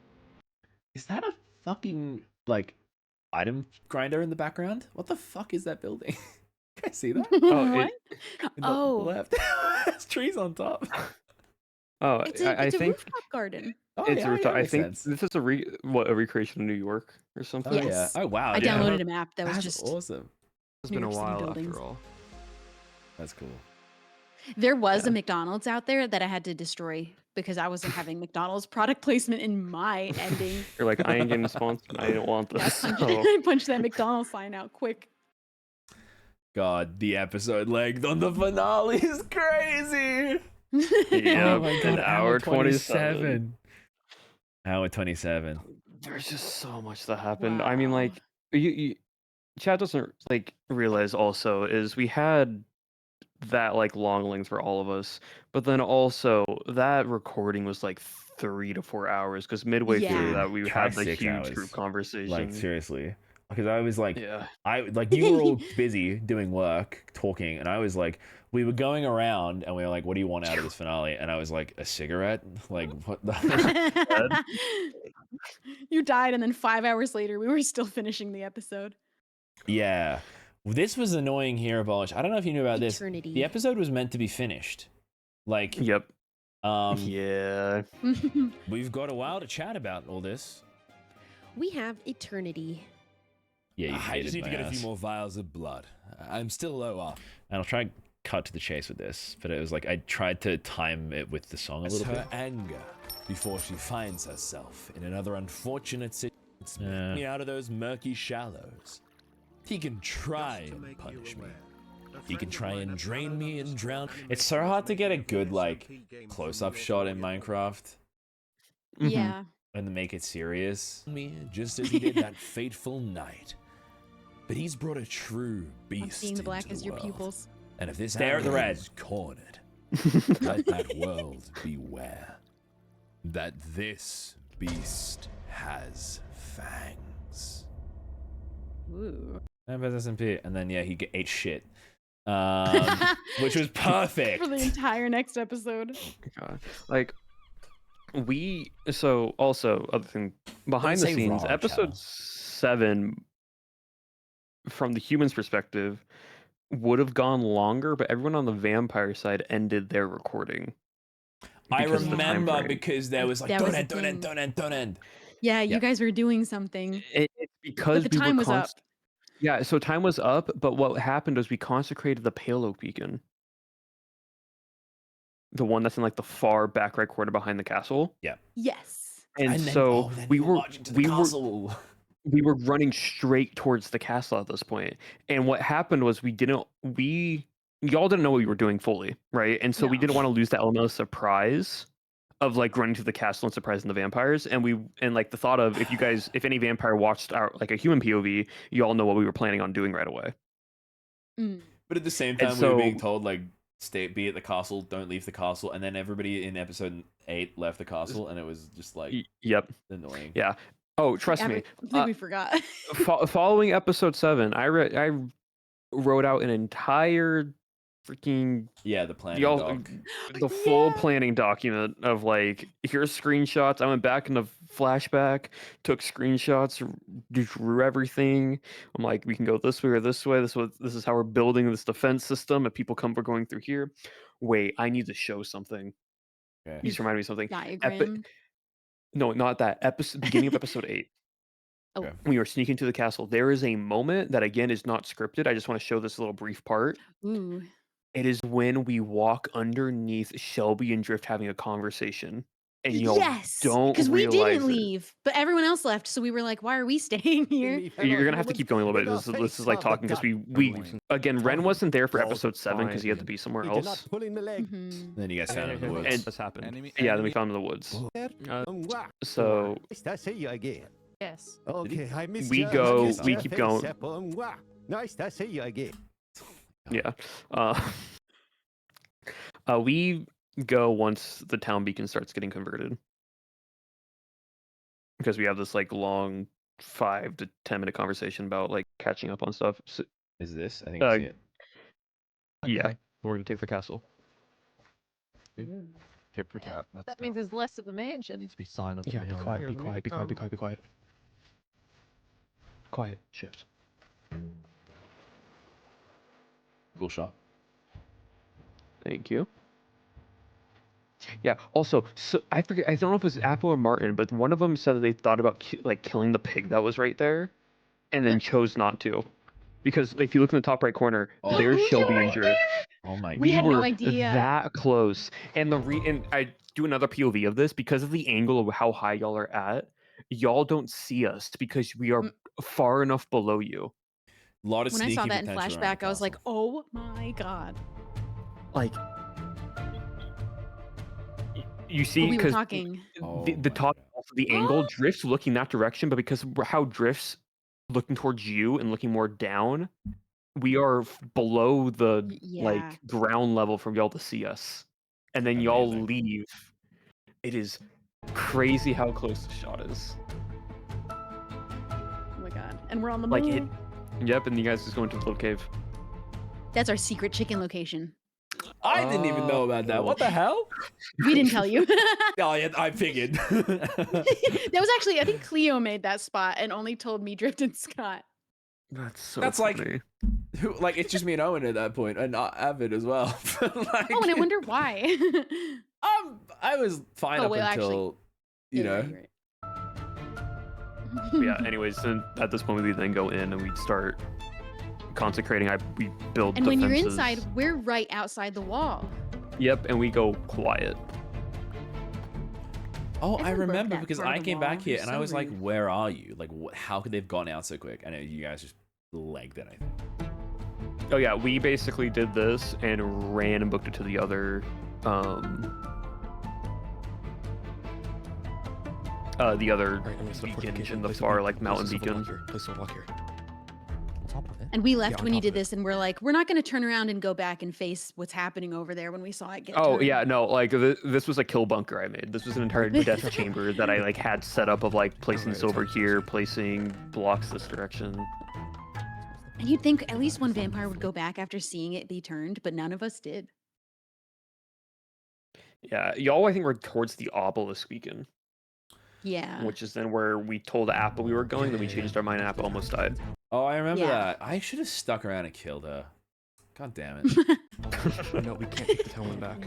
Is that a fucking, like, item grinder in the background? What the fuck is that building? Can I see that? What? In the Oh. left. There's trees on top. Oh, It's I a think rooftop garden. Oh, it's yeah, a rooftop. yeah, I makes think sense. this is a recreation of New York or something. Oh, yeah. Yes. Oh, wow. I yeah. downloaded a map that was That's just awesome. It's New been a York City while buildings. after all. That's cool. There was a McDonald's out there that I had to destroy because I wasn't having McDonald's product placement in my ending. You're like, I ain't getting sponsored. I don't want Yeah, this. So. I punched that McDonald's sign out quick. God, the episode length on the finale is crazy. Yeah, Oh my God, an hour 27. Hour 27. There's just so much that happened. I mean, like, you Chad doesn't like realize also is we had that like long length for all of us, but then also that recording was like 3 to 4 hours because midway through that we Try had the 6 huge hours. group conversation. Like, seriously. Because I was like, Yeah. you were all busy doing work, talking, and I was like, we were going around and we were like, what do you want out of this finale? And I was like, a cigarette? Like, what the You died, and then 5 hours later, we were still finishing the episode. Yeah. This was annoying here, Abolish. I don't know if you knew about Eternity. this. The episode was meant to be finished. Like, yep. Yeah. We've got a while to chat about all this. We have eternity. Yeah, you I hated just need my to get a ass. few more vials of blood. I'm still low off. And I'll try and cut to the chase with this, but it was like I tried to time it with the song a It's little her bit. anger before she finds herself in another unfortunate situation. Yeah. Me out of those murky shallows. He can try and punish me. He can try and drain me and drown. It's so hard to get a good like close-up shot in Minecraft Yeah. and make it serious. Me just as he did that fateful night. But he's brought a true I'm beast seeing the black into as your world. pupils. And if this Stare at the animal red. is cornered, let that world beware that this beast has fangs. Ooh. Empires SMP, and then yeah, he ate shit, which was perfect. For the entire next episode. God. Like so also other thing behind the say scenes, raw, episode 7 from the humans' perspective would have gone longer, but everyone on the vampire side ended their recording. I because of the time remember frame. because there was like That don't was end, the don't end, thing. don't end, don't end. Yeah, you Yeah. guys were doing something. It's because But the we time were was up. Yeah, so time was up, but what happened was we consecrated the Pale Oak Beacon. The one that's in like the far back right corner behind the castle. Yeah. Yes. And, then- so then we were marching to the we castle. we were running straight towards the castle at this point. And what happened was y'all didn't know what we were doing fully, right? And so we No. didn't want to lose the element of surprise of like running to the castle and surprising the vampires. And like the thought of if any vampire watched our like a human POV, you all know what we were planning on doing right away. Mm. But at the same And time, we were being so- told like be at the castle, don't leave the castle, and then everybody in episode 8 left the castle, and it was just like Yep. annoying. Yeah. Oh, trust Yeah, me. I think we forgot. Following episode 7, I wrote out an entire freaking Yeah, the planning y'all doc. the full planning document of like here's screenshots. I went back in the flashback, took screenshots, drew everything. I'm like, we can go this way or this way. This is how we're building this defense system. If people we're going through here. Wait, I need to show something. Okay. You just reminded me of something. Diagram. No, not that. Beginning of episode 8. Oh. We were sneaking to the castle. There is a moment that again is not scripted. I just want to show this little brief part. Ooh. It is when we walk underneath Shelby and Drift having a conversation. And y'all Yes. don't Because we realize didn't it. leave, but everyone else left. So we were like, why are we staying here? You're gonna have to keep going a little bit. This is like talking because we again Ren wasn't there for episode 7 because he had to be somewhere else. Then you guys found him in the woods. And This happened. yeah, then we found him in the woods. So Nice to see you again. Yes. Okay, I miss we you. go- I miss we your keep face, going. Apple. Mwah. Nice to see you again. yeah. We go once the town beacon starts getting converted. Because we have this like long 5 to 10 minute conversation about like catching up on stuff. So, Is this? I think I see it. Yeah, we're gonna take the castle. Tip for cat. That means there's less of a mansion. Needs to be silent. Yeah, be quiet, be quiet, be quiet, be quiet, be quiet. Quiet, shift. Cool shot. Thank you. Yeah. Also, so I forget. I don't know if it was Apple or Martin, but one of them said that they thought about like killing the pig that was right there, and then chose not to, because if you look in the top right corner, there's Shelby and Drift. Oh my! We had no were idea. that close, and and I do another POV of this because of the angle of how high y'all are at. Y'all don't see us because we are far enough below you. A lot of When I saw sneaky that in potential around flashback, the I was like, castle. oh my god. Like. You see, we were because talking. the top, also the angle, Drift's looking that direction, but because of how Drift's looking towards you and looking more down, we are below the like ground level from y'all to see us, and then y'all leave. It is crazy how close the shot is. Oh my god. And we're on the Like moon. Yep, and you guys just go into the little cave. That's our secret chicken location. I didn't even know about that. What the hell? We didn't tell you. Oh yeah, I figured. That was actually, I think Cleo made that spot and only told me, Drift, and Scott. That's so That's funny. like it's just me and Owen at that point, and not Avid as well. Like, Oh, and I wonder why. I was fine Oh, up well, until actually- you know. You're right. But yeah. Anyways, then at this point we then go in and we start consecrating. We build. And when you're defenses. inside, we're right outside the wall. Yep, and we go quiet. Oh, I Everyone broke remember that because part of I the came back wall. here I'm and I so was like, rude. "Where are you? Like, how could they've gotten out so quick?" I know you guys just legged it. I think. Oh yeah, we basically did this and ran and booked it to the other, beacon in the far like mountain beacon. Place a block here. And we left on when you top of did this, and we're like, we're not going to turn around and go back and face what's happening over there when we saw it get Oh turned. yeah, no, like this was a kill bunker I made. This was an entire death chamber that I like had set up of like placing silver here, placing blocks this direction. And you'd think at least one vampire would go back after seeing it be turned, but none of us did. Yeah, y'all I think were towards the Obelisk beacon, Yeah. which is then where we told Apple we were going, then we changed our mind and Apple almost died. Oh, I remember Yeah. that. I should have stuck around and killed her. God damn it. No, we can't take the town back.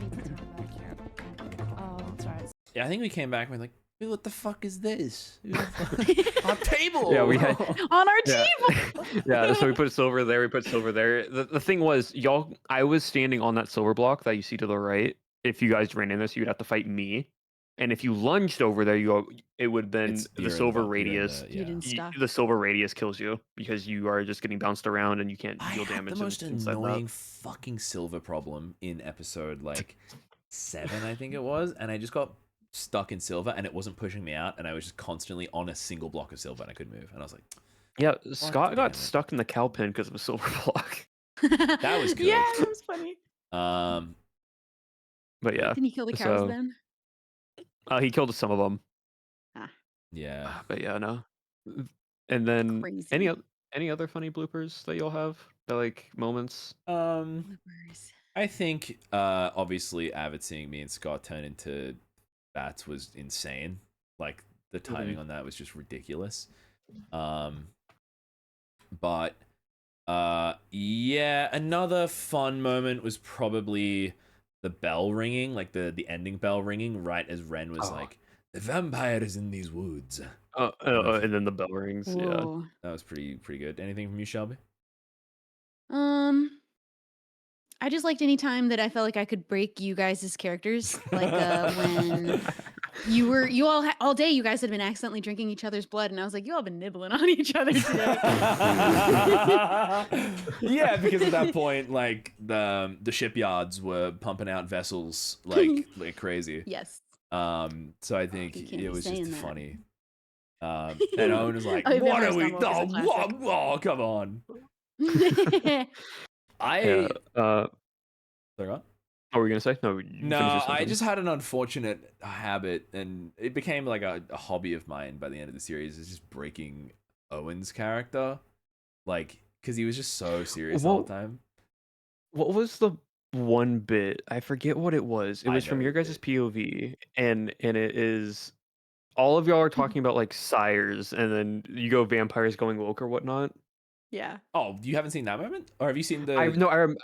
Oh, that's right. Yeah, I think we came back and we're like, "Dude, what the fuck is this? Our table." Yeah, we had On our yeah. table. Yeah, so we put silver there, we put silver there. The thing was, y'all, I was standing on that silver block that you see to the right. If you guys ran in this, you'd have to fight me. And if you lunged over there, it would then You're the in silver the- you're in radius. the- You didn't stop. The silver radius kills you because you are just getting bounced around and you can't I deal had damage. the most inside annoying that. fucking silver problem in episode like 7, I think it was, and I just got stuck in silver and it wasn't pushing me out, and I was just constantly on a single block of silver and I couldn't move, and I was like, Yeah, Scott damn got it. stuck in the cow pen because of a silver block. that was good. Yeah, that was funny. But yeah, Didn't he kill the cows so- then? he killed some of them. Yeah. But yeah, no. And then Crazy. any other funny bloopers that you'll have? That like moments? Bloopers. I think obviously Avid seeing me and Scott turn into bats was insane. Like the timing on that was just ridiculous. But yeah, another fun moment was probably the bell ringing, like the ending bell ringing right as Ren was like, "The vampire is in these woods." And then the bell rings. Yeah. Whoa. That was pretty good. Anything from you, Shelby? I just liked any time that I felt like I could break you guys' characters, like when all day you guys had been accidentally drinking each other's blood, and I was like, you all been nibbling on each other today. Yeah, because at that point, like the shipyards were pumping out vessels like crazy. Yes. So I think You can't it be was just saying that. funny. And Owen was like, Oh, "What are Vampire we? Stumble is a classic. Oh, come on." Yeah. Sorry, what? What were you gonna say? No, you No, finish your I sentence. just had an unfortunate habit, and it became like a hobby of mine by the end of the series. Is just breaking Owen's character, like because he was just so serious all the time. What was the one bit? I forget what it was. It I was from know your the guys' POV, and it is all of y'all are talking about like sires, and then you go vampires going woke or whatnot. Yeah. Oh, you haven't seen that moment, or have you seen the?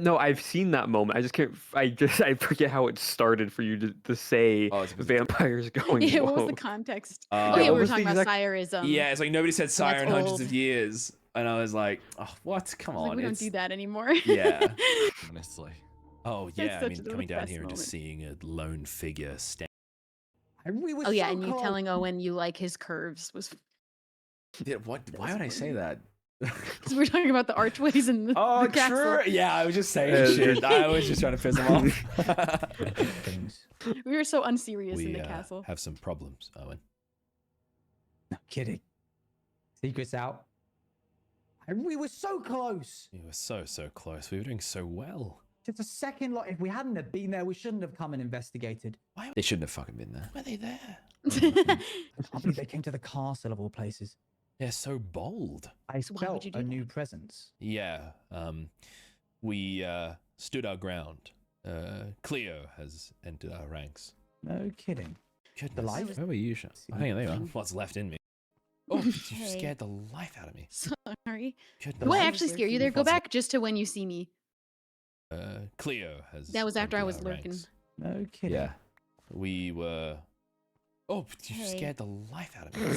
No, I've seen that moment. I just can't. I forget how it started for you to say vampires going Yeah, woke. what was the context? Yeah, Okay, we what were was talking the about exact- sirism. Yeah, it's like nobody said So that's sire in hundreds old. of years, and I was like, oh, what? Come I was on, like, we don't it's- do that anymore. Yeah. Honestly. Oh It's yeah, I such mean, the coming down best here and just moment. seeing a lone figure stand. Oh yeah, and you telling Owen you like his curves was Yeah, what? Why would I say that? because we were talking about the archways and the, Oh, the castle. true. Yeah, I was just saying shit. I was just trying to piss him off. We were so unserious in We the castle. have some problems, Owen. No kidding. Secrets out. We were so close. We were so close. We were doing so well. Just a second, like if we hadn't have been there, we shouldn't have come and investigated. Why? They shouldn't have fucking been there. Why are they there? I can't believe they came to the castle of all places. They're so bold. I felt a new presence. Yeah. We stood our ground. Cleo has entered our ranks. No kidding. Goodness. The life? Where were you, Sean? Oh, hang on, there you are. What's left in me? Oh, you scared the life out of me. Sorry. Goodness. Do I actually scare you there? Go back just to when you see me. Cleo has. That was after I entered was our lurking. ranks. No kidding. Yeah. We were. Oh, you Hey. scared the life out of me.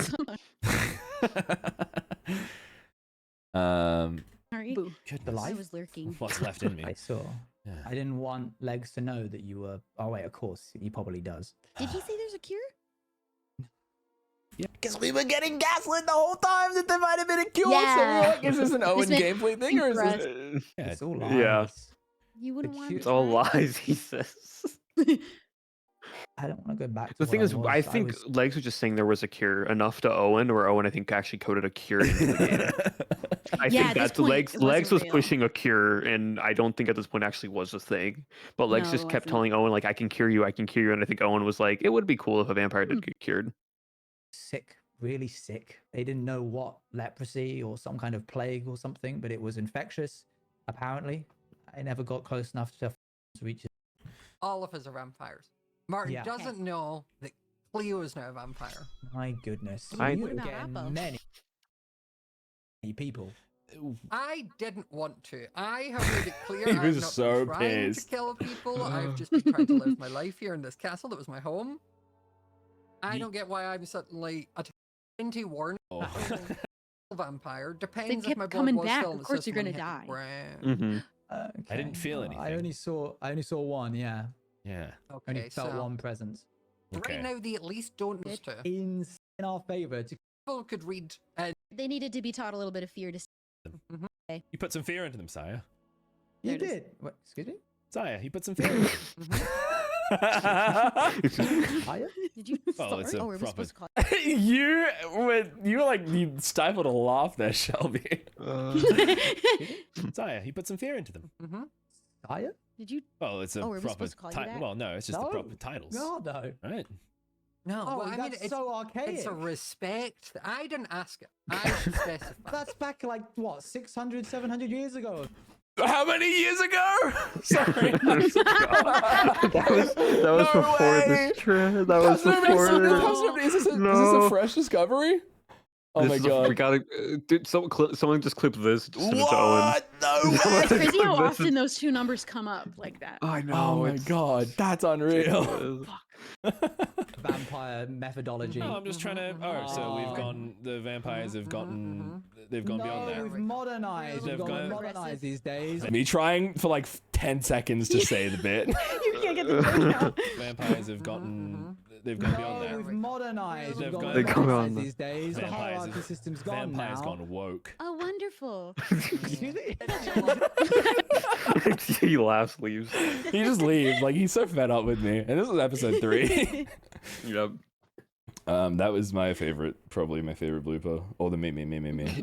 Sorry. The Goodness. life? I was lurking. What's left in me? I saw. Yeah. I didn't want Legs to know that you were. Oh wait, of course he probably does. Did he say there's a cure? Yeah, because we were getting gaslit the whole time that there might have been a cure. Yeah. So we were like, is this an Owen meant gameplay thing or is for this? Yeah, It's all lies. Yeah. You wouldn't want It's all lies, he says. I don't want to go back. To The thing what is, was. I think was- Legs was just saying there was a cure enough to Owen, where Owen I think actually coded a cure into the game. I Yeah, think at this that's point, Legs. it Legs was wasn't real. pushing a cure, and I don't think at this point actually was a thing. But Legs No, just it kept wasn't. telling Owen like, "I can cure you, I can cure you," and I think Owen was like, "It would be cool if a vampire did get cured." sick, really sick. They didn't know what leprosy or some kind of plague or something, but it was infectious. Apparently, I never got close enough to reach it. All of us are vampires. Martin Yeah. doesn't know that Cleo is now a vampire. My goodness, I- you What about again, Apple? many people. I didn't want to. I have made it clear He I've was not so been trying pissed. to kill people. I've just been trying to live my life here in this castle that was my home. I don't get why I'm suddenly a 20 warning Oh. vampire. Depends if kept my blood coming was back. still in Of the course you're system when gonna it hit the die. ground. Mm-hmm. I didn't feel anything. I only saw one. Yeah, Yeah. only Okay, felt so one presence. Okay. right now they at least don't know to. In our favor. To People could read They needed to be taught a little bit of fear to. You put some fear into them, Sire. you There it is. did. What, excuse me. Sire, you put some fear into them. Hiya? Did you? Well, it's Sorry? a Oh, were we proper. supposed to call you were like you stifled a laugh there, Shelby. Sire, you put some fear into them. Hiya? Did you? Well, it's a Oh, were we proper. supposed to call you that? Well, no, it's just the No. proper titles. God, no. Right. No, Oh, well, I mean, that's it's so archaic. It's a respect. I didn't ask it. I should specify. That's back like what 600, 700 years ago. How many years ago? Sorry. that was before this trip. That was before this. Is this No. a fresh discovery? Oh This my is god. we gotta, dude. Someone just clipped this. Just send it to Owen. What? No way. It's crazy how This is- often those two numbers come up like that. I know. Oh my it's god, that's unreal. Vampire methodology. No, I'm just trying to. Oh, so we've gone. The vampires have gotten. They've gone beyond No, that. we've modernized. They've We've gone gone- modernized these days. Me trying for like 10 seconds to say the bit. You can't get the joke out. Vampires have gotten. They've gone beyond No, that. we've modernized. They've We've gone gone- They've gone modernized beyond these days. The Vampires hierarchy have- system's gone Vampires now. gone woke. Oh, wonderful. he laughs, leaves. He just leaves. Like he's so fed up with me. And this is episode 3. Yep. That was my favorite, probably my favorite blooper, or the me,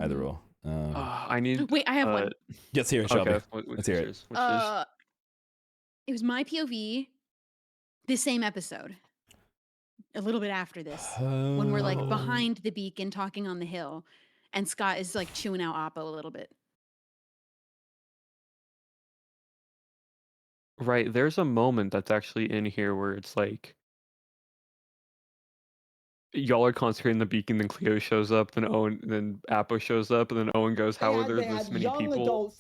either or. I need. Wait, I have one. Let's hear it, Shelby. Okay, Let's hear it. It was my POV. This same episode, a little bit after this, when we're like behind the beacon talking on the hill, and Scott is like chewing out Oppo a little bit. Right, there's a moment that's actually in here where it's like y'all are concentrating the beacon, then Cleo shows up, then Owen, then Apo shows up, and then Owen goes, "How are there this many people?"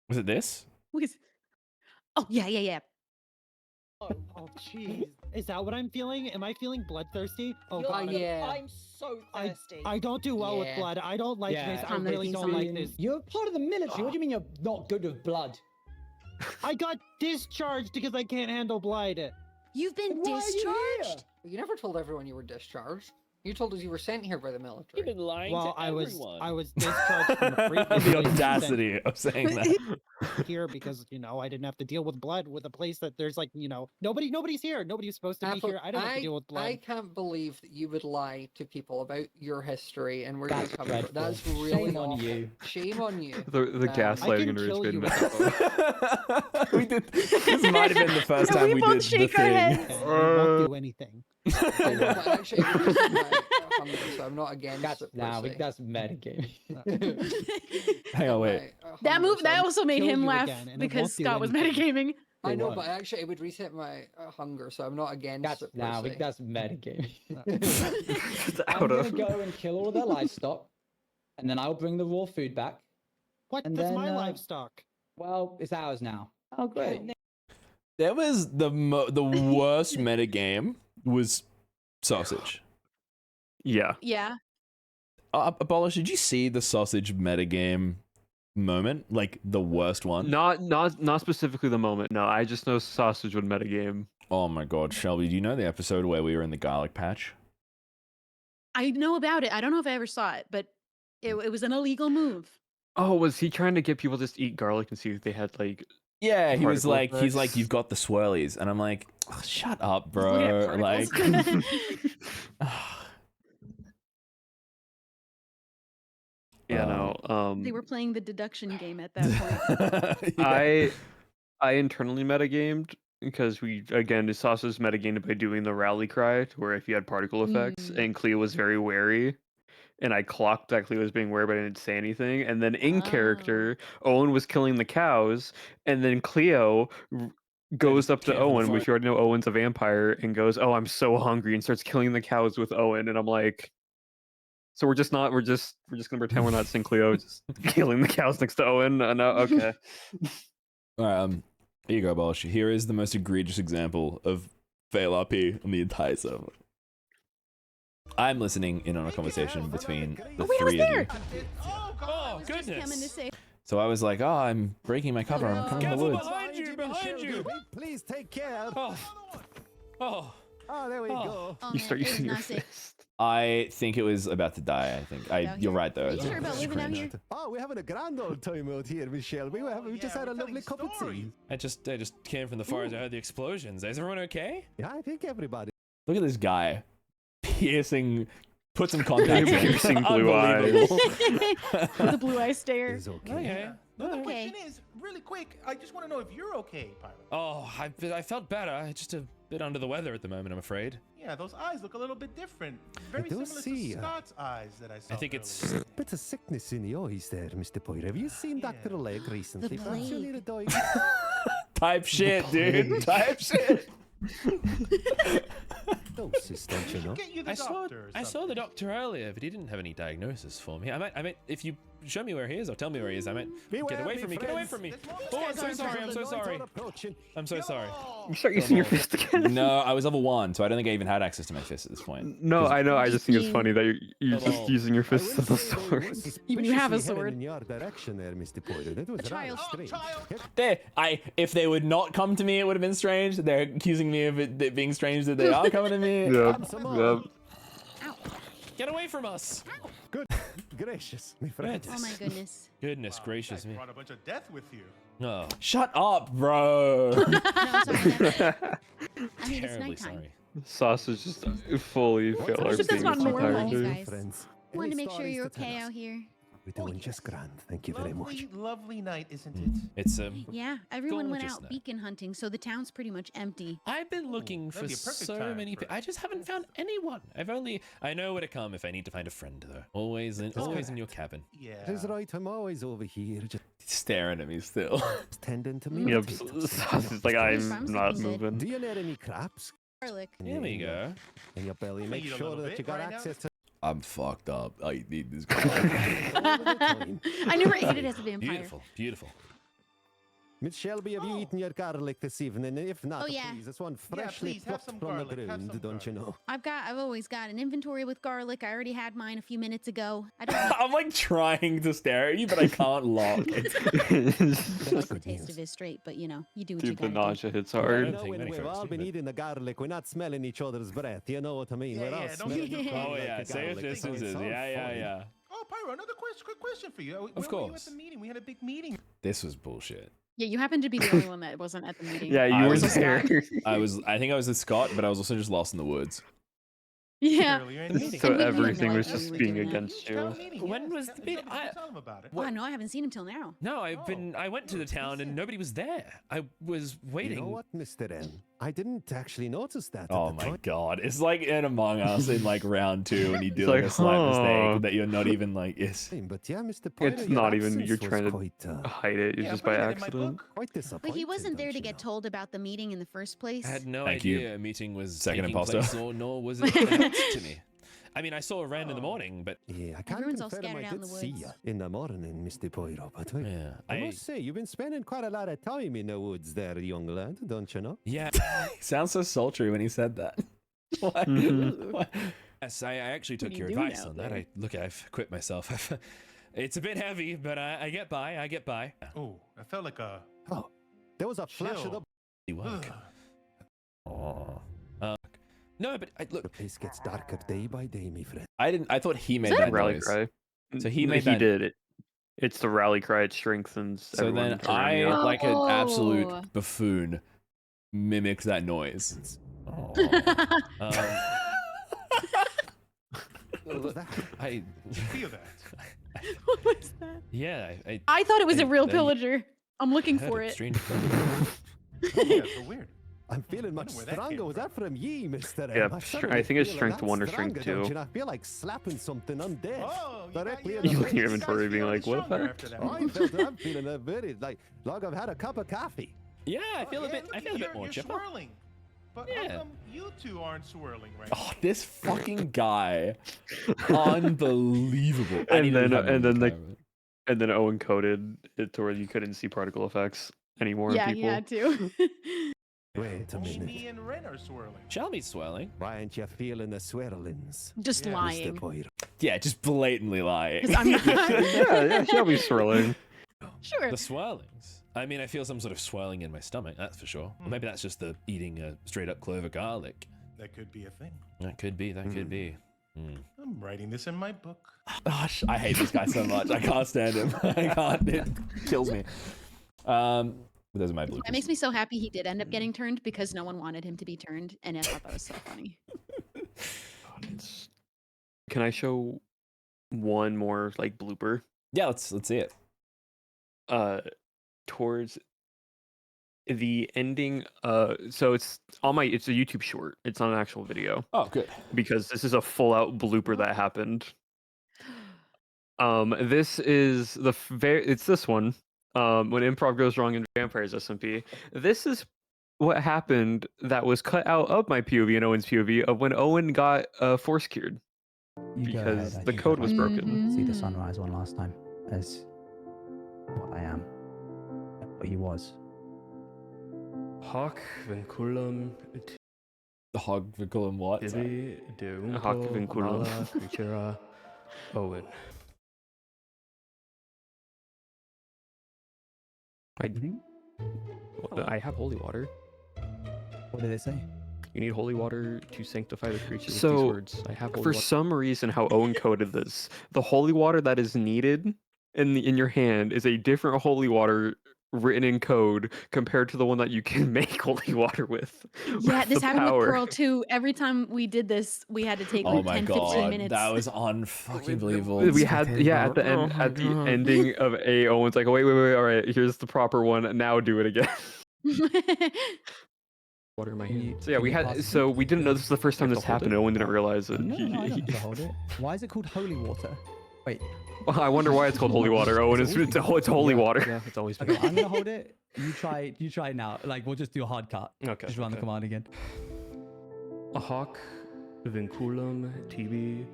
Was it this? Oh yeah. Oh jeez. Is that what I'm feeling? Am I feeling bloodthirsty? Oh god. I'm so thirsty. I don't do well with blood. I don't like this. I really don't like this. You're part of the military. What do you mean you're not good with blood? I got discharged because I can't handle blood. You've been discharged? You never told everyone you were discharged. You told us you were sent here by the military. You've been lying Well, to I everyone. was discharged from a previous The place and audacity of saying that. here because I didn't have to deal with blood with a place that there's like nobody's here. Nobody's supposed to be here. I don't have to deal with blood. I can't believe that you would lie to people about your history and where you That's come from. dreadful. That's really Shame on awful. you. Shame on you. The gaslighting and rage bit. We did. This might have been the first And time we we both did shake the our thing. heads. I won't do anything. I know, but actually, it was just my hunger, so I'm not against it. That's metagaming. Hang on, wait. That also made kill him you laugh again, and it because won't do Scott was anything. metagaming. I know, but actually, it would reset my hunger, so I'm not against it. That's metagaming. Out I'm of. gonna go and kill all their livestock, and then I'll bring the raw food back. What? And That's then, my livestock. Well, it's ours now. Oh, great. That was the worst metagame was sausage. Yeah. Yeah. Abolish, did you see the sausage metagame moment? Like the worst one? Not specifically the moment. No, I just know sausage would metagame. Oh my god, Shelby, do you know the episode where we were in the garlic patch? I know about it. I don't know if I ever saw it, but it was an illegal move. Oh, was he trying to get people just to eat garlic and see if they had like? Yeah, he was particle like, he's like, effects? you've got the swirlies, and I'm like, oh, shut up, bro. Like, Yeah, no. They were playing the deduction game at that point. I internally metagamed because we the sausage metagamed by doing the rally cry, to where if you had particle effects, and Cleo was very wary, and I clocked that Cleo was being wary, but I didn't say anything. And then in character, Owen was killing the cows, and then Cleo goes up to Owen, which you already know Owen's a vampire, and goes, "Oh, I'm so hungry," and starts killing the cows with Owen, and I'm like. So we're just gonna pretend we're not seeing Cleo just killing the cows next to Owen. No, okay. All right, here you go, Abolish. Here is the most egregious example of fail RP on the entire server. I'm listening in on a conversation between the three of you. Oh, goodness. So I was like, oh, I'm breaking my cover. I'm coming in the woods. Behind you. Please take care. Oh, there we go. Oh, You start man, it was using your not safe. fist. I think it was about to die. I think you're right though. Are you sure about living out here? Oh, we're having a grand old time out here, Michelle. We just had a lovely cup of tea. I just came from the forest. I heard the explosions. Is everyone okay? Yeah, I think everybody. Look at this guy piercing. Put some contacts in. Piercing blue eyes. The blue eye stare. It's okay. Okay. The question is, really quick, I just want to know if you're okay, Pyro. Oh, I felt better. Just a bit under the weather at the moment, I'm afraid. Yeah, those eyes look a little bit different. Very do similar see, to Scott's eyes that I saw. I think it's earlier. Bit of sickness in the eyes there, Mr. Pyro. Have you seen Dr. Leg recently? The Perhaps you plague. need a dog. Type shit, dude. Type shit. No, don't you know? Get you the I saw doctor or I saw the doctor earlier, but he didn't have any diagnosis for me. I might if you show me where he is or tell me where he is, I might get away from me. Get away from me. Oh, I'm so sorry. I'm so sorry. I'm so sorry. You start using your fist again. No, I was level 1, so I don't think I even had access to my fist at this point. No, I know. I just think it's funny that you're just using your fist as a sword. Even you have a sword. In your direction there, Mr. Pyro. That was rather strange. If they would not come to me, it would have been strange. They're accusing me of it being strange that they are coming to me. Yep. Get away from us. Good gracious, my friend. Oh my goodness. Goodness gracious me. Brought a bunch of death with you. Oh, Shut up, bro. No, sorry. I mean, it's terribly nighttime. sorry. Sausage just fully failed our That's thing not this entire normal, time. guys. Wanted to make sure you're okay out here. We're doing just grand. Thank you very much. Lovely, lovely night, isn't it? It's Yeah, everyone went gorgeous out night. beacon hunting, so the town's pretty much empty. I've been looking for that'd be a perfect so time many for people. I just haven't found anyone. I know where to come if I need to find a friend, though. Always in your cabin. Yeah. It is right. I'm always over here, just Staring at me still. tending to me. Yep. It's like I'm not moving. Do you need any crabs? Garlic. Here we go. In your belly. I'll Make eat a sure little that bit you got right now. access to. I'm fucked up. I need this. I never ate it as a vampire. Beautiful, beautiful. Miss Shelby, have you eaten your garlic this evening? If not, Oh, yeah. please, this one freshly please, have plucked some from garlic, the have ground, some don't you know? I've always got an inventory with garlic. I already had mine a few minutes ago. I don't I'm like trying to stare at you, but I can't lock. like the taste of it straight, but you know, you do what you Dude, the gotta nausea hits You hard. know, when we've all been eating the garlic, we're not smelling each other's breath. You know what I mean? We're all don't smelling get the me Oh garlic, yeah, the say garlic. this So is it's all yeah. fun. Oh, Pyro, another quick question for you. Where Of were you at course. the meeting? We had a big meeting. This was bullshit. Yeah, you happen to be the only one that wasn't at the meeting. Yeah, I you were was- there. I think I was with Scott, but I was also just lost in the woods. Yeah. Earlier in the meeting. So And we didn't everything know was you just were being doing that. against you. When was the meeting? Tell him about it. Oh, no, I haven't seen him till now. No, I went to the town and nobody was there. I was waiting. You know what, Mr. M? I didn't actually notice that. Oh at the my time. god. It's like in Among Us in like round 2 and you do It's like like, a slight huh. mistake that you're not even like it's But yeah, Mr. Pyro, It's your not even absence you're was trying to quite, hide it. It's Yeah, just I'm by putting that in my accident. book. quite But disappointing. he wasn't there to don't you get know? told about the meeting in the first place. I had no Thank you. idea a meeting was Second taking imposter. place, nor was it announced to me. I mean, I saw a Ren in the morning, but Yeah, I can't Everyone's all confirm scattered I out in did the see woods. you in the morning, Mr. Pyro, but yeah, I must say, you've been spending quite a lot of time in the woods there, young lad, don't you know? yeah. Sounds so sultry when he said that. Why? Mhm. Why? Yes, I actually took are you your doing advice out on that. there? I've quit myself. It's a bit heavy, but I get by. I get by. Oh, I felt like a. Oh, there was a flash of the... chill. Work. Oh. No, but look, The place gets darker day by day, my friend. I thought he made that that Rally noise. cry. So he made that. did it. It's the rally cry. It strengthens. So then everyone around I, you. like an Oh. absolute buffoon, mimicked that noise. Oh. What was that? I Feel that. What was that? yeah. I thought it was a real I pillager. I'm looking heard for a it. strange Oh, yeah, so weird. I'm feeling much where that came stronger. Was that from ye, Mr. Yeah, M? I suddenly I think it's feel a strength lot 1 or strength stronger, don't 2. you know? I feel like slapping something undead. Oh, Directly in You the look at your face. inventory being like, what Stronger the after heck? that. I'm feeling a very, like I've had a cup of coffee. Yeah, I feel a Yeah, bit. look I at feel a bit you're- more you're chipper. swirling. But Yeah. how come you two aren't swirling right Oh, this fucking guy, unbelievable. I And need to then- have him and in then the the- camera. And then Owen coded it to where you couldn't see particle effects anymore Yeah, in he people. had to. Wait a now? minute. Me and Ren are swirling. Shelby's swelling. Why aren't you feeling the swirlings? Just Yeah. lying. Mr. Pyro? Yeah, just blatantly lying. 'Cause I'm not. yeah, Shelby's swirling. Sure. The swirlings. I mean, I feel some sort of swirling in my stomach, that's for sure. Or maybe that's just the eating a straight up clove of garlic. That could be a thing. That could be, that could be. I'm writing this in my book. Gosh, I hate this guy so much. I can't stand him. I can't. It kills me. Those are my bloopers. That makes me so happy he did end up getting turned because no one wanted him to be turned, and I thought that was so funny. Can I show one more like blooper? Yeah, let's see it. Towards the ending. So it's a YouTube short. It's not an actual video. Oh, good. Because this is a full out blooper that happened. This is it's this one. When improv goes wrong in Vampires SMP. This is what happened that was cut out of my POV and Owen's POV of when Owen got force cured. You go Because ahead, I the think code I was might broken. See the sunrise one last time as what I am, what he was. Hoc vinculum The hog vinculum what? tibi de Hoc unto vinculum. mala creatura Owen. I have holy water. What did it say? You need holy water to sanctify the creature with So, these words. I have holy For water. some reason, how Owen coded this, the holy water that is needed in your hand is a different holy water written in code compared to the one that you can make holy water with. Yeah, with this the happened power. with Pearl too. Every time we did this, we had to take Oh like my 10, 15 god, minutes. that was unfucking believable. We had at the end Oh my at the God. ending of A, Owen's like, wait, all right, here's the proper one. Now do it again. Water in my hand. So yeah, we had. So we didn't know this was the first time this happened. Owen didn't realize it. No, I don't have to hold it. Why is it called holy water? Wait. Well, I wonder why it's called holy water. Owen, it's holy water. Yeah, it's always been. Okay, I'm gonna hold it. You try now. Like we'll just do a hard cut. Okay. Just run the command again. A hawk, vinculum, tibi,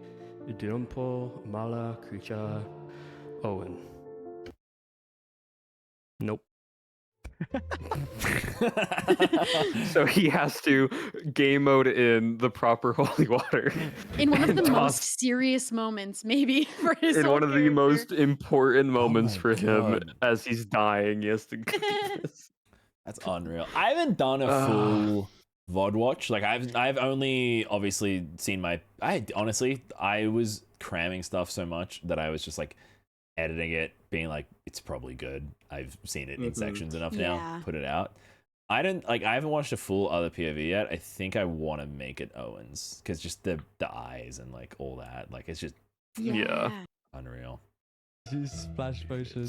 dirumpo, mala, creature, Owen. Nope. So he has to game mode in the proper holy water. In one of the and most serious moments, maybe, for his in whole one of the character. most important moments for him God. as he's dying. He has to do this. That's unreal. I haven't done a full VOD watch. Like I've only obviously seen I was cramming stuff so much that I was just like editing it, being like, it's probably good. I've seen it in sections enough now. Put it out. I haven't watched a full other POV yet. I think I want to make it Owen's because just the eyes and like all that, like it's just unreal. Splash motion.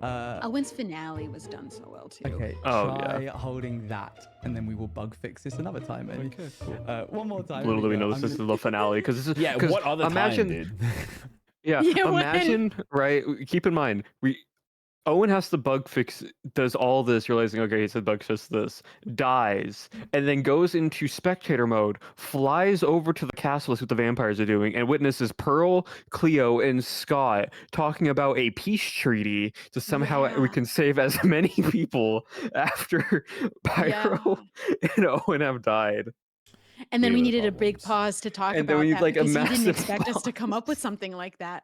Owen's finale was done so well too. Okay, try holding that, and then we will bug fix this another time. And, Okay, cool. one more time. Little do we know this is the finale because this is what other imagine, time, dude? Yeah, imagine, right? Keep in mind, Owen has to bug fix, does all this, realizing, okay, he said bug fix this, dies, and then goes into spectator mode, flies over to the castle, that's what the vampires are doing, and witnesses Pearl, Cleo, and Scott talking about a peace treaty to somehow we can save as many people after Pyro and Owen have died. And then we needed a big pause to talk And then about we need, that like, a because he didn't massive expect us to come up with something like that.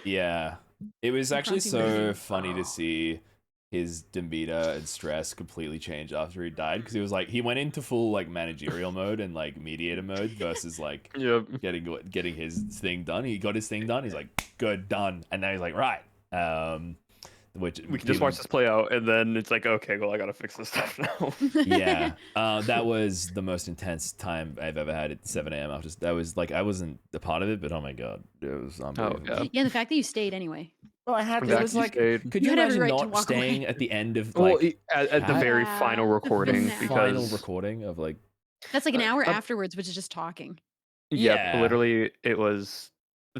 Yeah, it was actually Crunchy so version. funny to see his demeanor and stress completely change after he died because he was like he went into full like managerial mode and like mediator mode versus like getting his thing done. He got his thing done. He's like, good, done, and now he's like, right. Which we can just watch this play out, and then it's like, okay, well, I gotta fix this stuff now. Yeah, that was the most intense time I've ever had at 7 a.m. After that was like I wasn't a part of it, but oh my god, it was unbelievable. Yeah, the fact that you stayed anyway. Well, I had to. It was like, could you had every imagine right to not walk staying away. at the end of Well, like at the very final recording, because final recording of like That's like an hour afterwards, which is just talking. yeah, literally, it was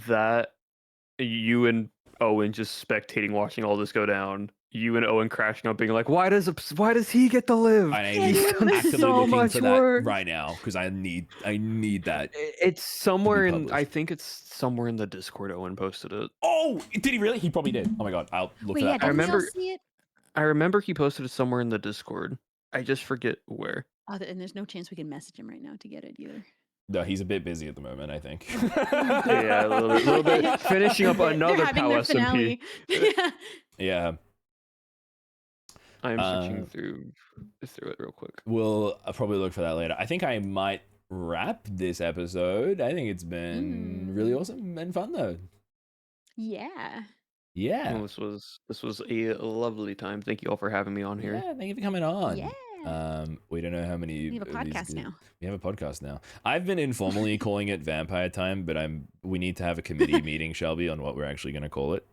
that you and Owen just spectating, watching all this go down. You and Owen crashing up, being like, "Why does he get to live? He's actively so looking much for work that right now because I need that. It's somewhere in. I think it's somewhere in the Discord. Owen posted it. Oh, did he really? He probably did. Oh my god, I'll look Wait, for yeah, that. I didn't we all remember. see it? I remember he posted it somewhere in the Discord. I just forget where. Oh, and there's no chance we can message him right now to get it either. No, he's a bit busy at the moment, I think. Yeah, a little bit. Finishing up another POW SMP. Yeah. I'm searching through it real quick. I'll probably look for that later. I think I might wrap this episode. I think it's been really awesome and fun though. Yeah. Yeah. Well, this was a lovely time. Thank you all for having me on here. Yeah, thank you for coming on. Yeah. We don't know how many. We have a podcast now. We have a podcast now. I've been informally calling it Vampire Time, but we need to have a committee meeting, Shelby, on what we're actually going to call it.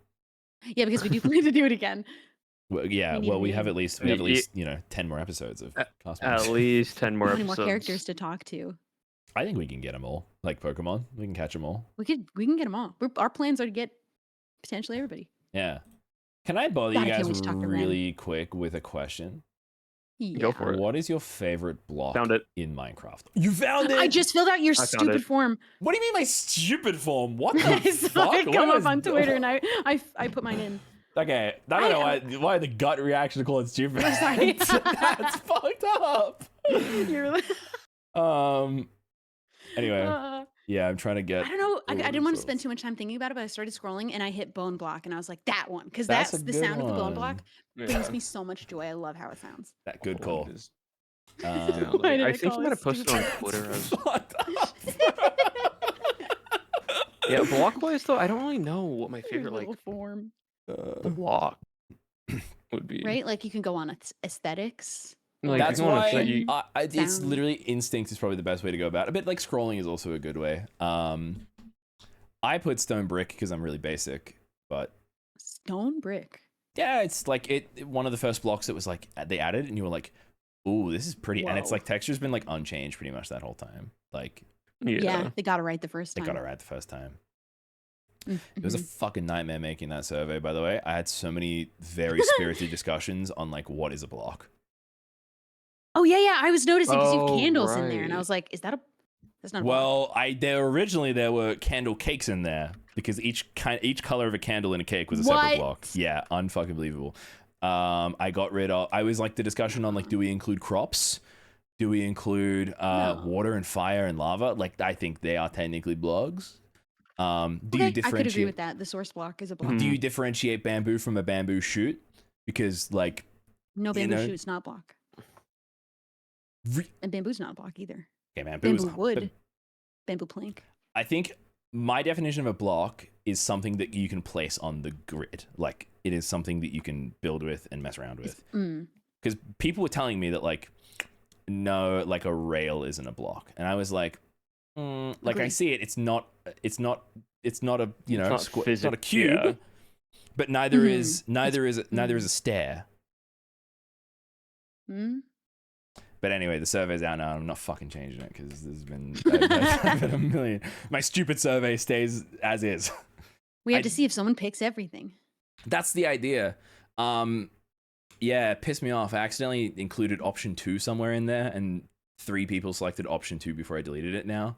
Yeah, because we do plan to do it again. Well, yeah. We have at least 10 more episodes of cast members. At least 10 more How many episodes. more characters to talk to? I think we can get them all, like Pokemon. We can catch them all. We can get them all. Our plans are to get potentially everybody. Yeah. Can I bother God, you I can't guys wait to talk to Ren. really quick with a question? Yeah. Go for it. What is your favorite block Found it. in Minecraft? You found it? I just filled out your found stupid it. form. What do you mean my stupid form? What the I fuck? saw it come What up is- on Twitter and I put mine in. Okay, I don't know why the gut reaction to call it stupid. I'm sorry. That's fucked up. You're Anyway, yeah, I'm trying to get. I don't know. I didn't want to results. spend too much time thinking about it, but I started scrolling and I hit bone block and I was like, that one. Because That's that's a the good sound of the bone one. block Yeah. brings me so much joy. I love how it sounds. That good call. Why did I I think call you might it have posted on stupid? Twitter as Fucked up. yeah. Block wise though, I don't really know what my Your favorite little like form. block. would be right? Like you can go on aesthetics. Like, That's you wanna why set you- it's Sound. literally instinct is probably the best way to go about it. A bit like scrolling is also a good way. I put stone brick because I'm really basic, but Stone brick. yeah, it's like one of the first blocks that was like they added, and you were like, "Ooh, this is pretty." And it's Whoa. like texture's been like unchanged pretty much that whole time. Like Yeah, they got it right the first they time. got it right the first time. Mhm. It was a fucking nightmare making that survey, by the way. I had so many very spirited discussions on like what is a block. Oh yeah. I was noticing because you have Oh, candles in there, and I right. was like, "Is that a? That's not a block." Well, there were candle cakes in there because each color of a candle in a cake was a separate What? block. Yeah, unfucking believable. I got rid of. I was like the discussion on like, do we include crops? Do we include water and fire and lava? Like, I think they are technically blocks. Do you Okay, I could agree differentiate? with that. The source block is a block. Do you differentiate bamboo from a bamboo shoot? Because like, No, you bamboo know- shoot's not a block. And bamboo's not a block either. Okay, Bamboo wood. Bamboo plank. I think my definition of a block is something that you can place on the grid. Like, it is something that you can build with and mess around with. Mm. Because people were telling me that like, no, like a rail isn't a block, and I was like, like I Agreed. see it. It's not a it's not a you know It's not it's not a physic- cube, yeah. but neither Mhm. is neither is a stair. Hmm? But anyway, the survey's out now. I'm not fucking changing it because there's been I've had a million. My stupid survey stays as is. We have I- to see if someone picks everything. That's the idea. Yeah, it pissed me off. I accidentally included option 2 somewhere in there, and 3 people selected option 2 before I deleted it now.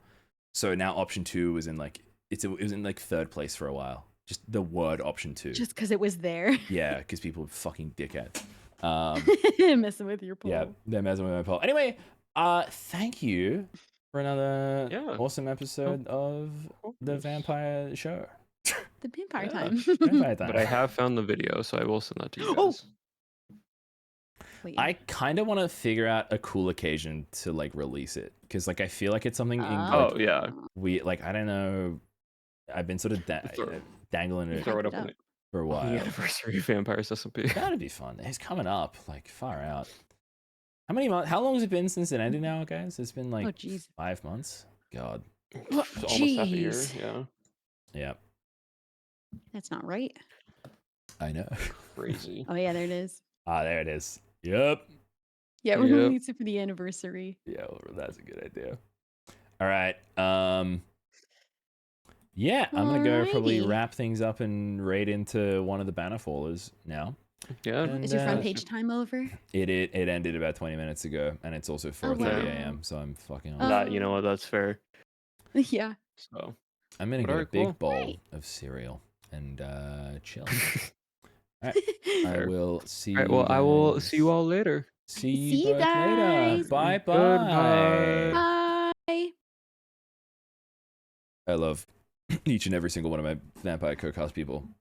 So now option 2 was in like it was in like 3rd place for a while. Just the word option 2. Just because it was there. Yeah, because people are fucking dickheads. Messing with your poll. Yeah, they're messing with my poll. Anyway, thank you for another awesome episode of the Vampire Show. The vampire time. Vampire time. But I have found the video, so I will send that to you Oh! guys. I kind of want to figure out a cool occasion to like release it because like I feel like it's something. Oh, yeah. We like I don't know. I've been sort of dangling it, Throw it up on it. for a while. The anniversary of Vampires SMP. That'd be fun. It's coming up like far out. How many months? How long has it been since it ended now, guys? It's been like 5 months. God. Oh, Almost half a year. jeez. Yeah. Yeah, That's not right. I know. Crazy. Oh yeah, there it is. Ah, there it is. Yep. Yeah, we're Yep. gonna release it for the anniversary. Yeah, well, that's a good idea. All right. Yeah, I'm gonna go probably Alrighty. wrap things up and raid into one of the banner fallers now. Yeah. And, Is your front page time over? It ended about 20 minutes ago, and it's also 4:30 wow. a.m. So I'm fucking on. That, you know what? That's fair. Yeah. So I'm gonna But get a alright, big cool. bowl of cereal and chill. All right, I Fair. will see. All right. Well, I will see you all later. See you See you both later. guys. Bye bye. Goodbye. Bye. I love each and every single one of my Vampire Co-cast people.